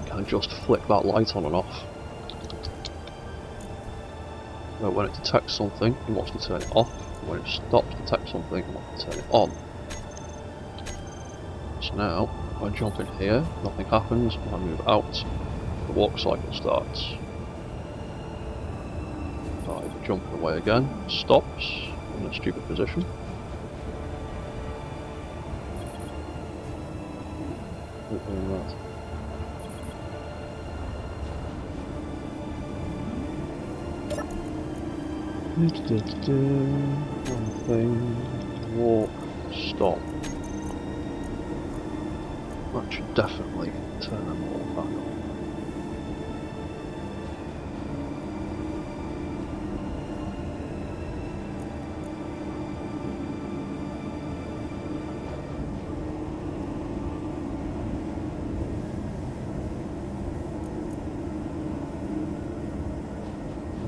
can just flick that light on and off. But when it detects something, it wants to turn it off. When it stops detecting something, it wants to turn it on. So now, when I jump in here, nothing happens. When I move out, the walk cycle starts. I jump away again, stops in a stupid position. One thing, walk, stop. That should definitely turn them all back on.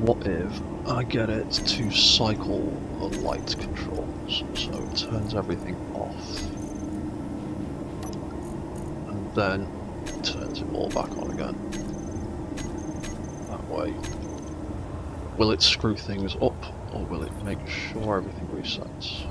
What if I get it to cycle the light controls, so it turns everything off, and then turns it all back on again? That way. Will it screw things up, or will it make sure everything resets?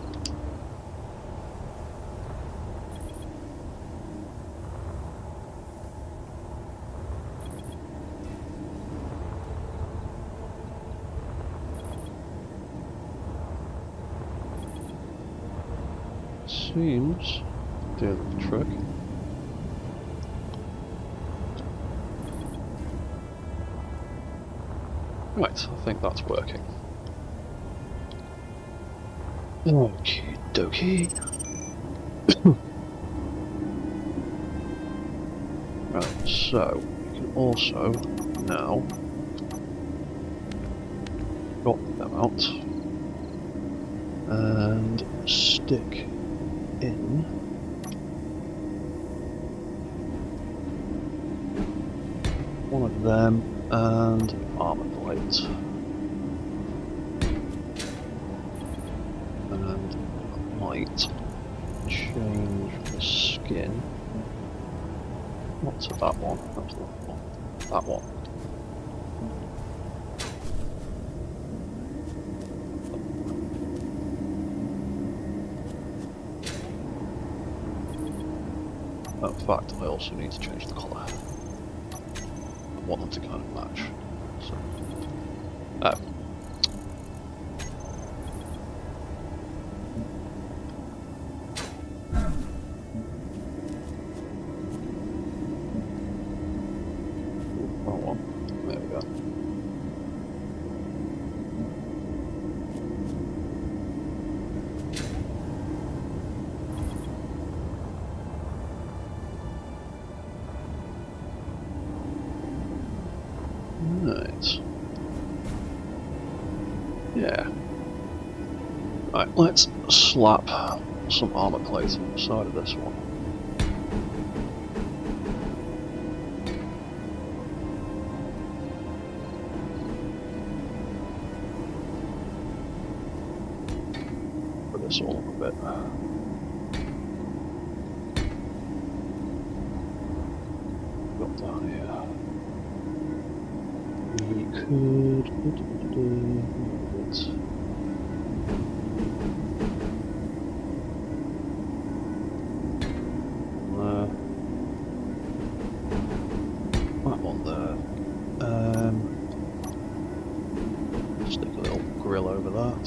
Seems to do the trick. Right, I think that's working. Okie dokie. Right, so you can also now drop them out and stick in one of them and armor plate, and I might change the skin, not to that one, that's the one, that one. In fact, I also need to change the colour. I want them to kind of match. So, wrong one. There we go. Right. Yeah. Right, let's slap some armor plate on the side of this one. Put this all up a bit. Got Down here. We could... That one there. Stick a little grill over that.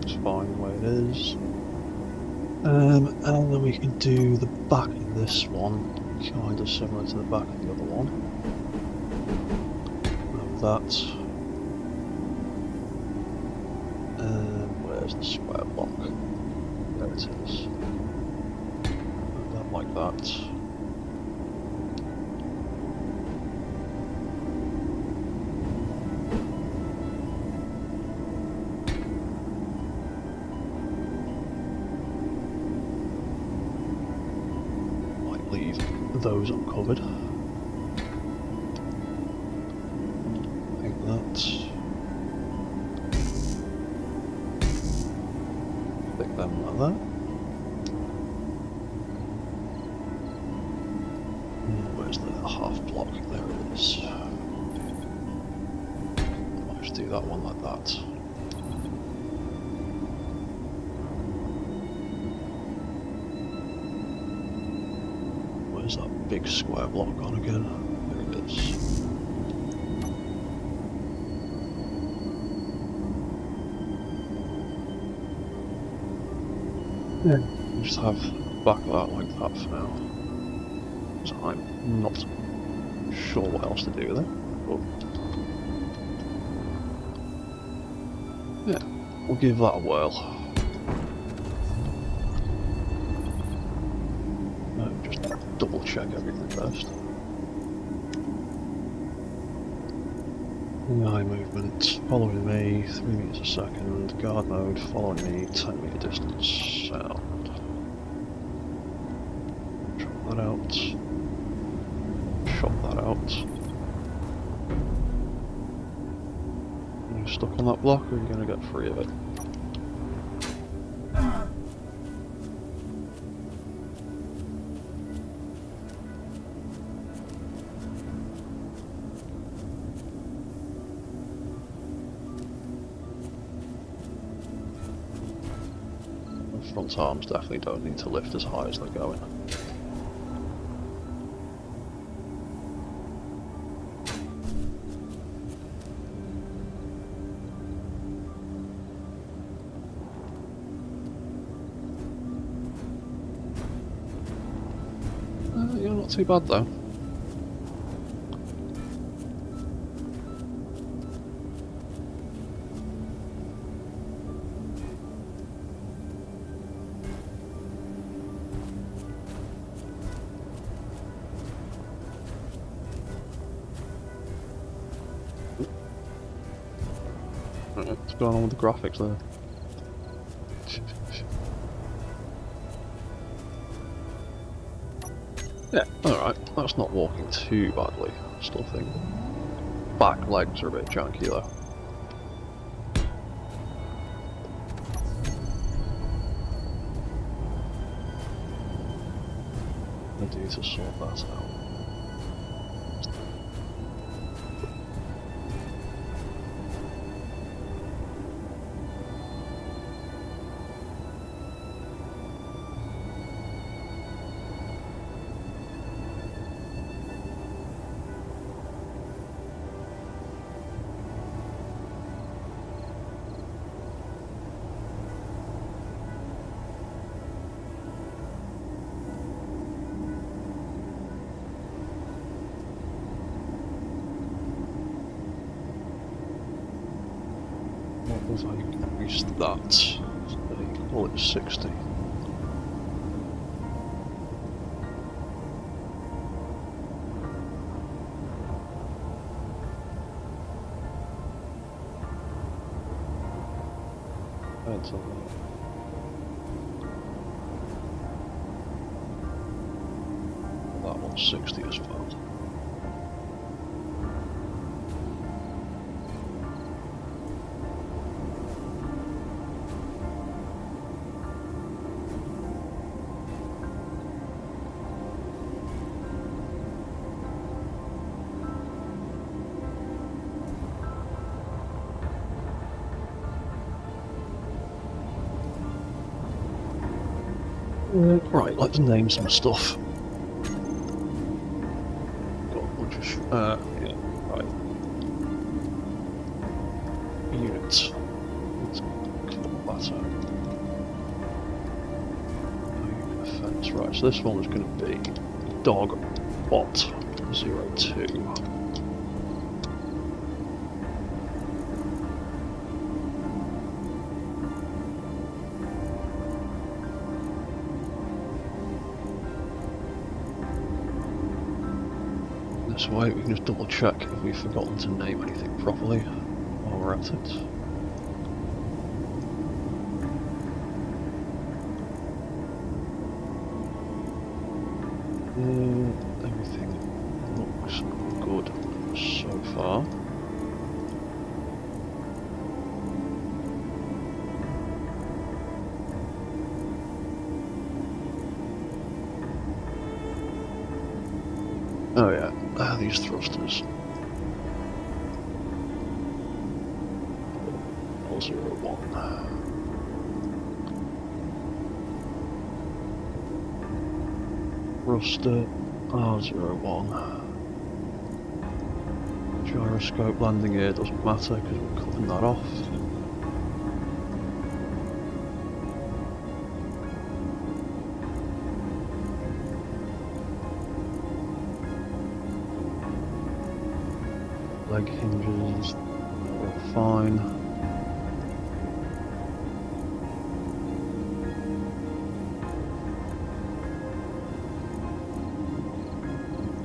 It's fine the way it is. And then we can do the back of this one, kind of similar to the back of the other one. And that. Where's the square block? There it is. And that like that. Those uncovered. Like that. Stick them like that. Where's the half block? There it is. I'll just do that one like that. Where's that big square block gone again? There it is. Yeah, just have back of that like that for now. So I'm not sure what else to do with it. But yeah, we'll give that a whirl. Double check everything first. Eye movement, following me, 3 meters a second, guard mode, following me, 10 meter distance, sound. Chop that out. Chop that out. Are you stuck on that block or are you going to get free of it? Front arms definitely don't need to lift as high as they're going. You're not too bad though. What's going on with the graphics there? Yeah, alright, that's not walking too badly. Still think back legs are a bit janky though. I do to sort that out. If I increase that, so you can call it 60. That's all right. That one's 60 as well. Right, let's name some stuff. Got a bunch of yeah, right. Units. Let's call that out. Offense. Right, so this one is going to be dog bot 02. This way we can just double check if we've forgotten to name anything properly while we're at it. Everything looks good so far. Oh yeah, these thrusters. 001. Thruster R01. Gyroscope landing gear doesn't matter because we're cutting that off. Leg hinges, are fine.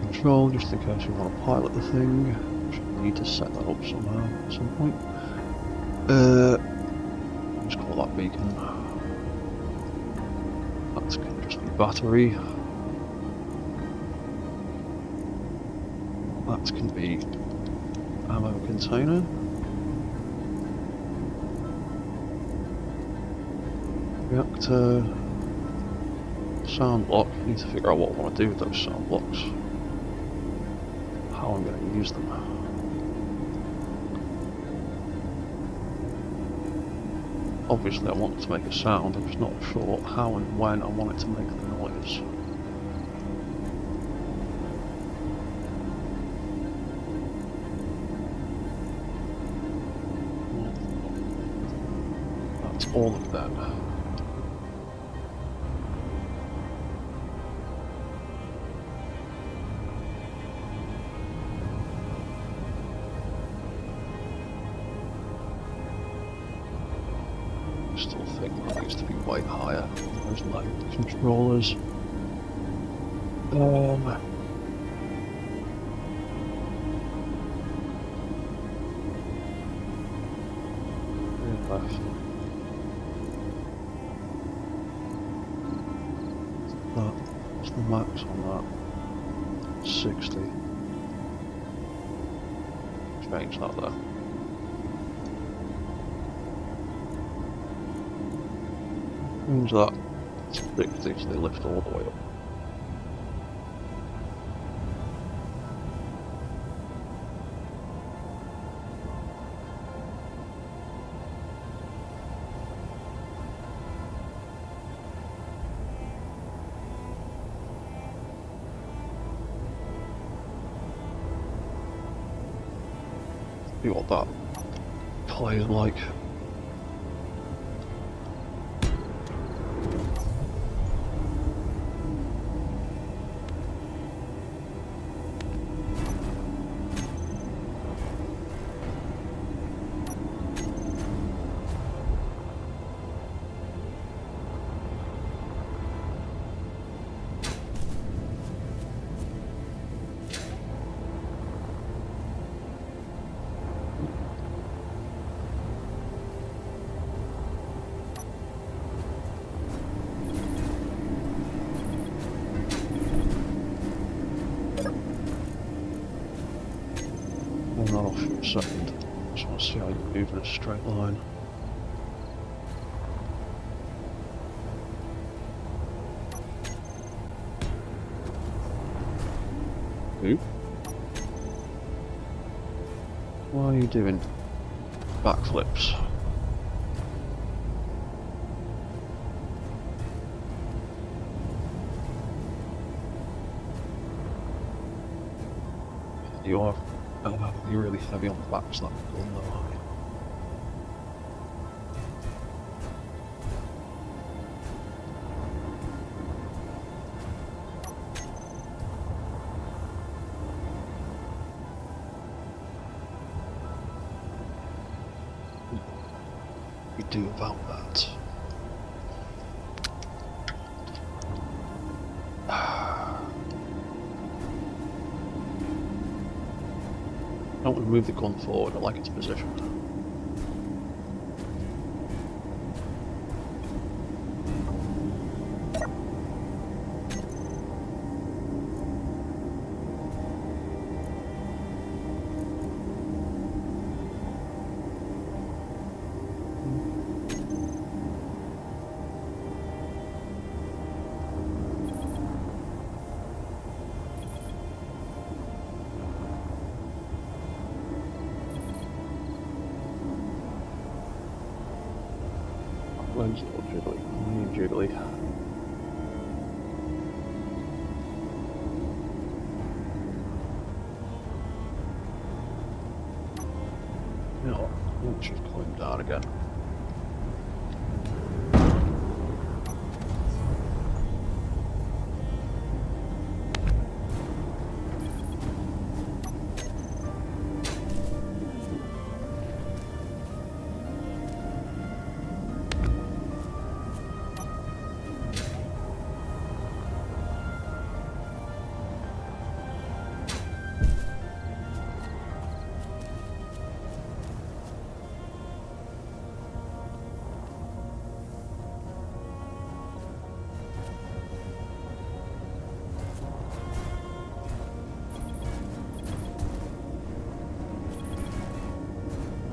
Control, just in case you want to pilot the thing. Should need to set that up somehow at some point. Just call that beacon. That can just be battery. That can be ammo container. Reactor. Sound block. Need to figure out what I want to do with those sound blocks. How I'm going to use them. Obviously I want it to make a sound, I'm just not sure how and when I want it to make the noise. That's all of them. Still think that needs to be way higher than those low controllers. What's the max on that? 60. Change that there. Change that to 60 so they lift all the way up. See what that plays like. That off for a second. Just want to see how you move in a straight line. Ooh. Why are you doing backflips? You are. You're really heavy on the backs that gun though, aren't you? We do about that. I don't want to move the gun forward, I like its position. Legs a little jiggly, jiggly. You know what? Let's just pull him down again.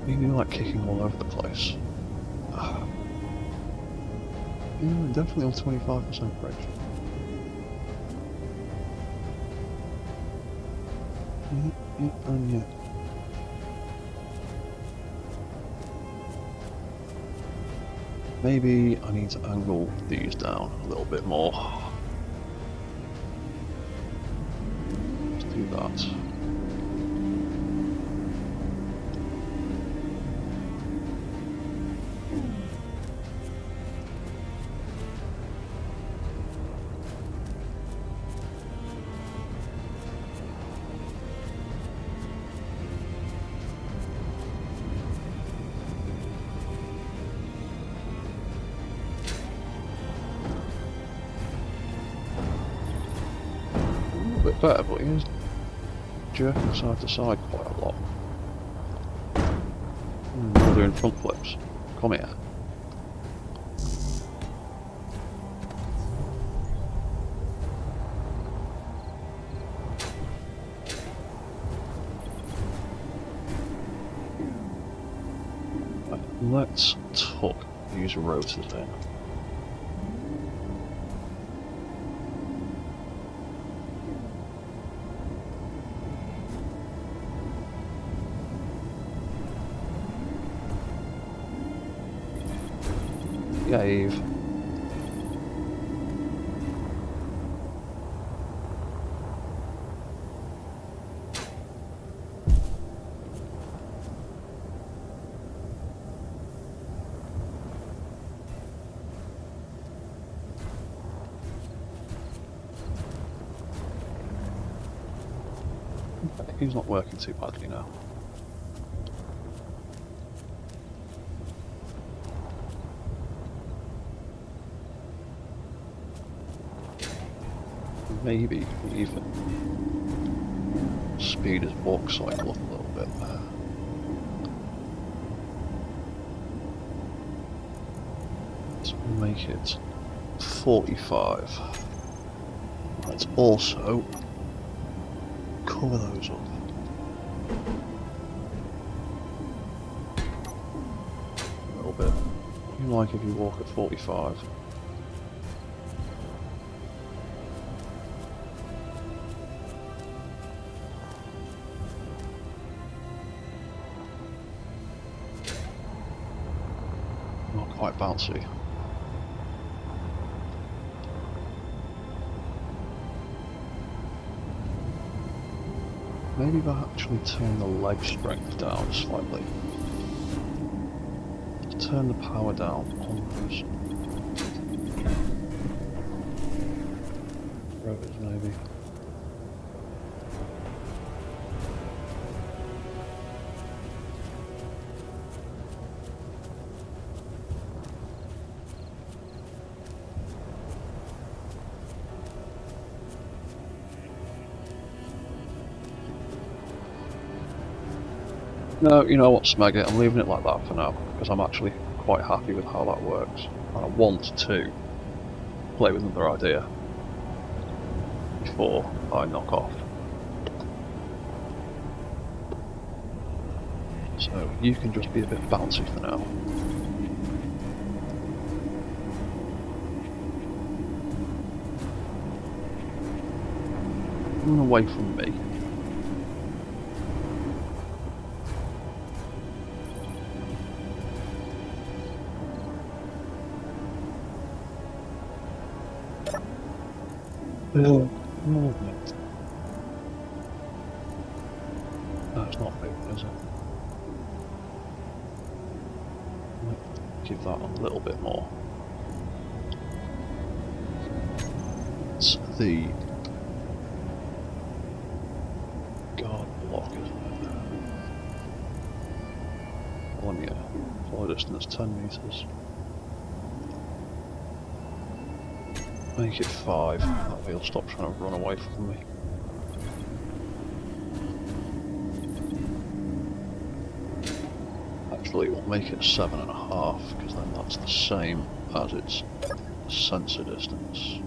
You like kicking all over the place. Yeah, definitely on 25% brakes. And yeah. Maybe I need to angle these down a little bit more. Let's do that. Bit better, but he is jerking side to side quite a lot. We're doing front flips. Come here. Right, let's tuck these rotors in. Gave. He's not working too badly now. Maybe even speed his walk cycle up a little bit. Let's make it 45. Let's also cover those up. A little bit. You like if you walk at 45. Not quite bouncy. Maybe if I actually turn the leg strength down slightly. Turn the power down on those rotors, maybe. No, you know what, smeg it, I'm leaving it like that for now, because I'm actually quite happy with how that works. And I want to play with another idea before I knock off. So you can just be a bit bouncy for now. Run away from me. Movement. No, it's not moving, is it? Give that a little bit more. It's the guard block, isn't it? Linear. Follow distance 10 meters. Make it 5. That way he'll stop trying to run away from me. Actually, we'll make it 7.5, because then that's the same as its sensor distance.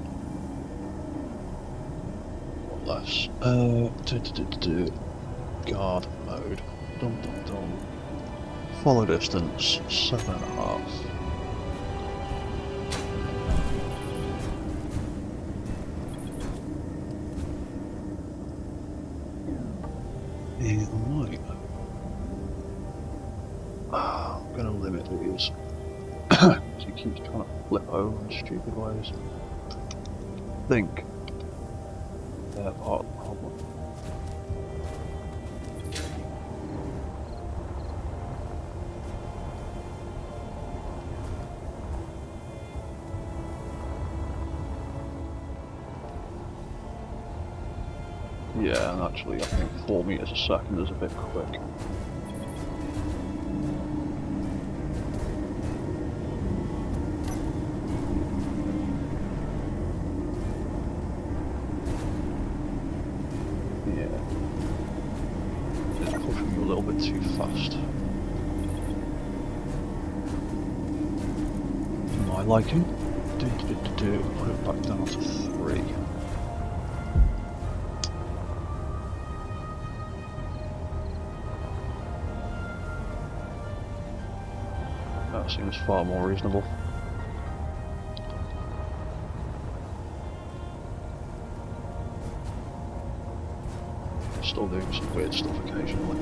Or less. Guard mode. Dum dum dum. Follow distance 7.5. I'm gonna limit these. He keeps trying to flip over in stupid ways. Think they're part of the problem. Yeah, and actually I think 4 meters a second is a bit quick. Too fast. My liking. Put it back down to 3. That seems far more reasonable. Still doing some weird stuff occasionally.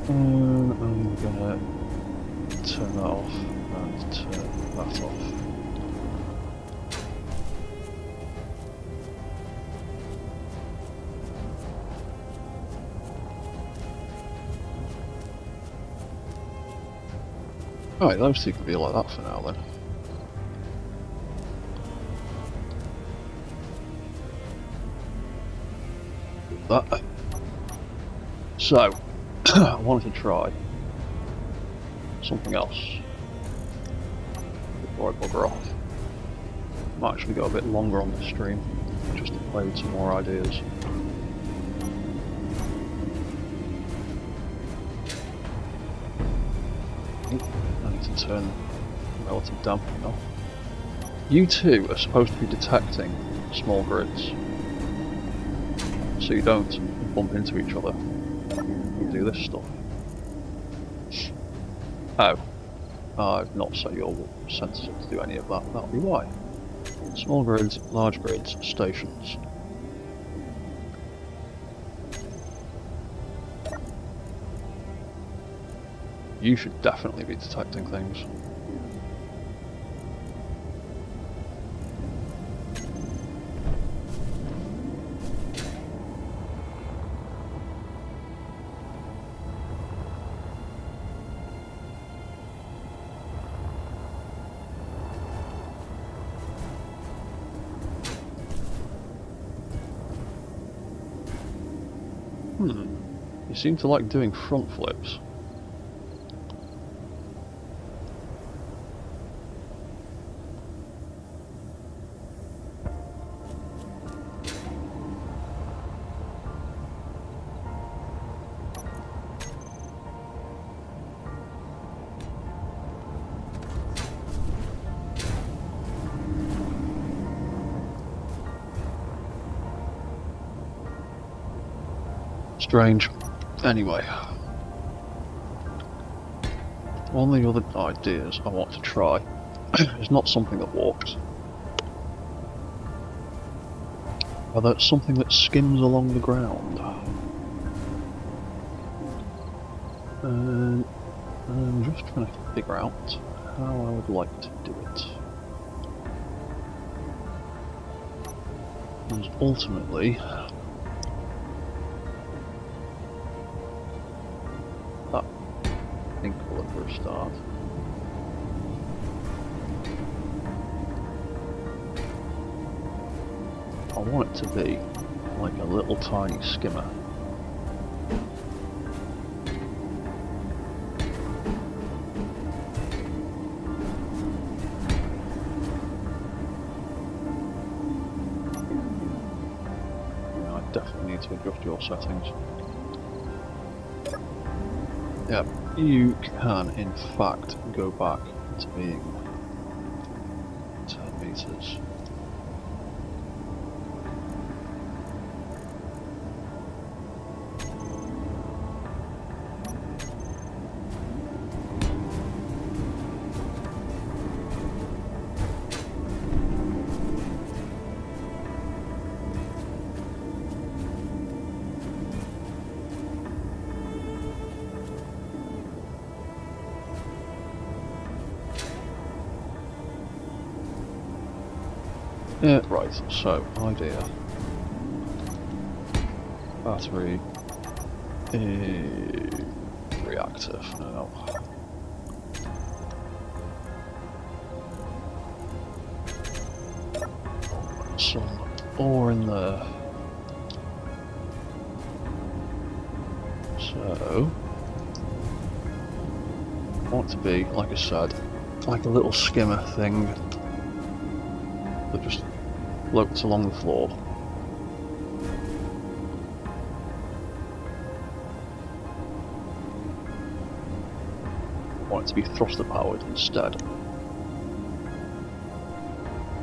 I'm gonna turn that off and turn that off. Alright, those two can be like that for now then. That. So, I wanted to try something else before I bugger off. Might actually go a bit longer on this stream, just to play with some more ideas. I need to turn relative dampening off. You two are supposed to be detecting small grids, so you don't bump into each other. You do this stuff. Oh, I've not set your sensors up to do any of that. That'll be why. Small grids, large grids, stations. You should definitely be detecting things. You seem to like doing front flips. Strange. Anyway, one of the other ideas I want to try is not something that walks, rather it's something that skims along the ground. And I'm just trying to figure out how I would like to do it. Because ultimately, that I think will look for a start. I want it to be like a little tiny skimmer. Yeah, I definitely need to adjust your settings. Yep, you can in fact go back to being 10 meters. Yeah, right, so, idea. Battery is reactive now. Some ore in there. So, I want it to be, like I said, like a little skimmer thing that just floats along the floor. I want it to be thruster powered instead.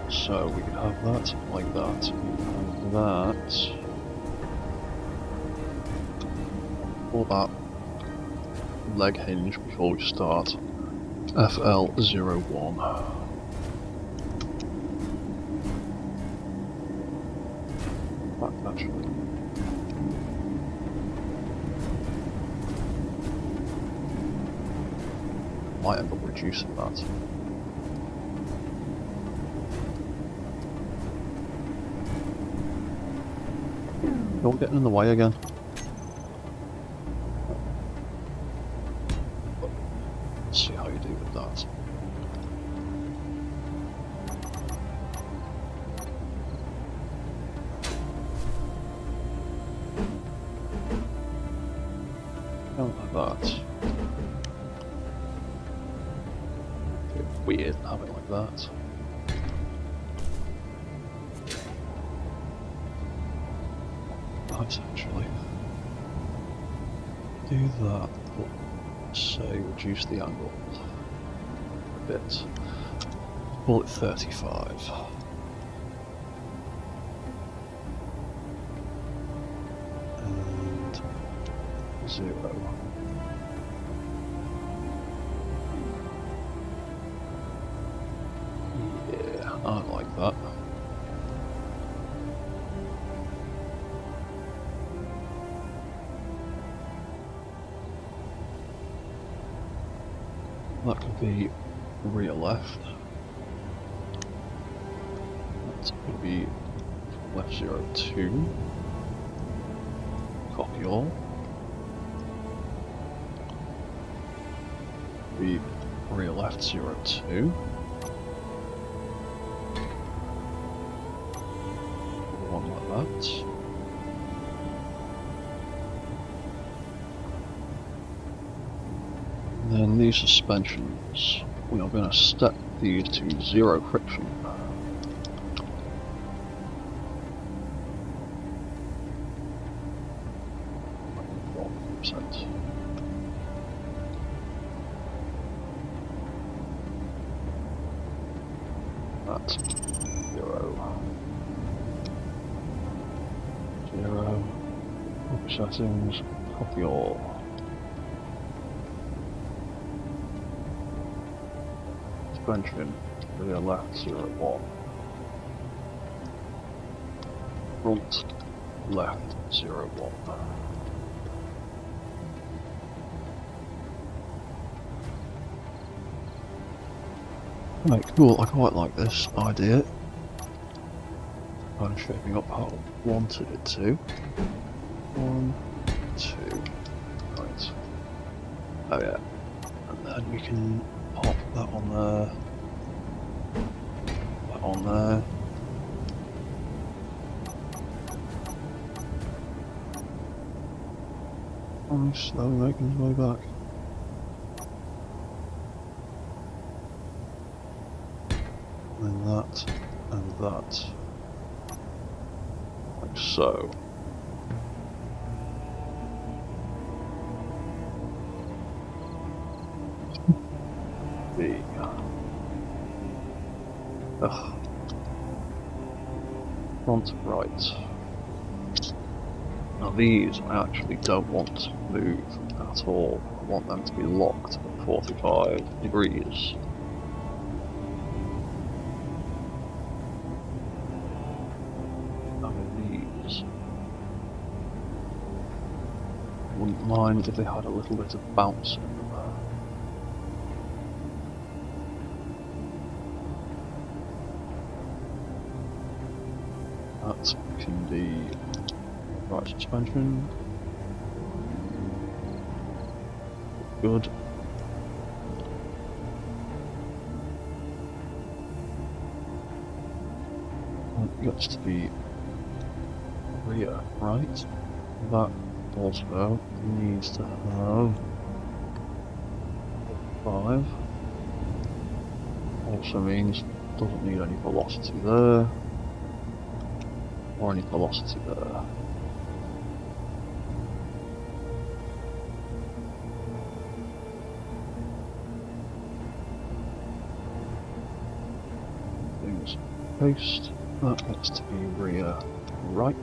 So we could have that like that. We could have that. Or that leg hinge before we start. FL01. Actually. Might end up reducing that. You're getting in the way again. Let's see how you do with that. Like that. Bit weird to have it like that. Nice actually. Do that, but say reduce the angle a bit. Call it 35. And 0. Yeah, I like that. That could be rear left. That's going to be left 02. Copy all. Be rear left 02. One like that. And then these suspensions, we are going to set these to 0 friction. That's 0. 0. Settings, copy all. Suspension, rear left 0 1. Front left 0 1. Right, cool, I quite like this idea. I'm shaping up how I wanted it to. 1, 2, right. Oh yeah. And then we can pop that on there. That on there. Oh, he's slowly making his way back. And that, and that. Like so. B. Ugh. Front right. Now these I actually don't want to move at all. I want them to be locked at 45 degrees. These. I wouldn't mind if they had a little bit of bounce in them. That can be right suspension. Good. It gets to be rear right. That also needs to have 5. Also means doesn't need any velocity there. Or any velocity there. Things paste. That gets to be rear right.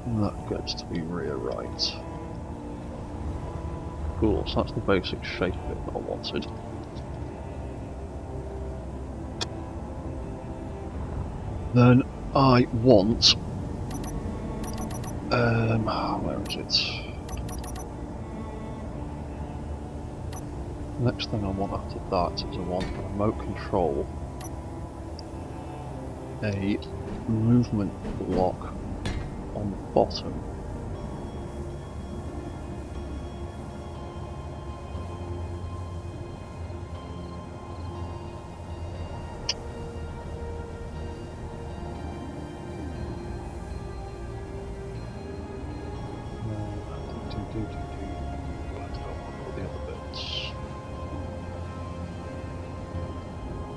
And that gets to be rear right. Cool, so that's the basic shape of it that I wanted. Then I want... where is it? Next thing I want after that is I want a remote control, a movement block on the bottom.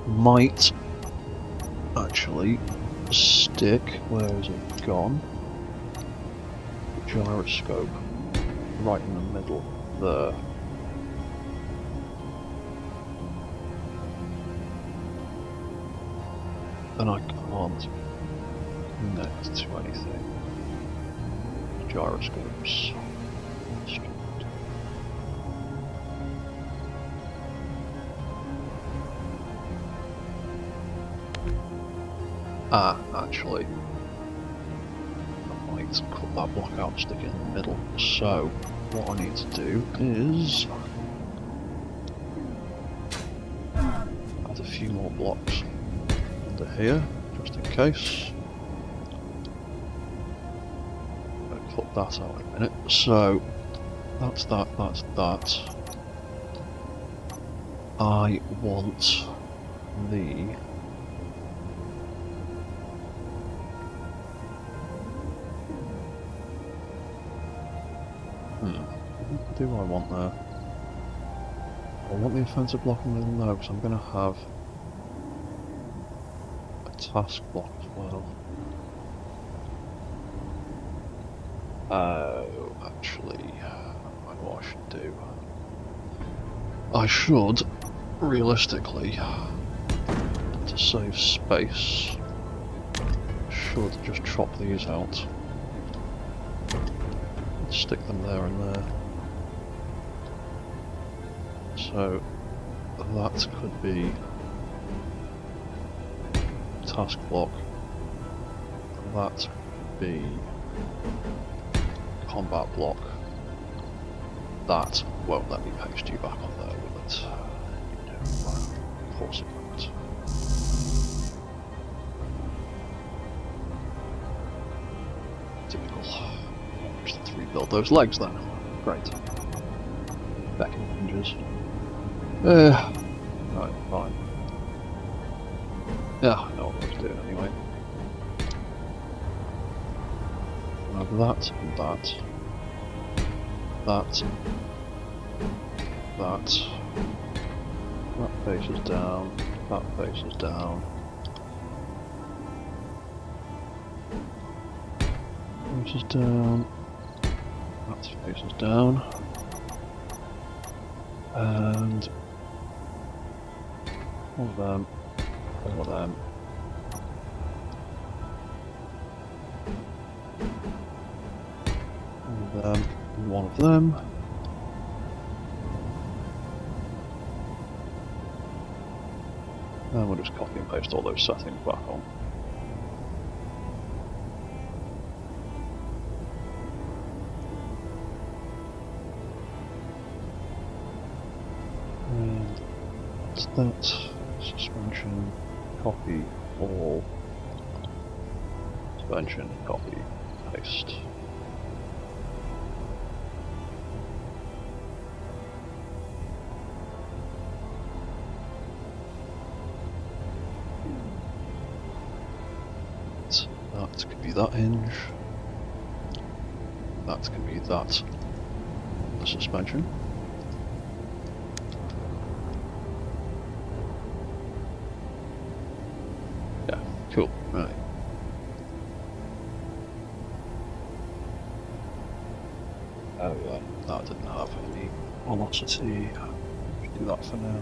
Might actually stick, where is it gone? The gyroscope right in the middle there. And I can't connect to anything. Gyroscopes. Actually, I might cut that block out and stick it in the middle. So, what I need to do is add a few more blocks under here, just in case. I'll cut that out in a minute. So, that's that, that's that. I want the do I want there? I want the offensive block in the middle now, because I'm going to have a task block as well. Actually, I know what I should do. I should, realistically, to save space, should just chop these out. And stick them there and there. So that could be task block. That could be combat block. That won't let me paste you back on there, will it? No, of course it won't. Typical. Just have to rebuild those legs then. Great. Back in hinges. Right, fine. Yeah, I know what I was doing anyway. Have that, and that. That. That faces down. That faces down. Faces down. That faces down. And all of them. All of them. All of them. And one of them. And we'll just copy and paste all those settings back on. And that's that. Suspension, copy all. Suspension, copy, paste. That could be that hinge. That could be that. The suspension. Yeah, cool. Right. Oh yeah, that didn't have any velocity. Do that for now.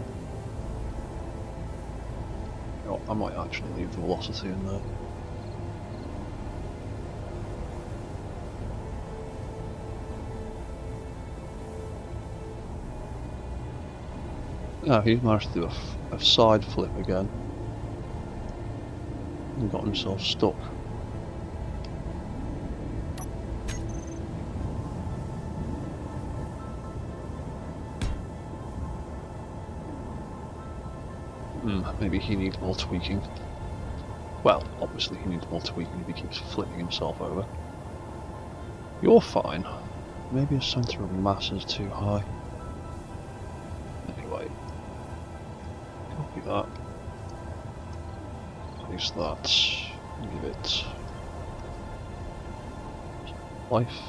Oh, I might actually leave the velocity in there. Oh, he's managed to do a side flip again. And got himself stuck. Maybe he needs more tweaking. Well, obviously he needs more tweaking if he keeps flipping himself over. You're fine. Maybe his centre of mass is too high. Anyway. Copy that. Paste that. Give it life.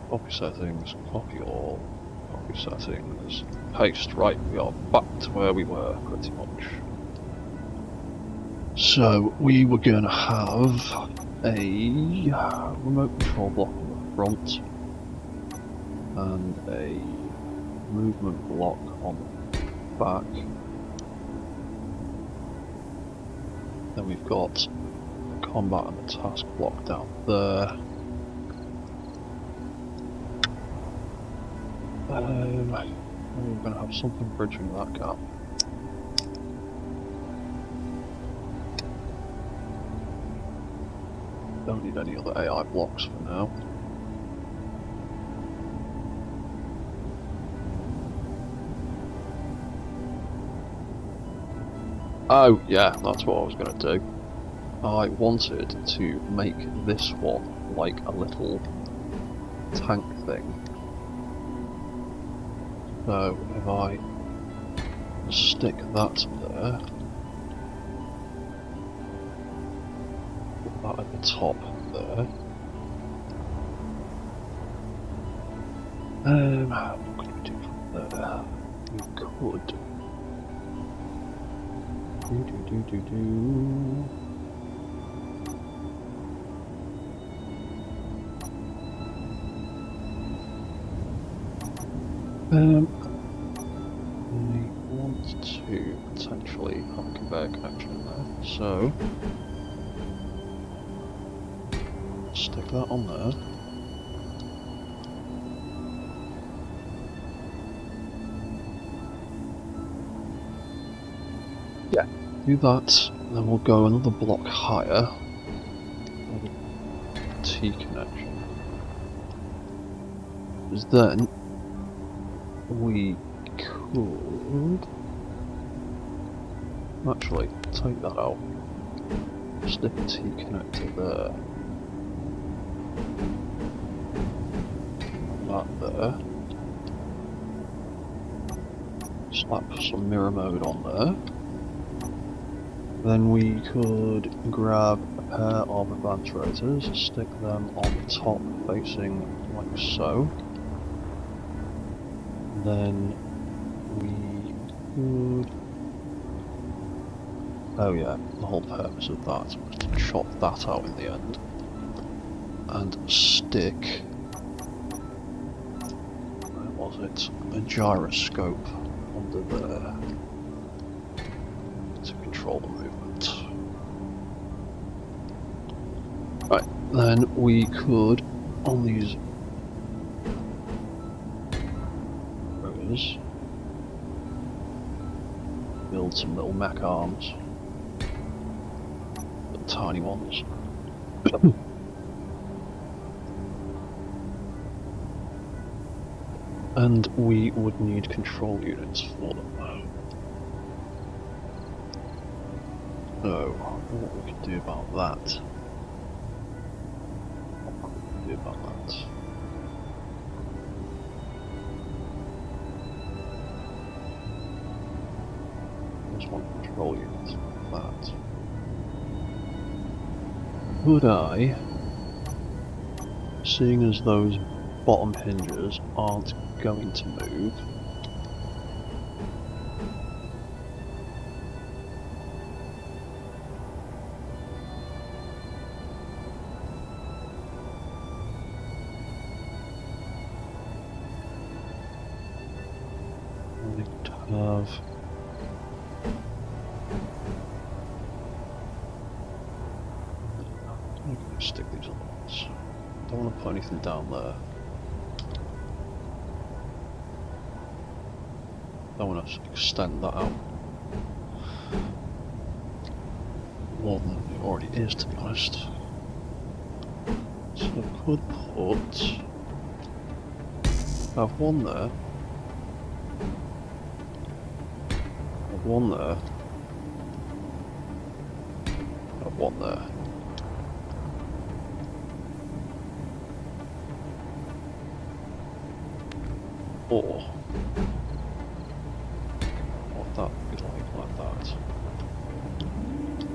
Copy settings, copy all, copy settings, paste. Right, we are back to where we were, pretty much. So, we were going to have a remote control block on the front, and a movement block on the back. Then we've got the combat and the task block down there. We're going to have something bridging that gap. Don't need any other AI blocks for now. Oh yeah, that's what I was going to do. I wanted to make this one like a little tank thing. So if I stick that there, that at the top there. What could we do from there? We could do. I want to potentially have a conveyor connection in there, so stick that on there. Yeah, do that, then we'll go another block higher. T connection. Because then we could actually take that out. Stick a T connector there. That there. Slap some mirror mode on there. Then we could grab a pair of advance rotors, stick them on the top facing like so. Then we could... oh yeah, the whole purpose of that was to chop that out in the end. And stick... where was it? A gyroscope under there. To control the movement. Right, then we could, on these rotors, build some little mech arms. Little tiny ones. And we would need control units for them. So, what we could do about that? Just one control unit for that. Could I, seeing as those bottom hinges aren't going to move, have stick these other ones. Don't want to put anything down there. Don't want to extend that out more than it already is, to be honest. So I could have one there. One there. One there. Or what that would be like that.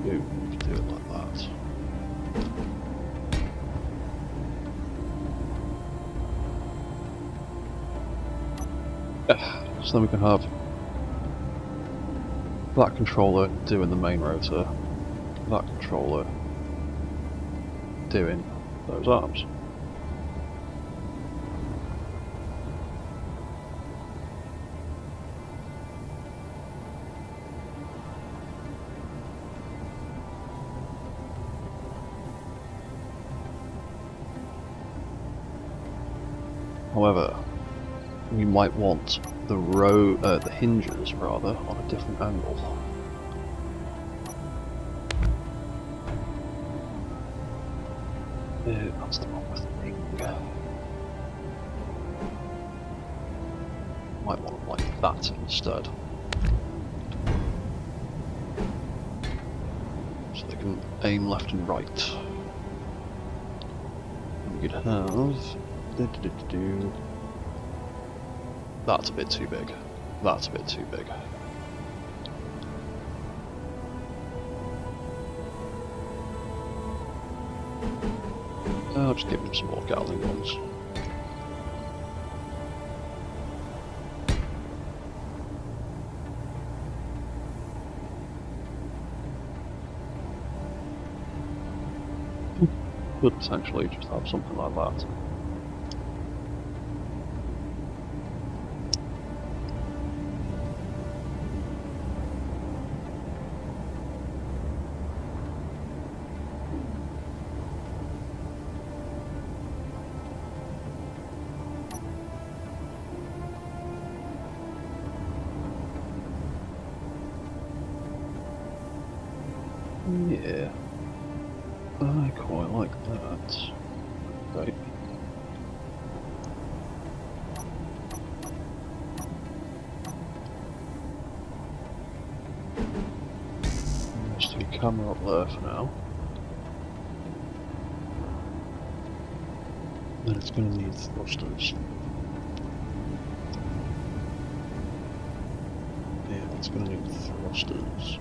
You could do it like that. Yeah. So then we can have that controller doing the main rotor, that controller doing those arms. However, we might want the hinges rather, on a different angle. That's the wrong thing. Might want it like that instead. So they can aim left and right. And we could have... That's a bit too big. That's a bit too big. I'll just give him some more Gatling guns. Could potentially just have something like that. Yeah, I quite like that. Right. Let's do camera up there for now. Then it's going to need thrusters. Yeah, it's going to need thrusters.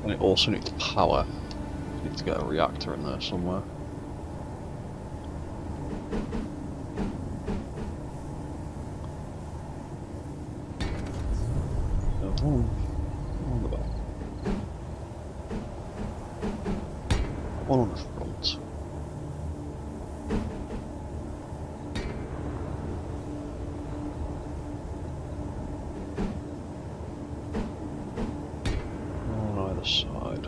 And it also needs power. You need to get a reactor in there somewhere. One on the back. One on the front. On either side.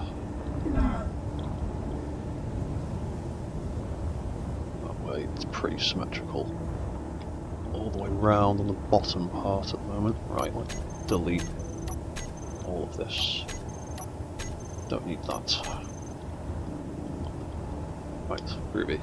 That way it's pretty symmetrical. All the way round on the bottom part at the moment. Right, let's delete all of this. Don't need that. Right, groovy.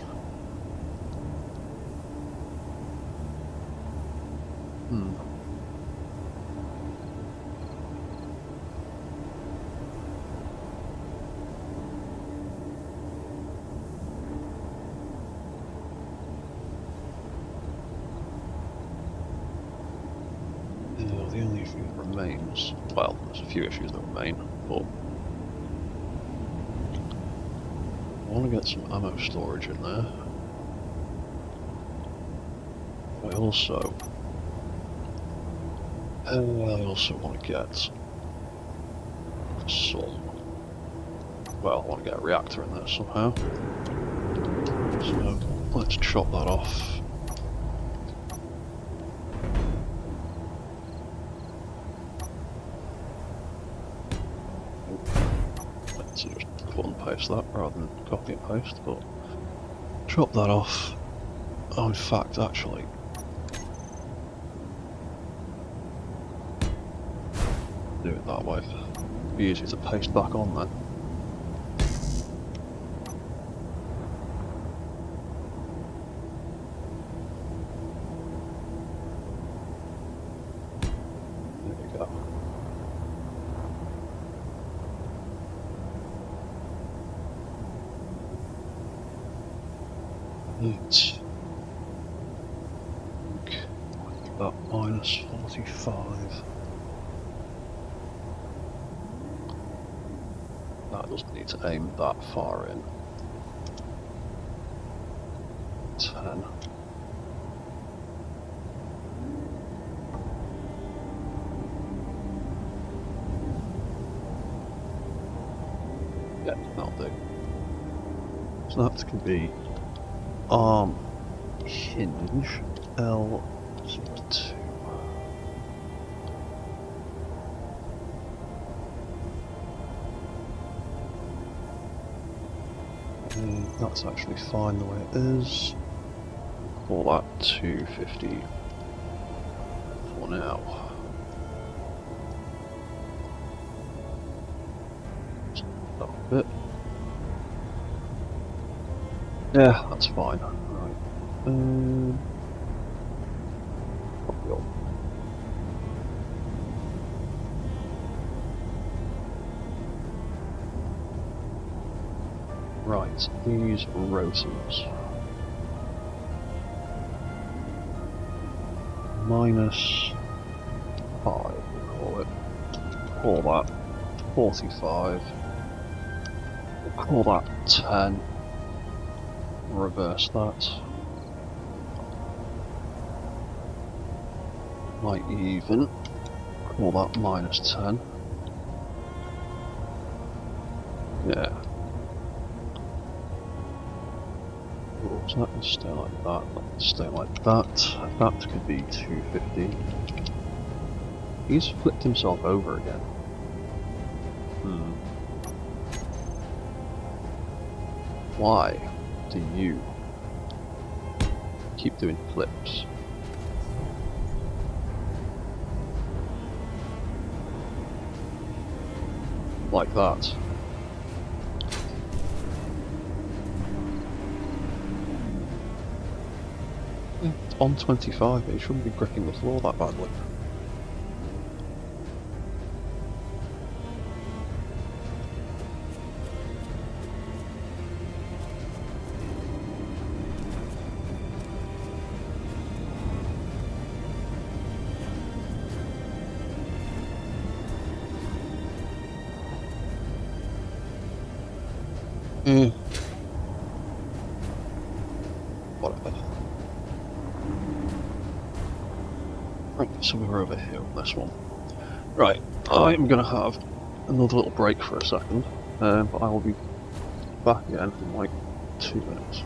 The only issue that remains, well, there's a few issues that remain, but I want to get some ammo storage in there. I also want to get some, well, I want to get a reactor in there somehow. So let's chop that off. Let's just cut and paste that rather than copy and paste, but chop that off. Oh, in fact, actually, do it that way. It'd be easier to paste back on then. There we go. Right. That minus 45. That doesn't need to aim that far in. 10. Yeah, that'll do. So that can be arm hinge L02. That's actually fine the way it is. Call that 250 for now. That bit. Yeah, that's fine. Right. Right, these rotors. Minus 5, we'll call it. Call that 45. Call that 10. Reverse that. Might even. Call that -10. Yeah. So that can stay like that, that can stay like that. That could be 250. He's flipped himself over again. Why do you keep doing flips? Like that. It's on 25, but he shouldn't be gripping the floor that badly. Whatever. Right, so we're over here on this one. Right, I'm gonna have another little break for a second, but I will be back again in like 2 minutes.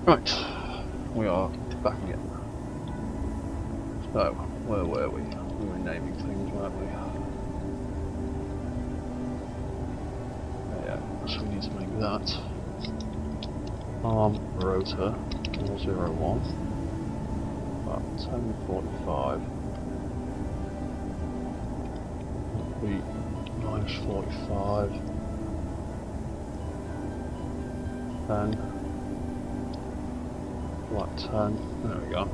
Right, we are back again. So, where were we? We were naming things, weren't we? Yeah, so we need to make that arm rotor 401, about 1045, that'll be -45, then like 10, there we go.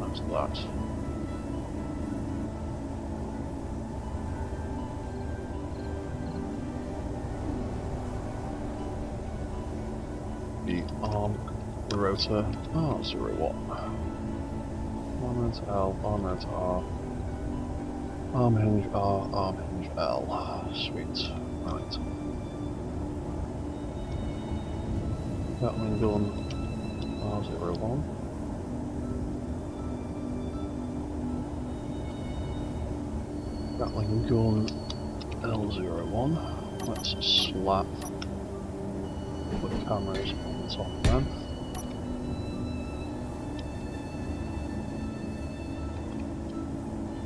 That's that. The arm rotor R01. Arm rotor L, arm rotor R. Arm hinge R, arm hinge L. Sweet. Right. Gatling gun R01. Gatling gun L01. Let's slap the cameras on the top of them.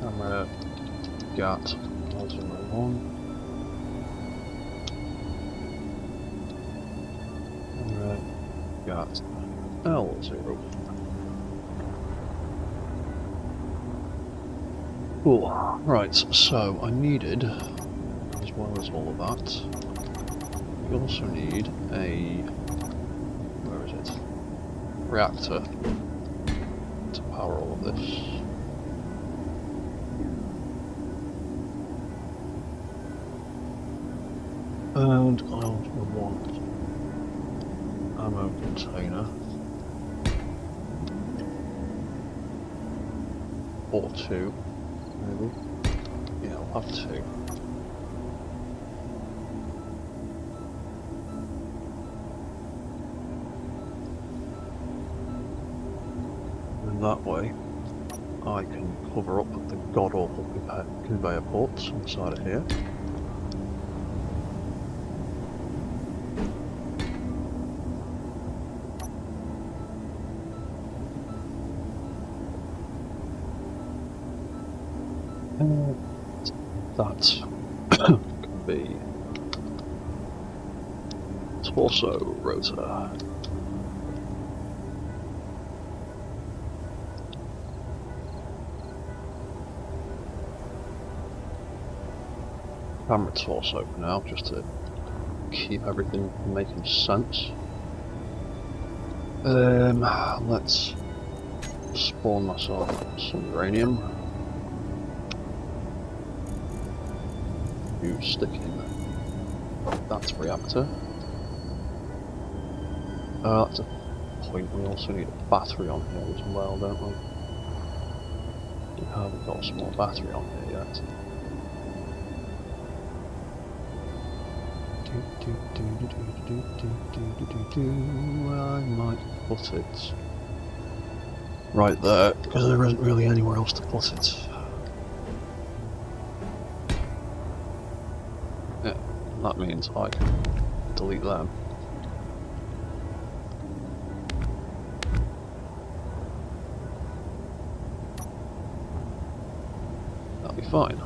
Camera GAT L01. Camera GAT L01. Cool. Right, so I needed, as well as all of that, we also need a, where is it, reactor to power all of this. And I also want ammo container, or two, maybe. Yeah, I'll have two. And that way, I can cover up the god-awful conveyor ports inside of here. That could be torso rotor. Camera torso for now, just to keep everything making sense. Let's spawn myself some uranium. You stick in that reactor. That's a point. We also need a battery on here as well, don't we? We haven't got a small battery on here yet. I might put it right there, because there isn't really anywhere else to put it. Yeah, that means I can delete them. That'll be fine.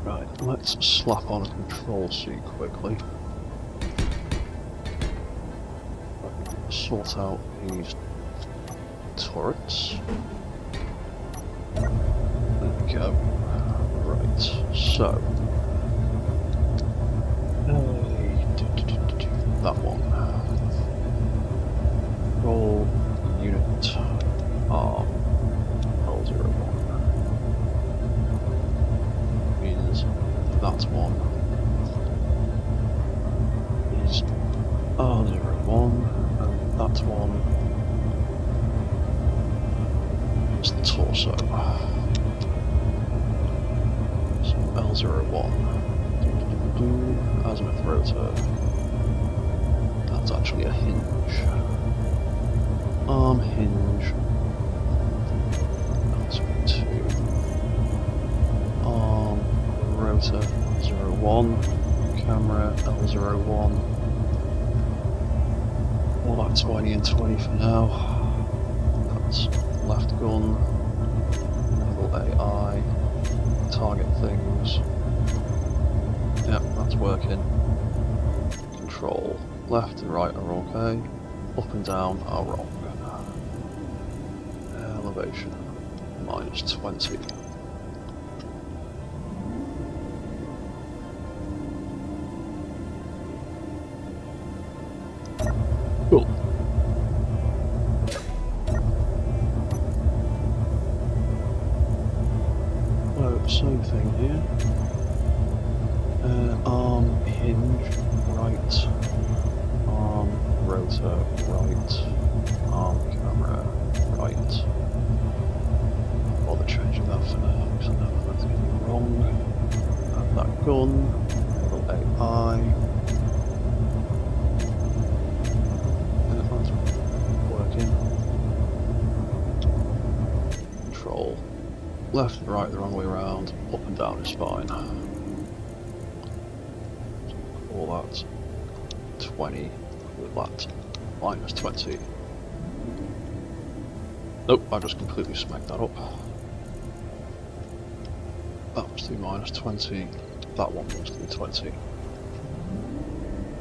Right, let's slap on a control seat quickly. Sort out these turrets. There we go. Right, so that one. Roll unit arm L01. Means that one is R01. That one is the torso. So L01. Azimuth rotor. That's actually a hinge. Arm hinge. L02. Arm rotor L01. Camera L01. All that 20 and 20 for now. That's left gun, enable AI, target things. Yep, that's working. Control left and right are okay. Up and down are wrong. Elevation -20. Cool. Same thing here. Arm hinge, right. Arm rotor, right. Arm camera, right. Bother changing that for now, because I know that's going to be wrong. And that gun, little AI. And that's working. Control. Left and right the wrong way around, up and down is fine. All that 20 with that minus 20. Nope, I just completely smacked that up. That was the minus 20, that one was the 20.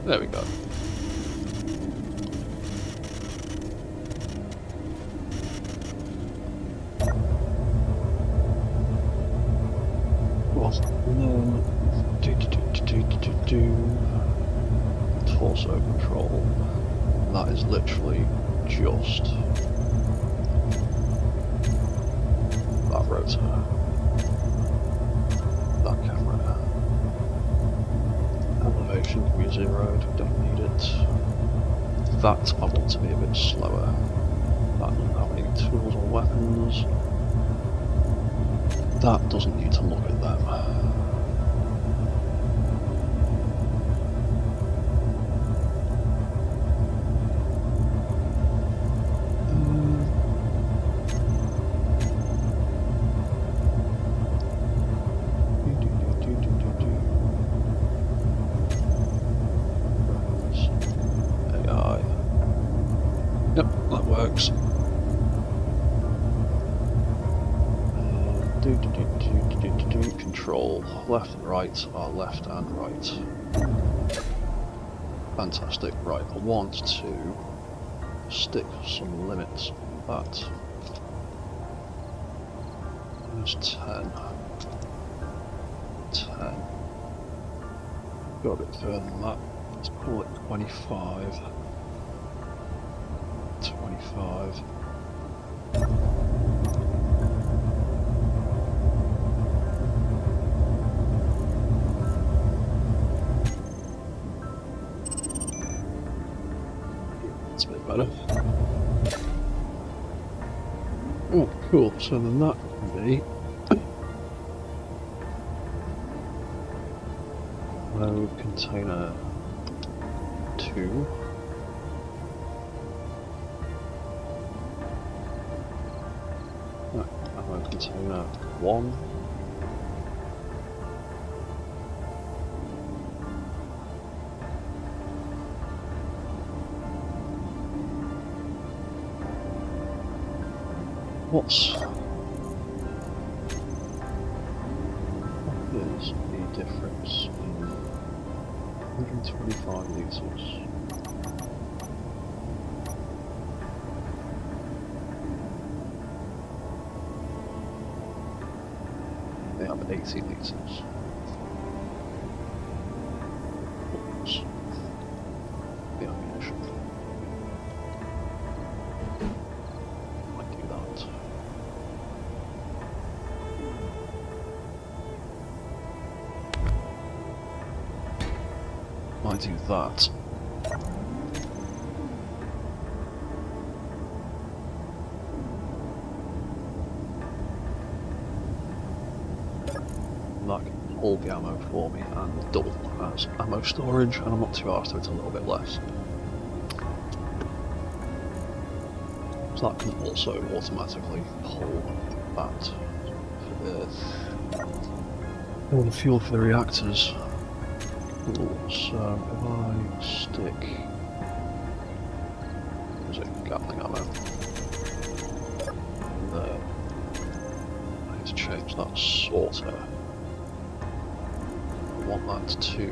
There we go. And then torso control. That is literally just that rotor, that camera. Elevation can be zeroed, don't need it. That I want to be a bit slower. That doesn't have any tools or weapons. That doesn't need to look at them. AI. Yep, that works. Control left and right are left and right. Fantastic. Right, I want to stick some limits on that. There's 10. 10. Go a bit further than that. Let's call it 25. 25. That's a bit better. Oh, cool. So then that can be load container 2. Ammo container 1. What is the difference in 125 litres? They have 80 litres. Oops. The ammunition. Might do that. Might do that. That can hold the ammo for me and double as ammo storage, and I'm not too arsed if it's a little bit less. So that can also automatically pull that for the fuel for the reactors. Cool. So if I stick, was it Gatling ammo? There. I need to change that sorter. I want that to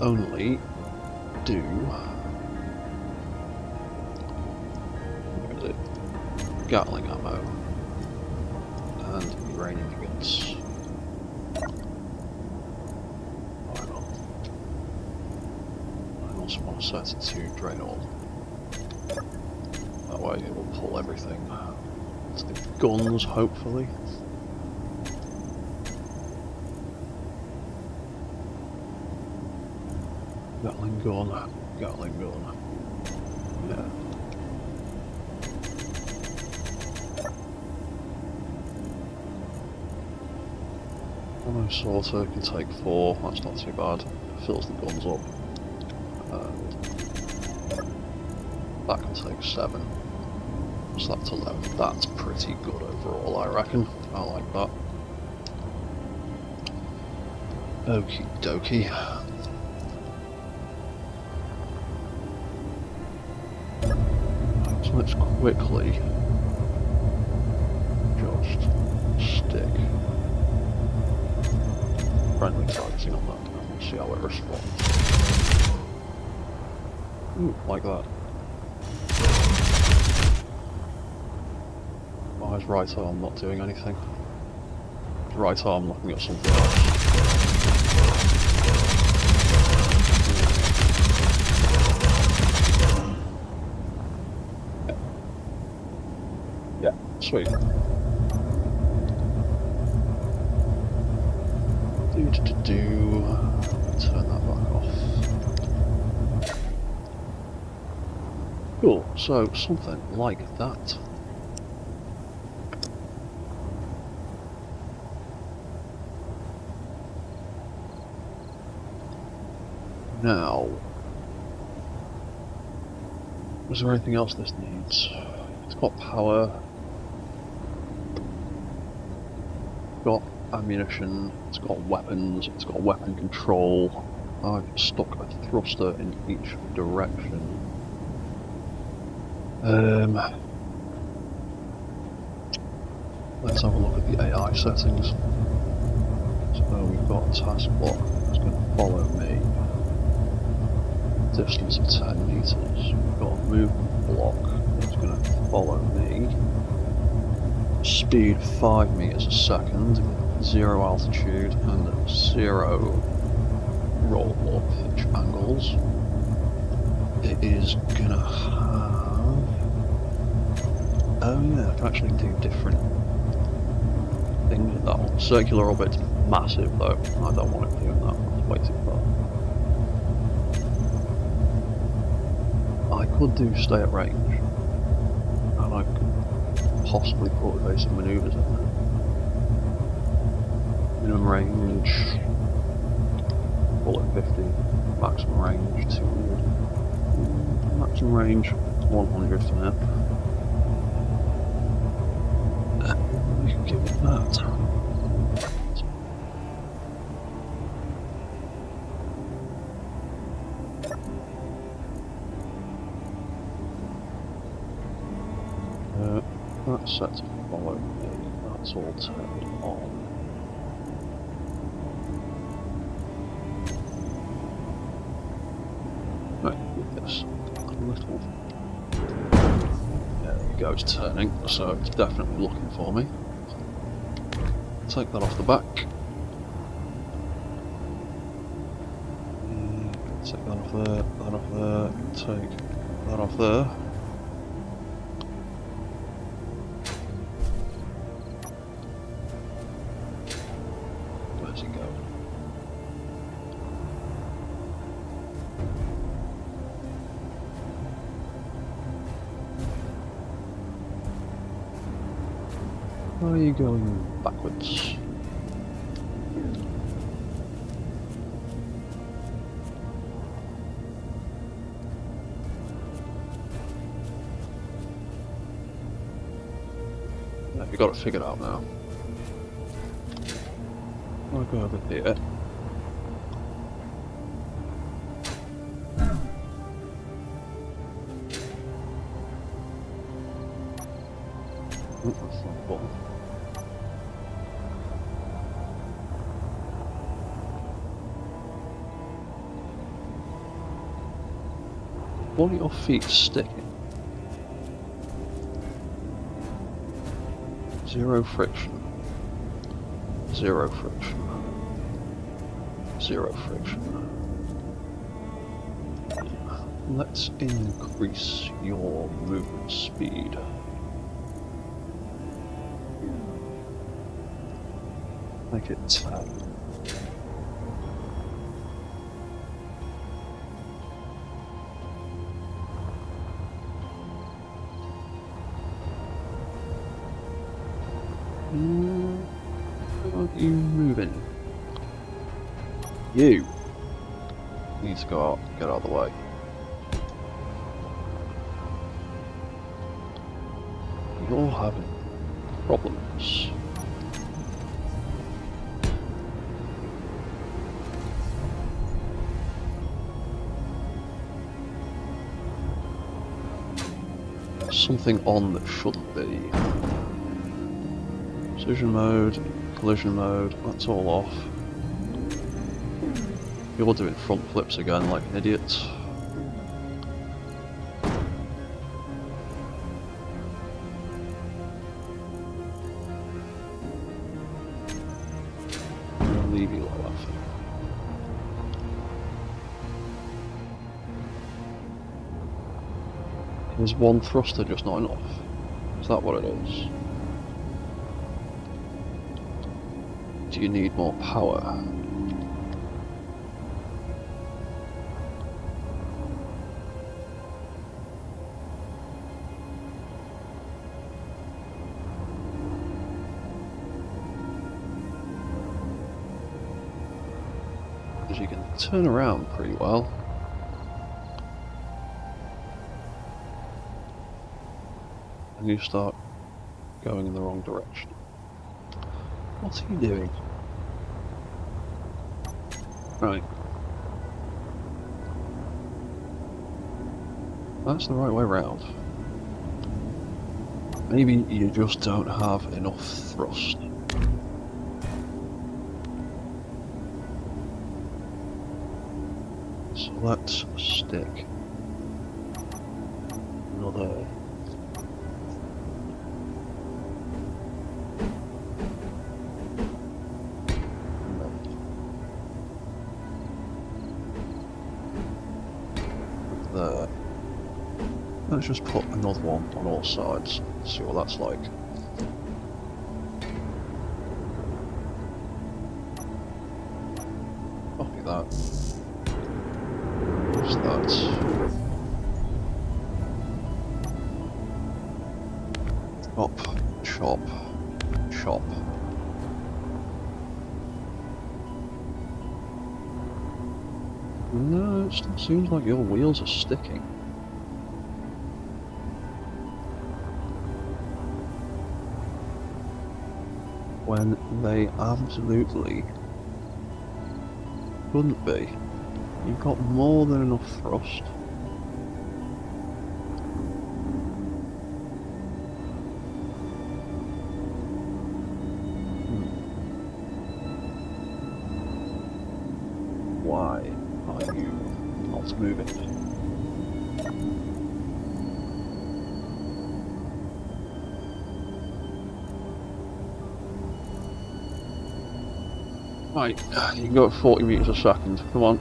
only do. Where is it? Gatling ammo and uranium ingots. I also want to set it to drain all. That way it will pull everything to the guns, hopefully. Gatling gun. Gatling gun. Yeah. Ammo sorter can take 4, that's not too bad. Fills the guns up. And that can take 7. So that's 11. That's pretty good overall, I reckon. I like that. Okie dokie. So let's quickly just stick friendly targeting on that and we'll see how it responds. Ooh, like that. Why is right arm not doing anything? Right arm looking at something else. Yeah, sweet. Turn that back off. Cool, so something like that. Now, is there anything else this needs? It's got power, got ammunition, it's got weapons, it's got weapon control. I've stuck a thruster in each direction. Let's have a look at the AI settings. So we've got a task block that's going to follow me. Distance of 10 meters. We've got a movement block that's going to follow me. Speed 5 meters a second, 0 altitude and 0 roll or pitch angles. It is going to have... Oh yeah, I can actually do different things with that one. Circular orbit's massive though. I don't want it doing that. It's way too far. I could do stay at range, and I could possibly put evasive manoeuvres in there. Minimum range, call it 50, maximum range 200, maximum range 100 for now. We can give it that. That's set to follow me, that's all turned on. Right, with this a little... There we go, it's turning, so it's definitely looking for me. Take that off the back. Take that off there, that off there, take that off there. Where's he going? Why are you going backwards? You got it figured out now. I'll go over here. That's not the button. What are your feet sticking? Zero friction. Zero friction. Zero friction. Let's increase your movement speed. Make it 10. Why aren't you moving? You need to go out, get out of the way. You're having problems. Something on that shouldn't be. Precision mode, collision mode, that's all off. You're doing front flips again like an idiot. I'll leave you like that. Is one thruster just not enough? Is that what it is? Do you need more power? Because you can turn around pretty well. And you start going in the wrong direction. What are you doing? Right. That's the right way round. Maybe you just don't have enough thrust. So let's stick another there. Let's just put another one on all sides, see what that's like. Copy that. What's that? Chop, chop, chop. No, it still seems like your wheels are sticking. When they absolutely couldn't be. You've got more than enough thrust. Why are you not moving? Right, you can go at 40 meters a second. Come on,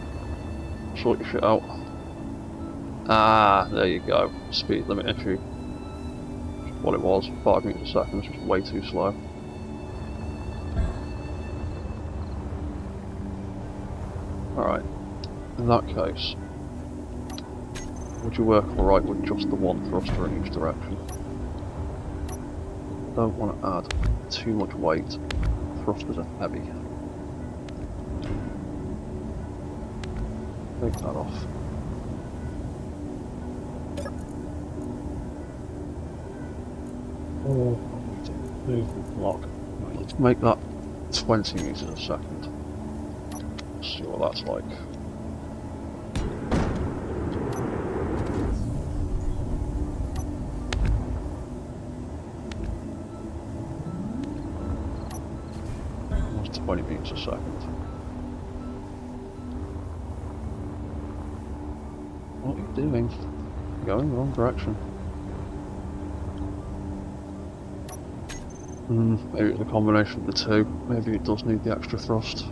sort your shit out. Ah, there you go. Speed limit issue. What it was, 5 meters a second, it's just way too slow. Alright, in that case, would you work alright with just the one thruster in each direction? Don't want to add too much weight. Thrusters are heavy. Take that off. Oh, movement lock. Right, let's make that 20 meters a second. See what that's like. Almost 20 meters a second. What are you doing? Going the wrong direction. Maybe it's a combination of the two. Maybe it does need the extra thrust.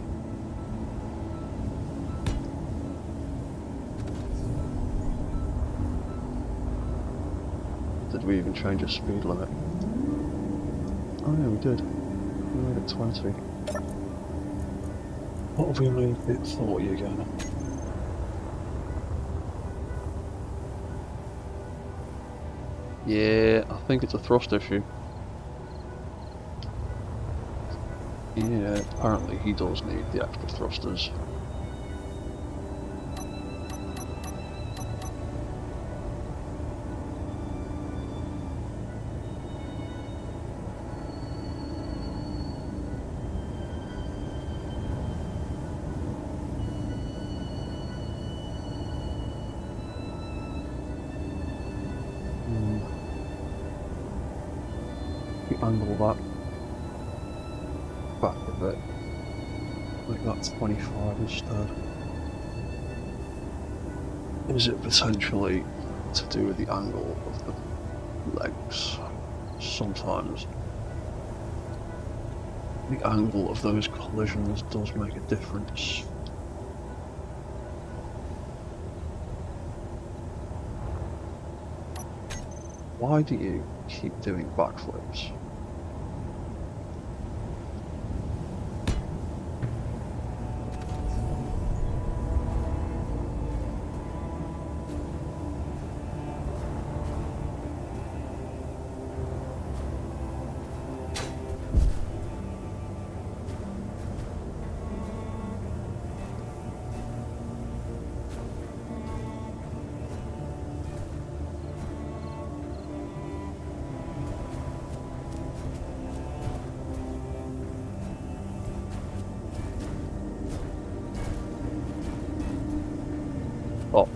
Did we even change the speed limit? Oh yeah, we did. We made it 20. What have we made it 40 again? Yeah, I think it's a thrust issue. Yeah, apparently he does need the extra thrusters. We angle that back a bit, make that 25 instead. Is it potentially to do with the angle of the legs? Sometimes the angle of those collisions does make a difference. Why do you keep doing backflips? Oh.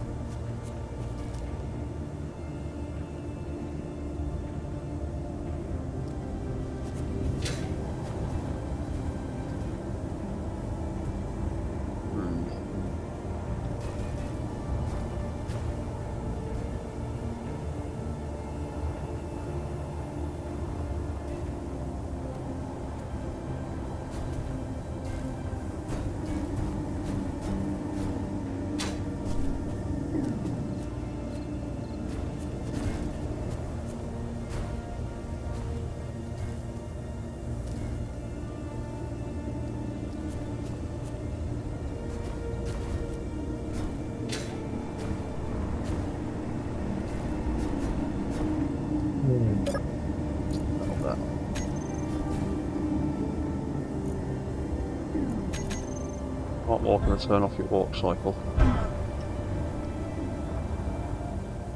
Not walking to turn off your walk cycle.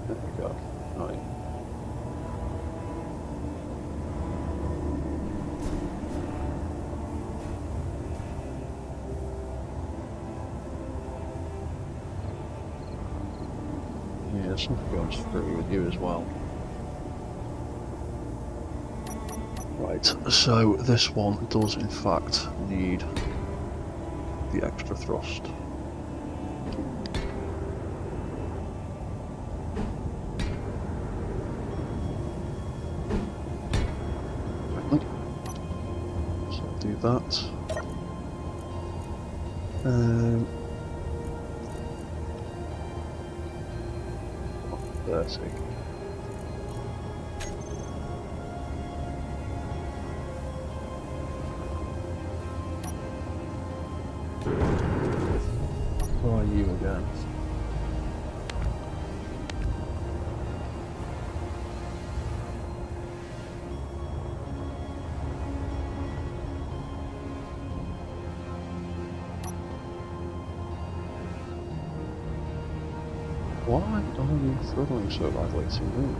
There we go. Right. Yeah, something goes through with you as well. Right, so this one does in fact need the extra thrust. So I'll do that. 30. Try you again. Why are you throttling so badly to move?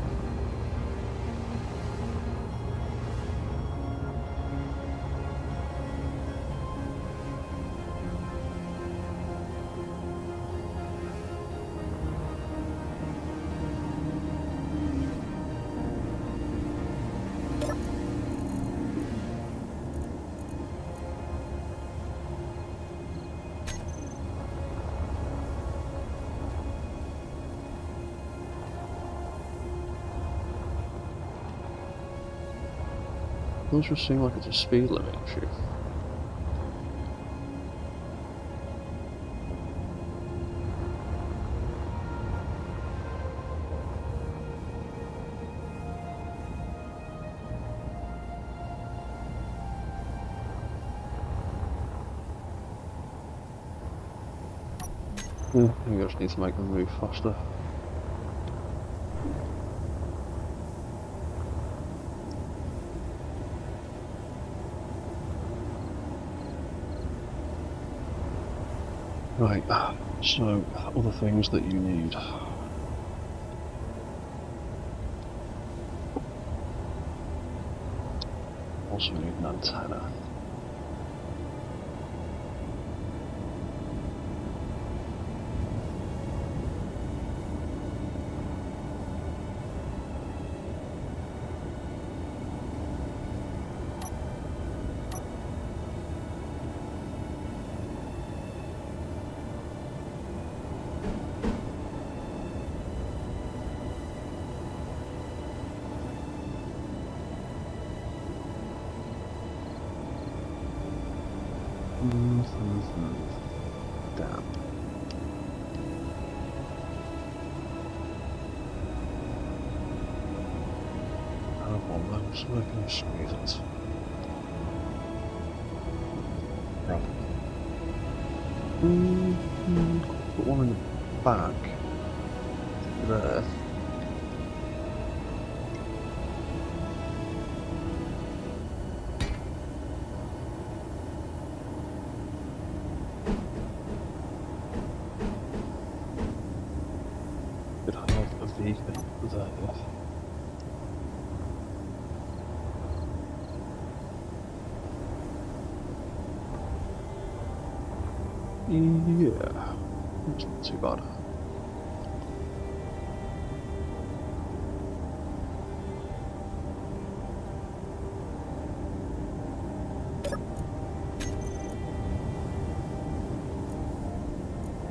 It does just seem like it's a speed limit issue. Yeah, you just need to make them move faster. Right, so other things that you need. Also need an antenna. Damn. Oh, well, those, where can you squeeze it? Right. Put one in the back. There. Could have a beacon there. Yeah, it's not too bad.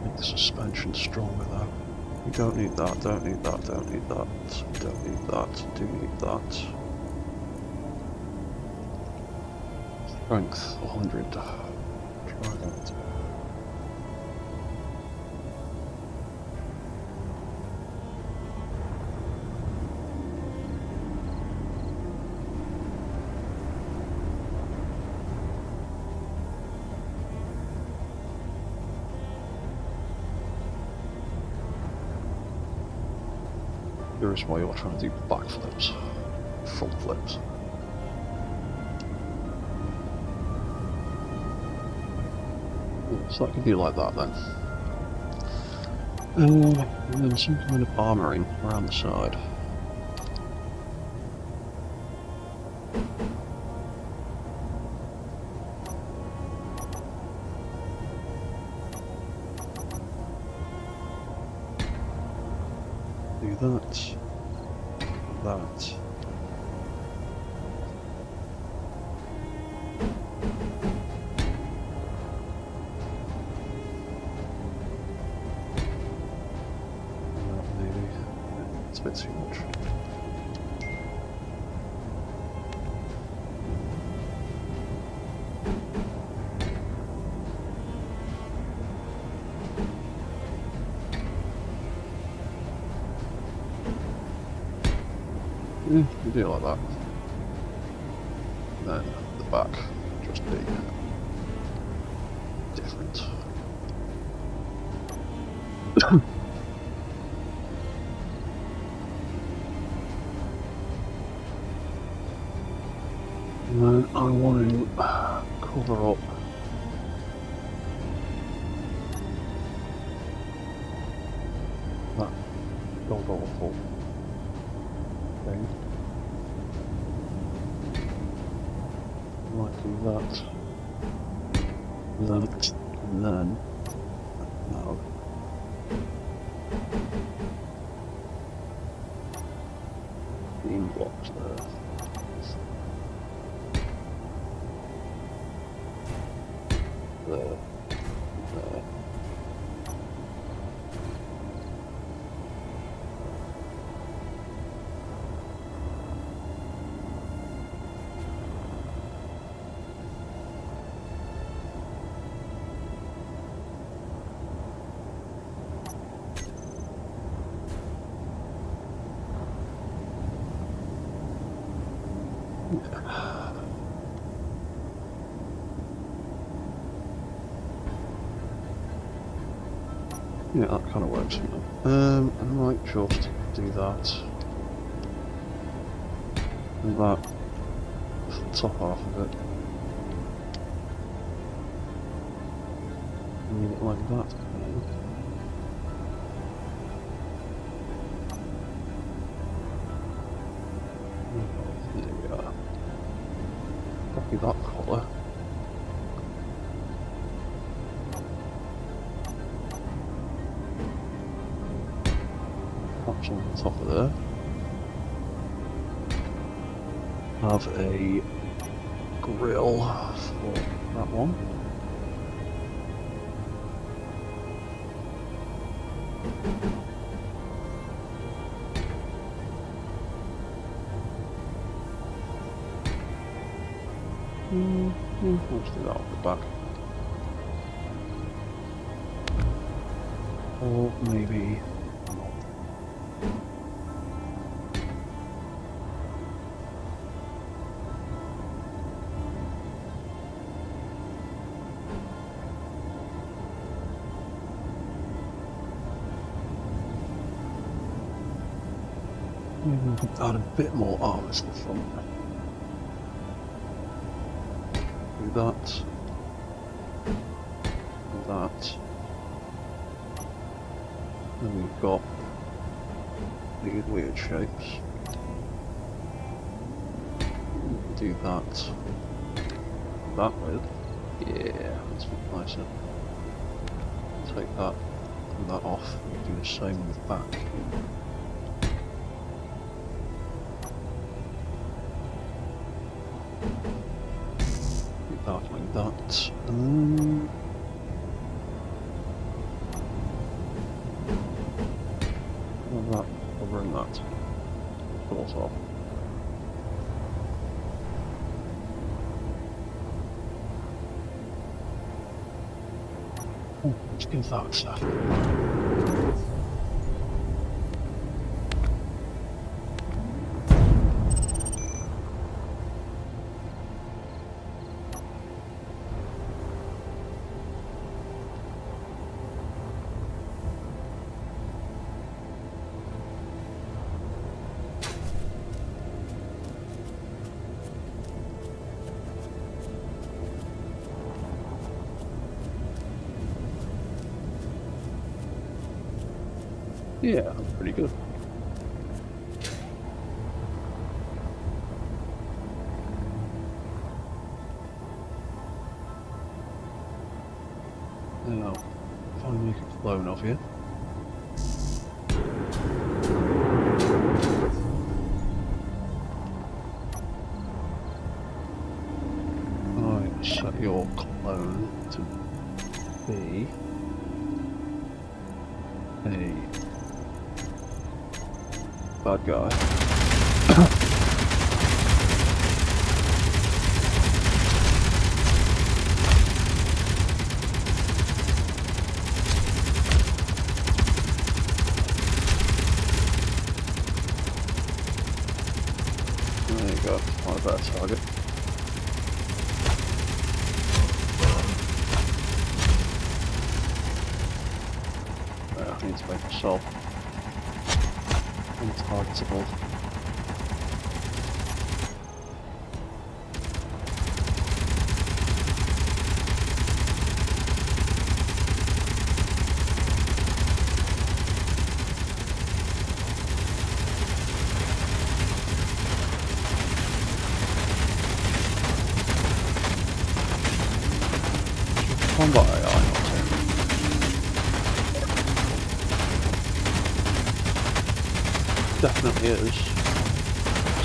Make the suspension stronger though. You don't need that, don't need that, don't need that, don't need that, do need that. Strength 100. Try that. Curious why you're trying to do backflips, front flips. So that could be like that then. And then some kind of armouring around the side. Do that. That. Maybe. It's a bit too much. Yeah, you do it like that. And then the back just be different. And then I want to cover up that gold awful thing. Might do that. That, and then no. Beam blocks there. There. There. Yeah, that kind of works for me. I might just do that. And that top half of it. Leave it like that. There we are. Copy that colour. Perhaps on the top of there. Have a grill for that one. Let's do that off the back. Or maybe not. Maybe we could add a bit more armour to the front. Do that. And that. Then we've got these weird shapes. Do that. That with. Yeah, that's nicer. Take that and that off. Do the same with that. That like that. That covering that. Sort of. Oh, let's give that a sec. Yeah, that's pretty good. Now, if I make a clone of you. I set your clone to be a bad guy. There you go, not a bad target. I need to make myself untargetable. Combat AI not in. Definitely is.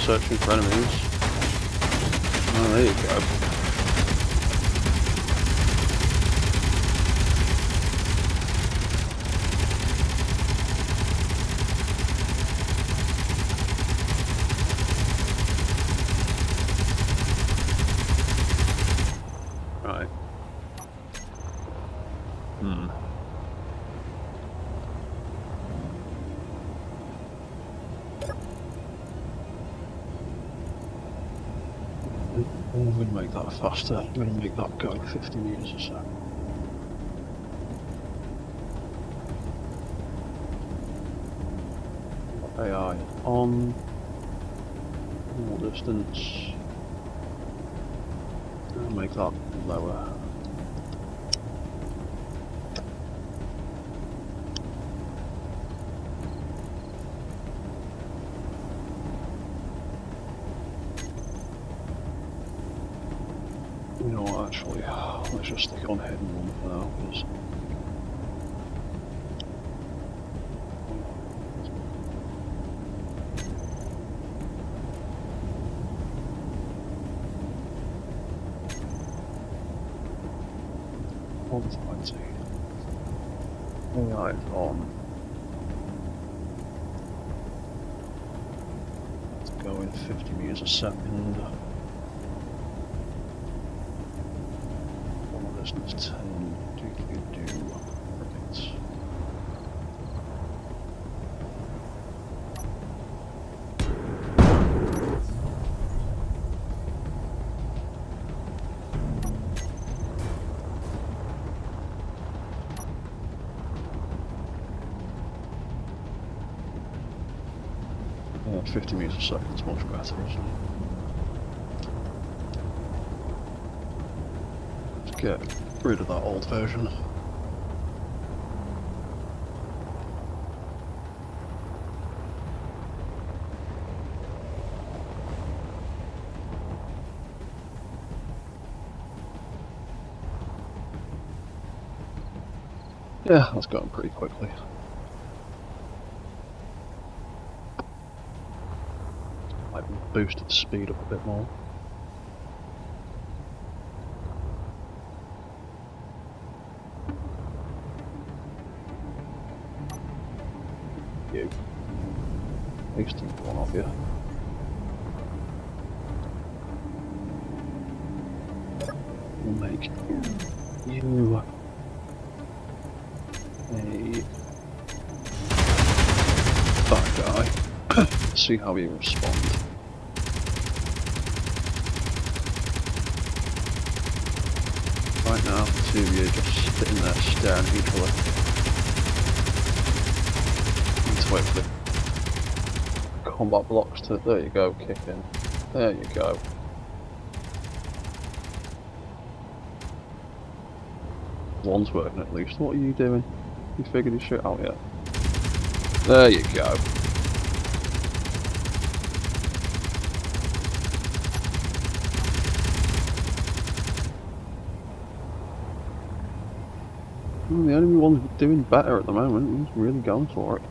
Searching for enemies. Oh, there you go. Right. I'm going to make that faster. I'm going to make that go 50 meters a sec. AI on. More distance. I'll make that lower. You know what, actually, let's just stick it on head and run for now, because... AI is on. It's going 50 meters a second. One of this is 10. Perfect. Yeah, 50 meters a second is much better, isn't it? Let's get rid of that old version. Yeah, that's going pretty quickly. Might boost its speed up a bit more. You. Wasting one of you. We'll make you a bad guy. See how he responds. Right now, the two of you just sitting there staring at each other. Need to wait for the combat blocks to, there you go, kick in. There you go. One's working at least. What are you doing? You figured your shit out yet? There you go. The enemy one's doing better at the moment. He's really going for it.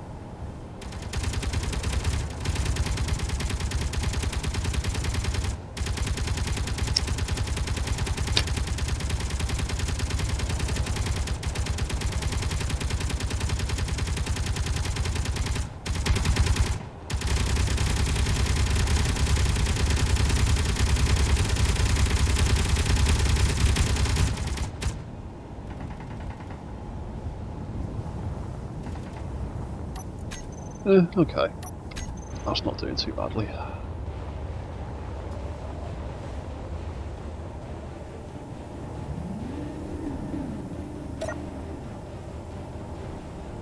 Okay. That's not doing too badly.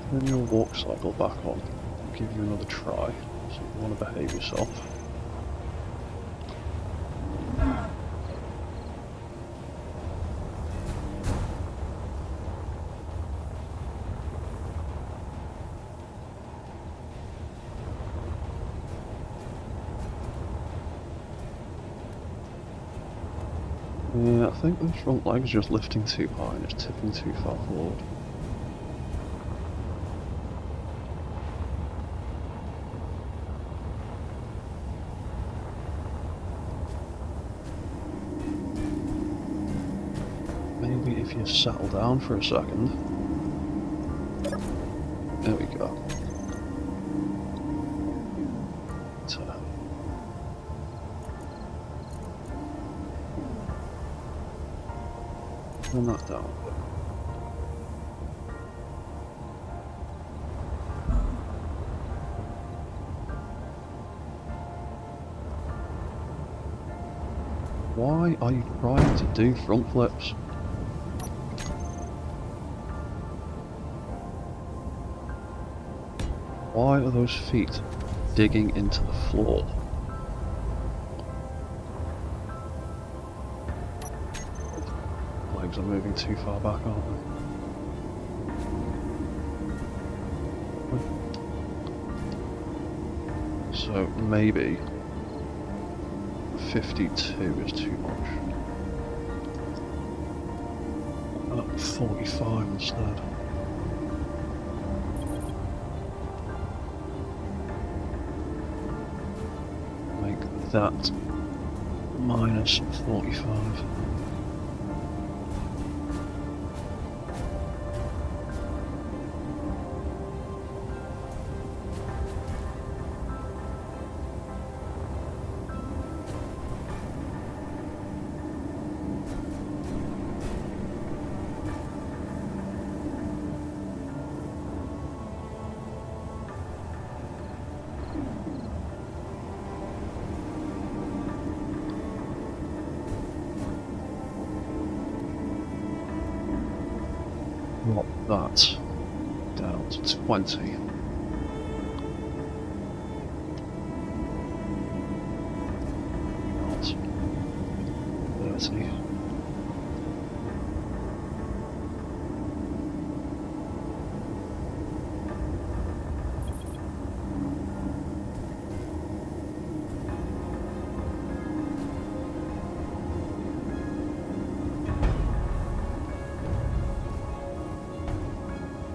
Turn your walk cycle back on. I'll give you another try. So you want to behave yourself. Yeah, I think the front leg's just lifting too high and it's tipping too far forward. Maybe if you settle down for a second. There we go. Turn that down. Why are you trying to do front flips? Why are those feet digging into the floor? Legs are moving too far back, aren't they? So maybe 52 is too much. 45 instead. Make that minus 45. Drop that down to 20. Not 30.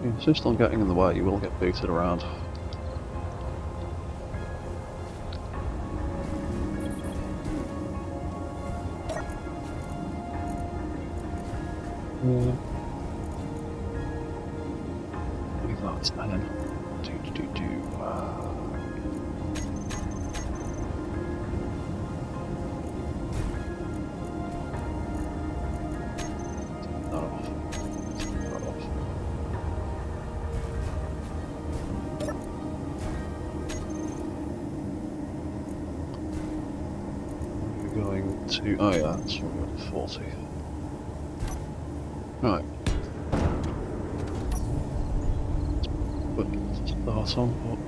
If you insist on getting in the way, you will get booted around. Leave that and then that off. That off. We're going to, oh yeah, that's what we're at 40. Right. Put start on, but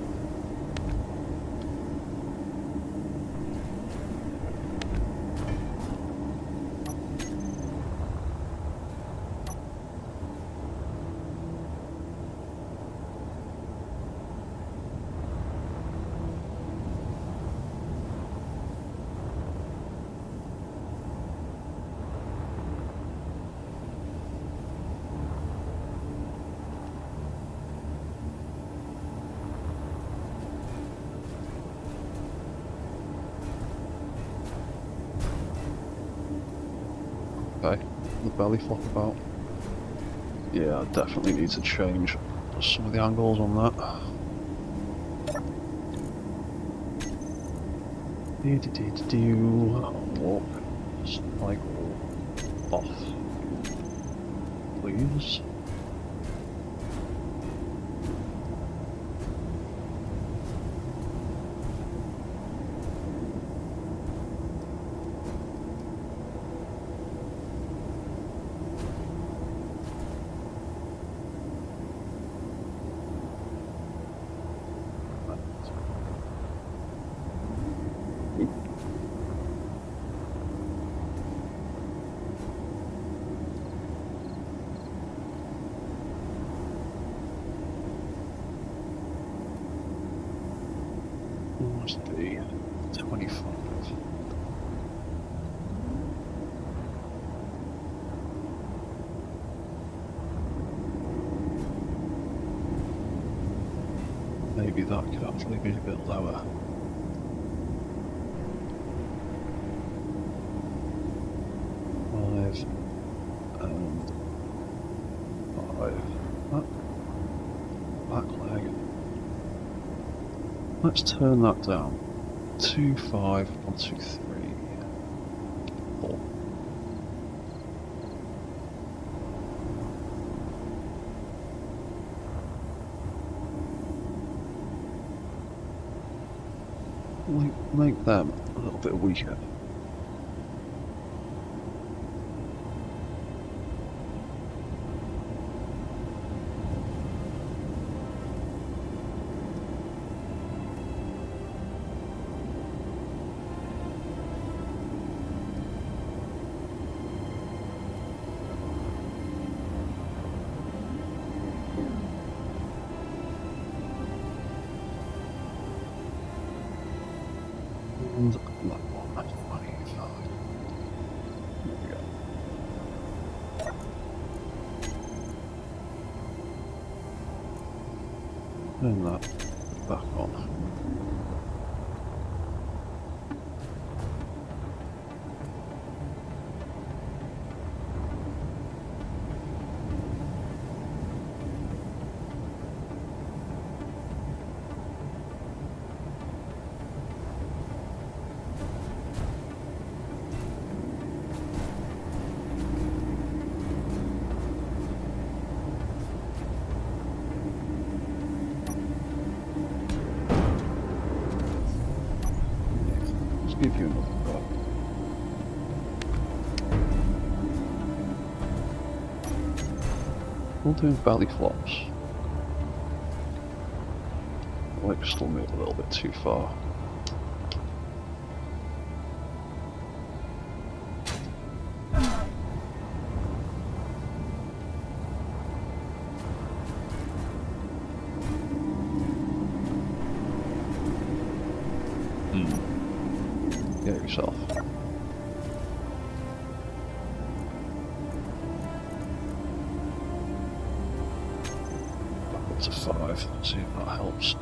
okay. The belly flop about. Yeah, I definitely need to change some of the angles on that. Walk, cycle off, please. Must be 25. Maybe that could actually be a bit lower. Five and 5. Up. Back leg. Let's turn that down. 2, 5, 1, 2, 3, 4. Make them a little bit weaker. And that one, that's fine. Turn that back on. Give you another go. We'll do belly flops. The legs still move a little bit too far. Get yourself. Back up to 5, see if that helps.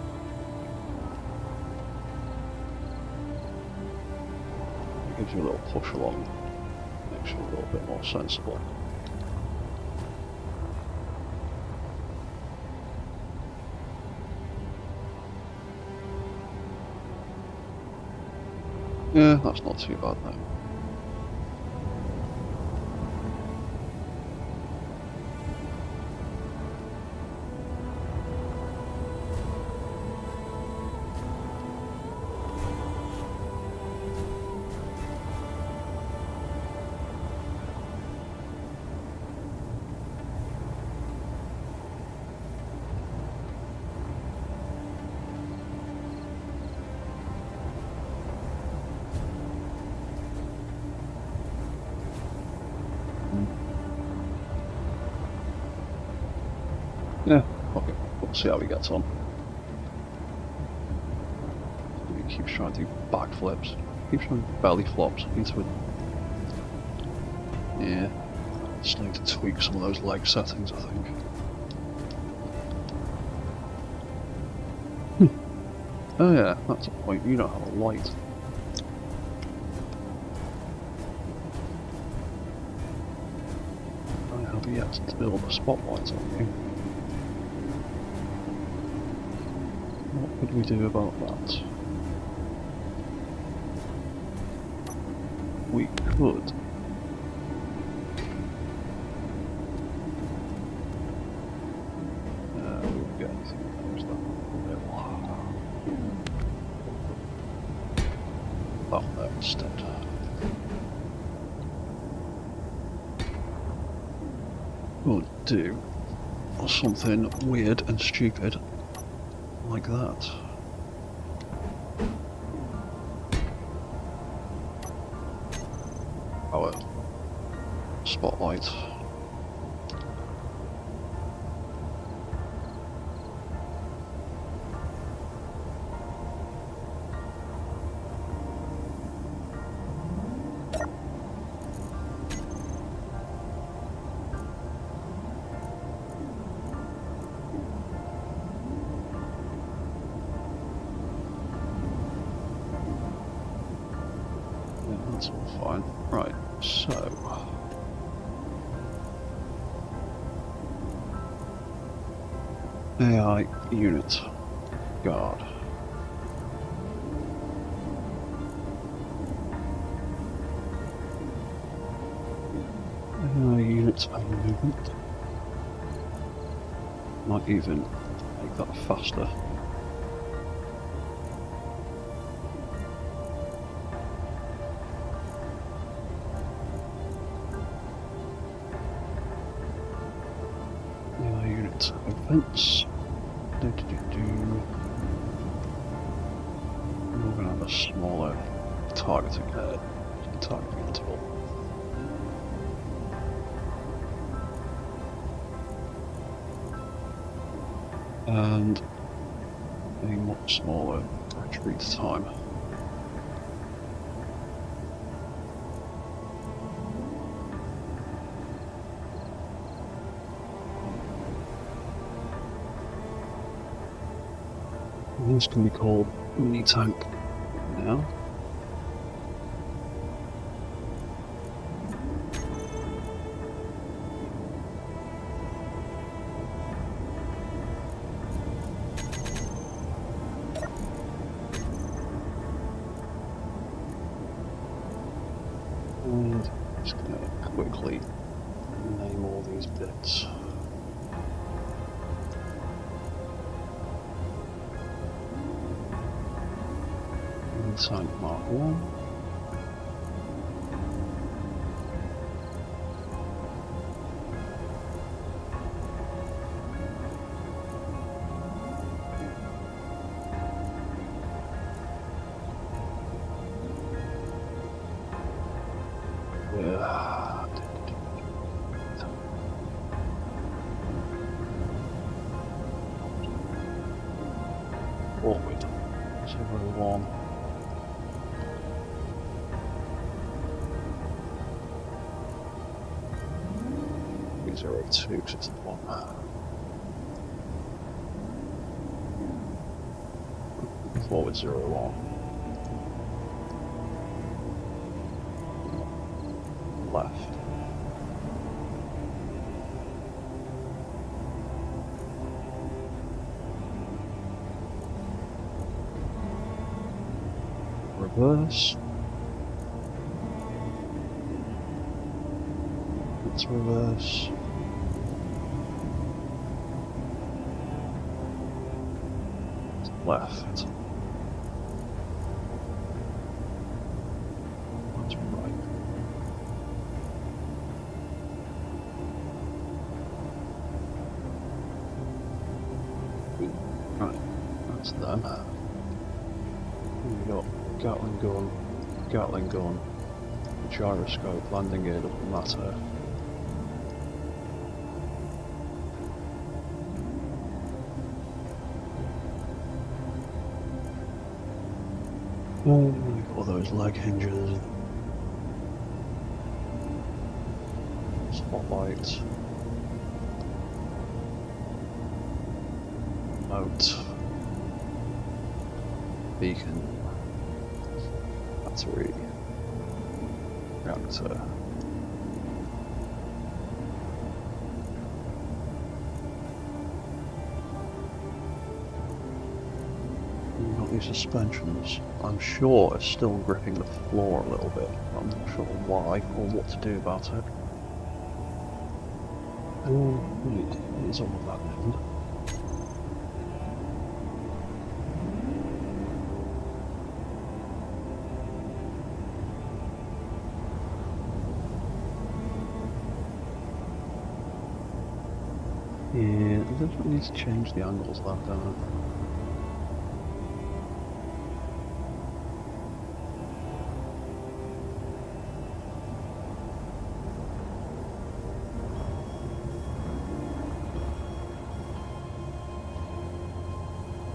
It gives you a little push along, makes you a little bit more sensible. Yeah, that's not too bad now. Yeah, okay, we'll see how he gets on. He keeps trying to do backflips, keeps trying to belly flops into it. Yeah, just need to tweak some of those leg settings, I think. Oh yeah, that's a point, you don't have a light. I have yet to build a spotlight on you. What could we do about that? We could. We'll get that there instead. We'll do something weird and stupid like that. Our spotlight. That's all fine. Right, so AI unit guard. AI unit and movement. Might even make that faster. Events. We're going to have a smaller targeting interval. And a much smaller retreat time. This can be called mini tank now. And just going to quickly name all these bits. Tank Mark 1. Forward. 01. 02, because it's the one. Forward 01. Left. Reverse. Let's reverse. Left. That's right. Right, that's done. We got Gatling gun, gyroscope, landing gear doesn't matter. We've got those leg hinges, spotlight, moat, beacon, battery, reactor. These suspensions, I'm sure, are still gripping the floor a little bit. I'm not sure why or what to do about it. Oh, it is all of that then. Yeah, I definitely need to change the angles of that, don't I?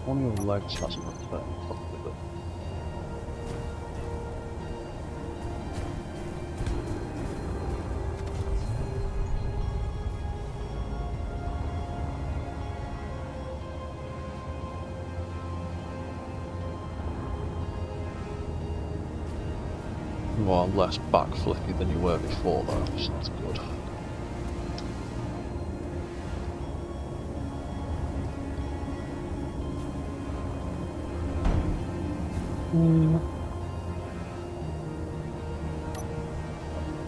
One of your legs hasn't returned properly, but... You are less back flippy than you were before though, so that's good.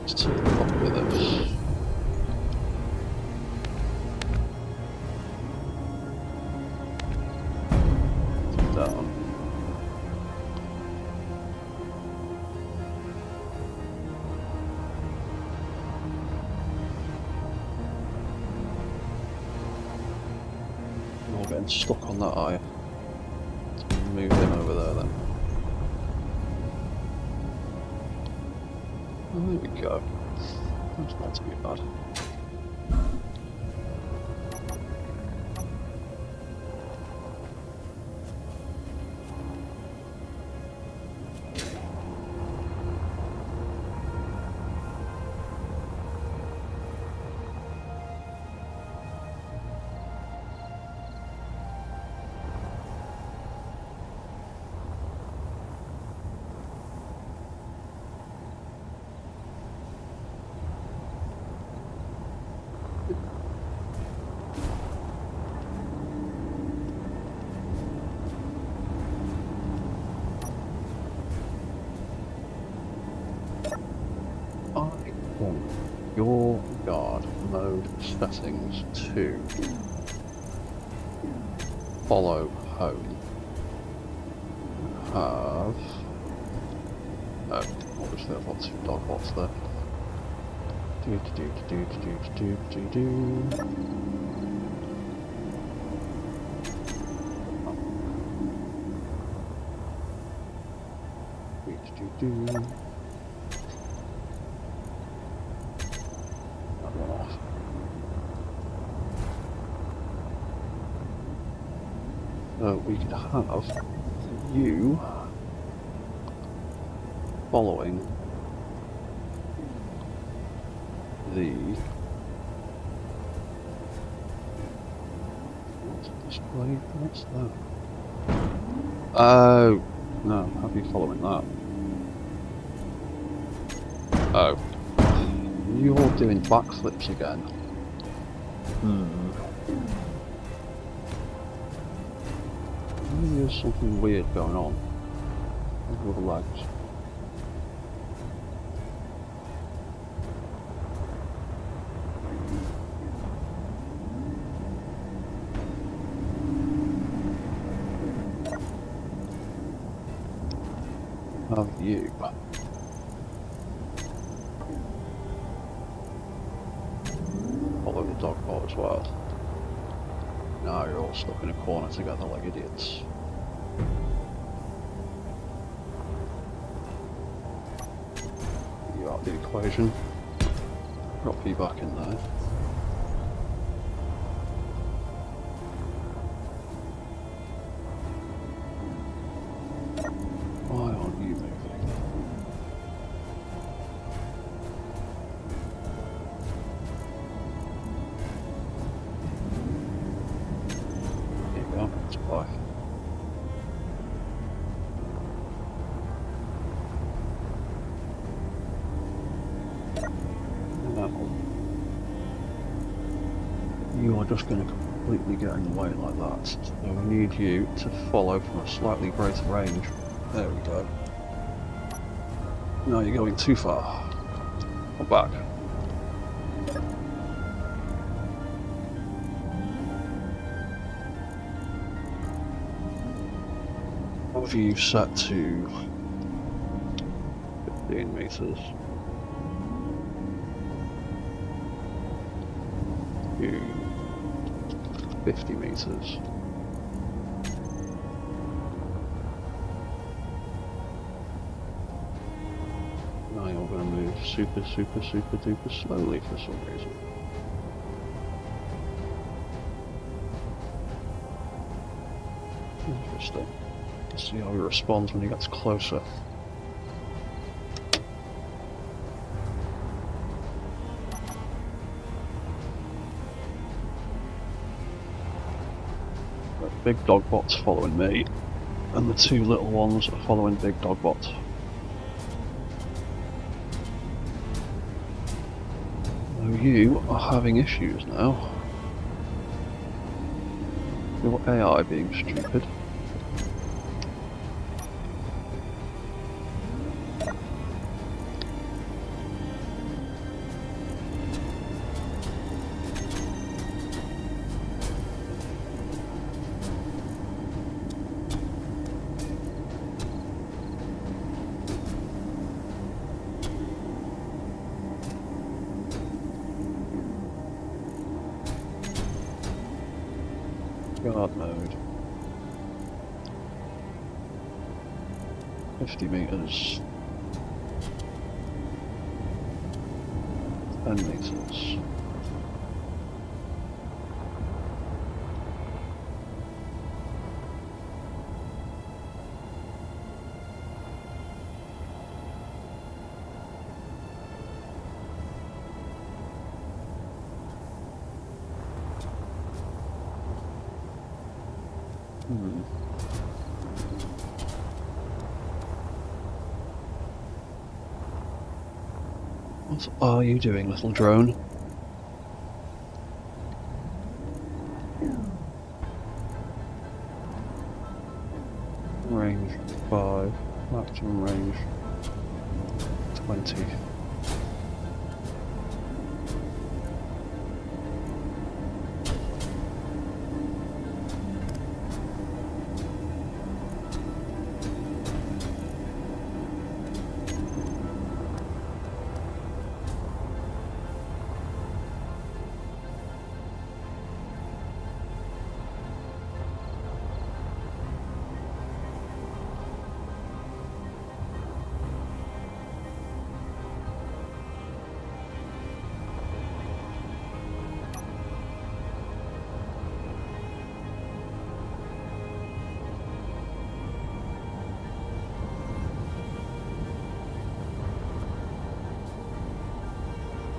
Let's see what with this. Down. You're getting stuck on that eye. Let's move him over there then. There we go. That's not too bad. Your guard mode settings to follow home have... No, obviously I've got 2 dog bots there. So we could have you following the what's display? What's that? Oh no, have you following that? Oh, you're doing backflips again. Maybe there's something weird going on with the legs. Have you follow the dog bot as well? Now you're all stuck in a corner together like idiots. You out the equation. Drop you back in there. Why aren't you moving? There you go, it's back. You are just going to completely get in the way like that. So we need you to follow from a slightly greater range. There we go. No, you're going too far. Come back. What have you set to 15 meters? 50 meters. Now you're going to move super duper slowly for some reason. Interesting. Let's see how he responds when he gets closer. Big dog bots following me, and the 2 little ones are following big dog bots. So you are having issues now. Your AI being stupid. Guard mode. 50 meters. 10 meters. What are you doing, little drone? Range 5, maximum range 20.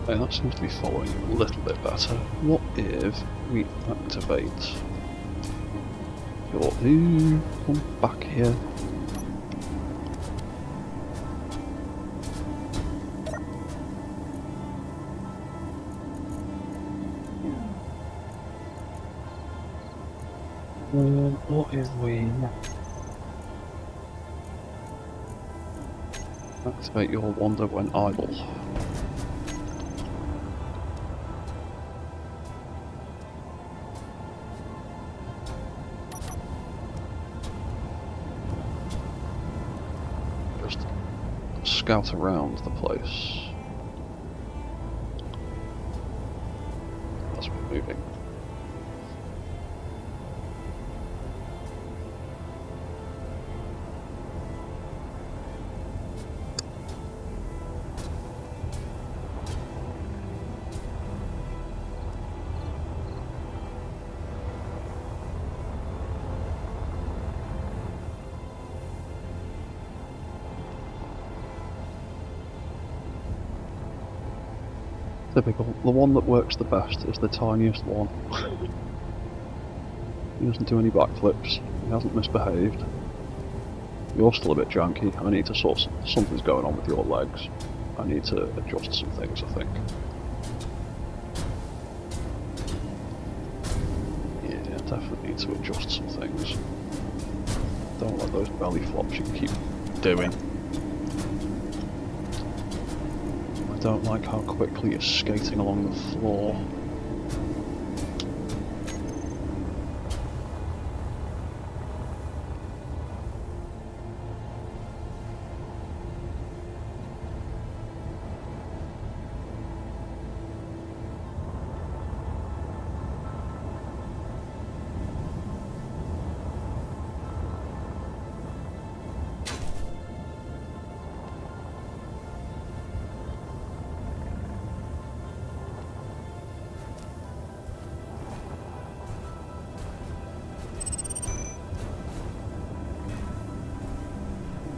Okay, that seems to be following a little bit better. What if we activate your... Ooh, come back here. What if we activate your wander when idle? Just scout around the place as we're moving. Typical. The one that works the best is the tiniest one. He doesn't do any backflips. He hasn't misbehaved. You're still a bit janky. I need to sort something's going on with your legs. I need to adjust some things, I think. Yeah, definitely need to adjust some things. Don't like those belly flops you keep doing. I don't like how quickly you're skating along the floor.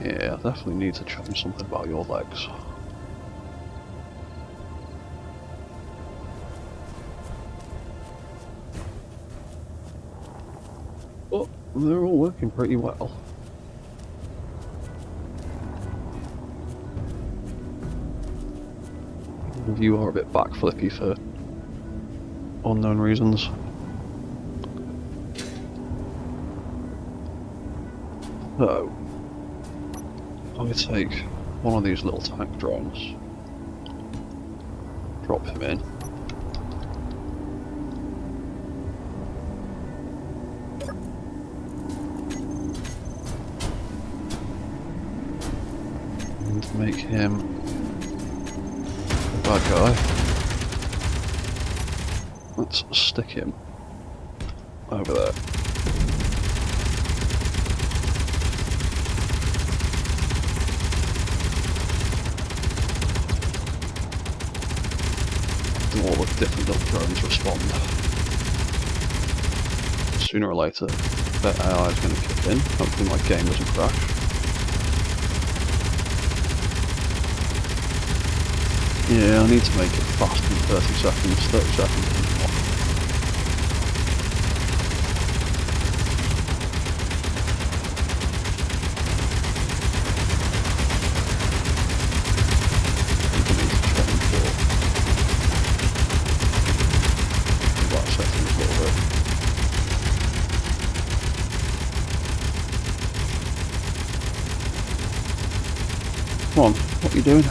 Yeah, I definitely need to change something about your legs. But they're all working pretty well. You are a bit backflippy for unknown reasons. So, I'm going to take one of these little tank drones, drop him in, and make him a bad guy. Let's stick him over there. All the different little drones respond. Sooner or later, their AI is going to kick in. Hopefully my game doesn't crash. Yeah, I need to make it fast in 30 seconds. 30 seconds is not. Come on, what are you doing?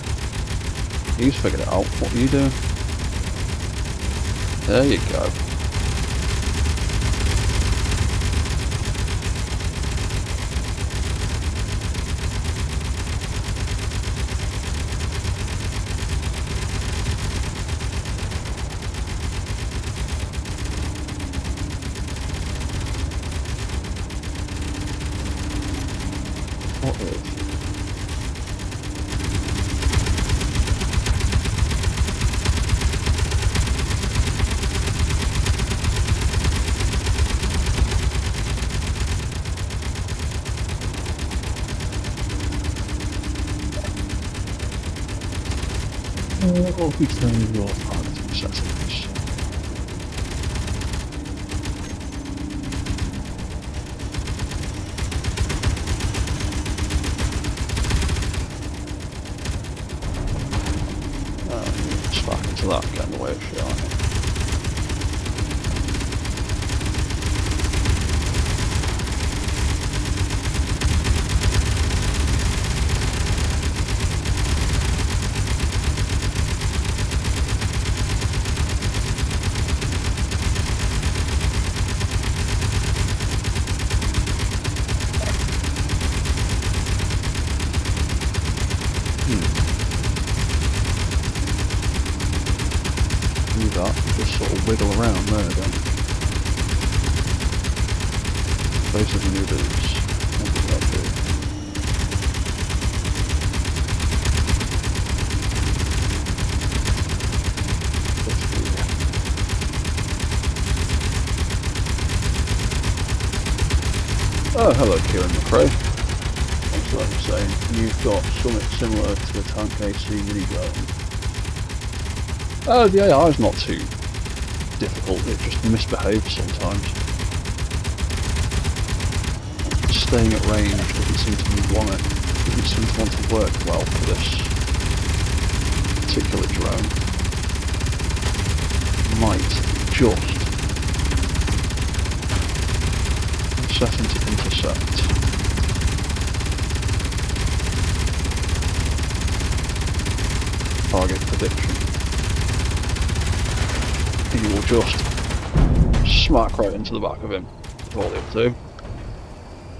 He's figured it out. What are you doing? There you go. What is? all became your targeting settings. Just back into that, getting away with shit, aren't you? Do that, just sort of wiggle around there then. Basic maneuvers. What does that do? Oh, hello Kieran McRae. Thanks for what you're saying. You've got something similar to a tank AC minigun. The AI is not too difficult, it just misbehaves sometimes. Staying at range doesn't seem to want it. Doesn't seem to want to work well for this particular drone. Might just set into intercept. Target prediction. He will just smack right into the back of him. That's all he'll do.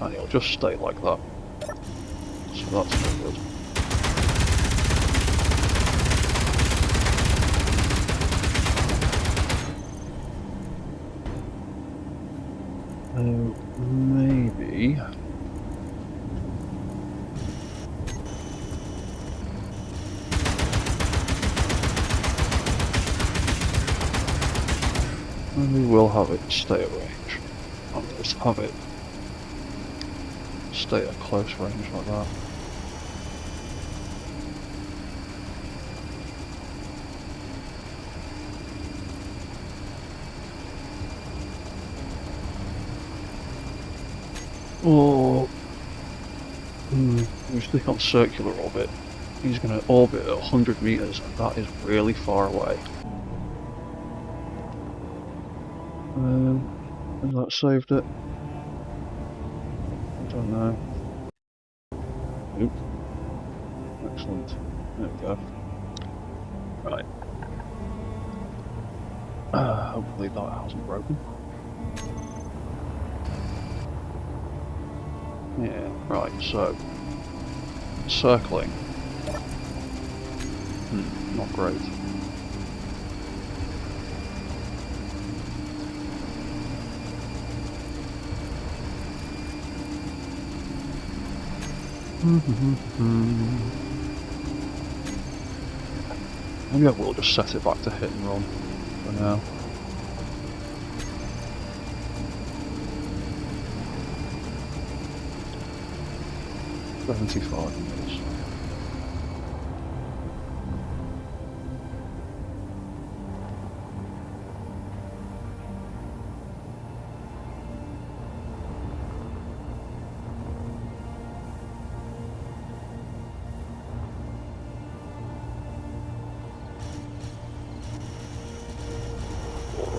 And he'll just stay like that. So that's no good. Maybe... Maybe we'll have it stay at range. I'll just have it stay at close range like that. Or we stick on circular orbit. He's going to orbit at 100 meters, and that is really far away. Has that saved it? I don't know. Nope. Excellent. There we go. Right. Hopefully that hasn't broken. Yeah, right, so circling. Not great. Maybe I will just set it back to hit and run for now. $75.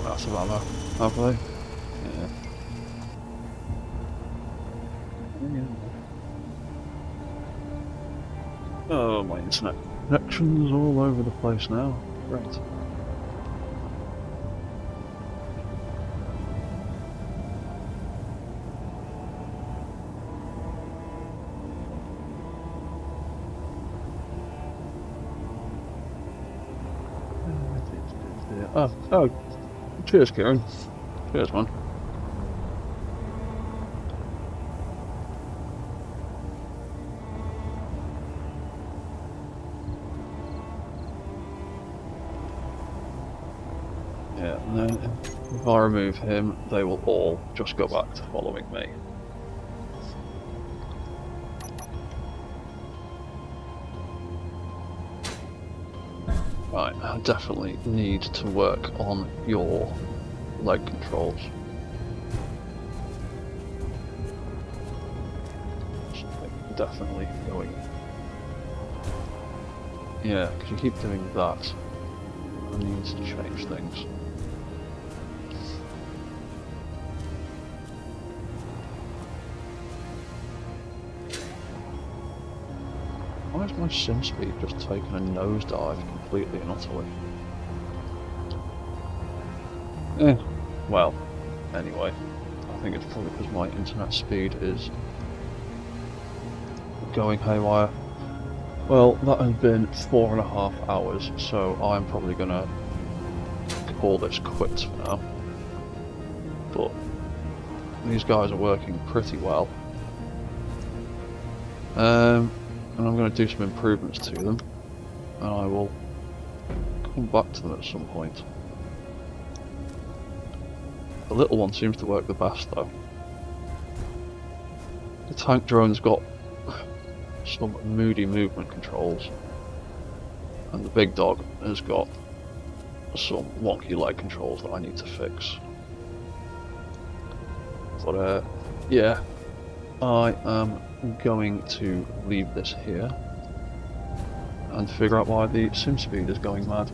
That's about that, have they? Yeah. Oh, my internet connection's all over the place now. Great. Oh, cheers, Kieran. Cheers, man. Yeah, and then if I remove him, they will all just go back to following me. Right. definitely need to work on your leg controls. Definitely going. Yeah, because you keep doing that. I need to change things. Why is my sim speed just taking a nosedive completely and utterly? Well, anyway, I think it's probably because my internet speed is going haywire. Well, that has been 4.5 hours, so I'm probably gonna call this quits for now. But these guys are working pretty well. And I'm going to do some improvements to them, and I will come back to them at some point. The little one seems to work the best though. The tank drone's got some moody movement controls, and the big dog has got some wonky leg controls that I need to fix. But yeah, I am going to leave this here and figure out why the sim speed is going mad.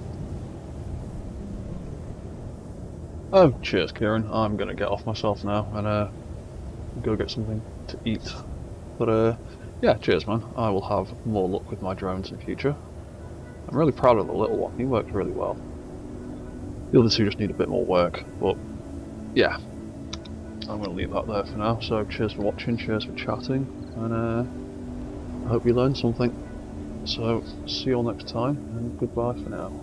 Oh, cheers, Kieran. I'm gonna get off myself now and go get something to eat. But yeah, cheers, man. I will have more luck with my drones in future. I'm really proud of the little one. He worked really well. The other two just need a bit more work, but yeah, I'm going to leave that there for now. So cheers for watching, cheers for chatting, and I hope you learned something. So see you all next time, and goodbye for now.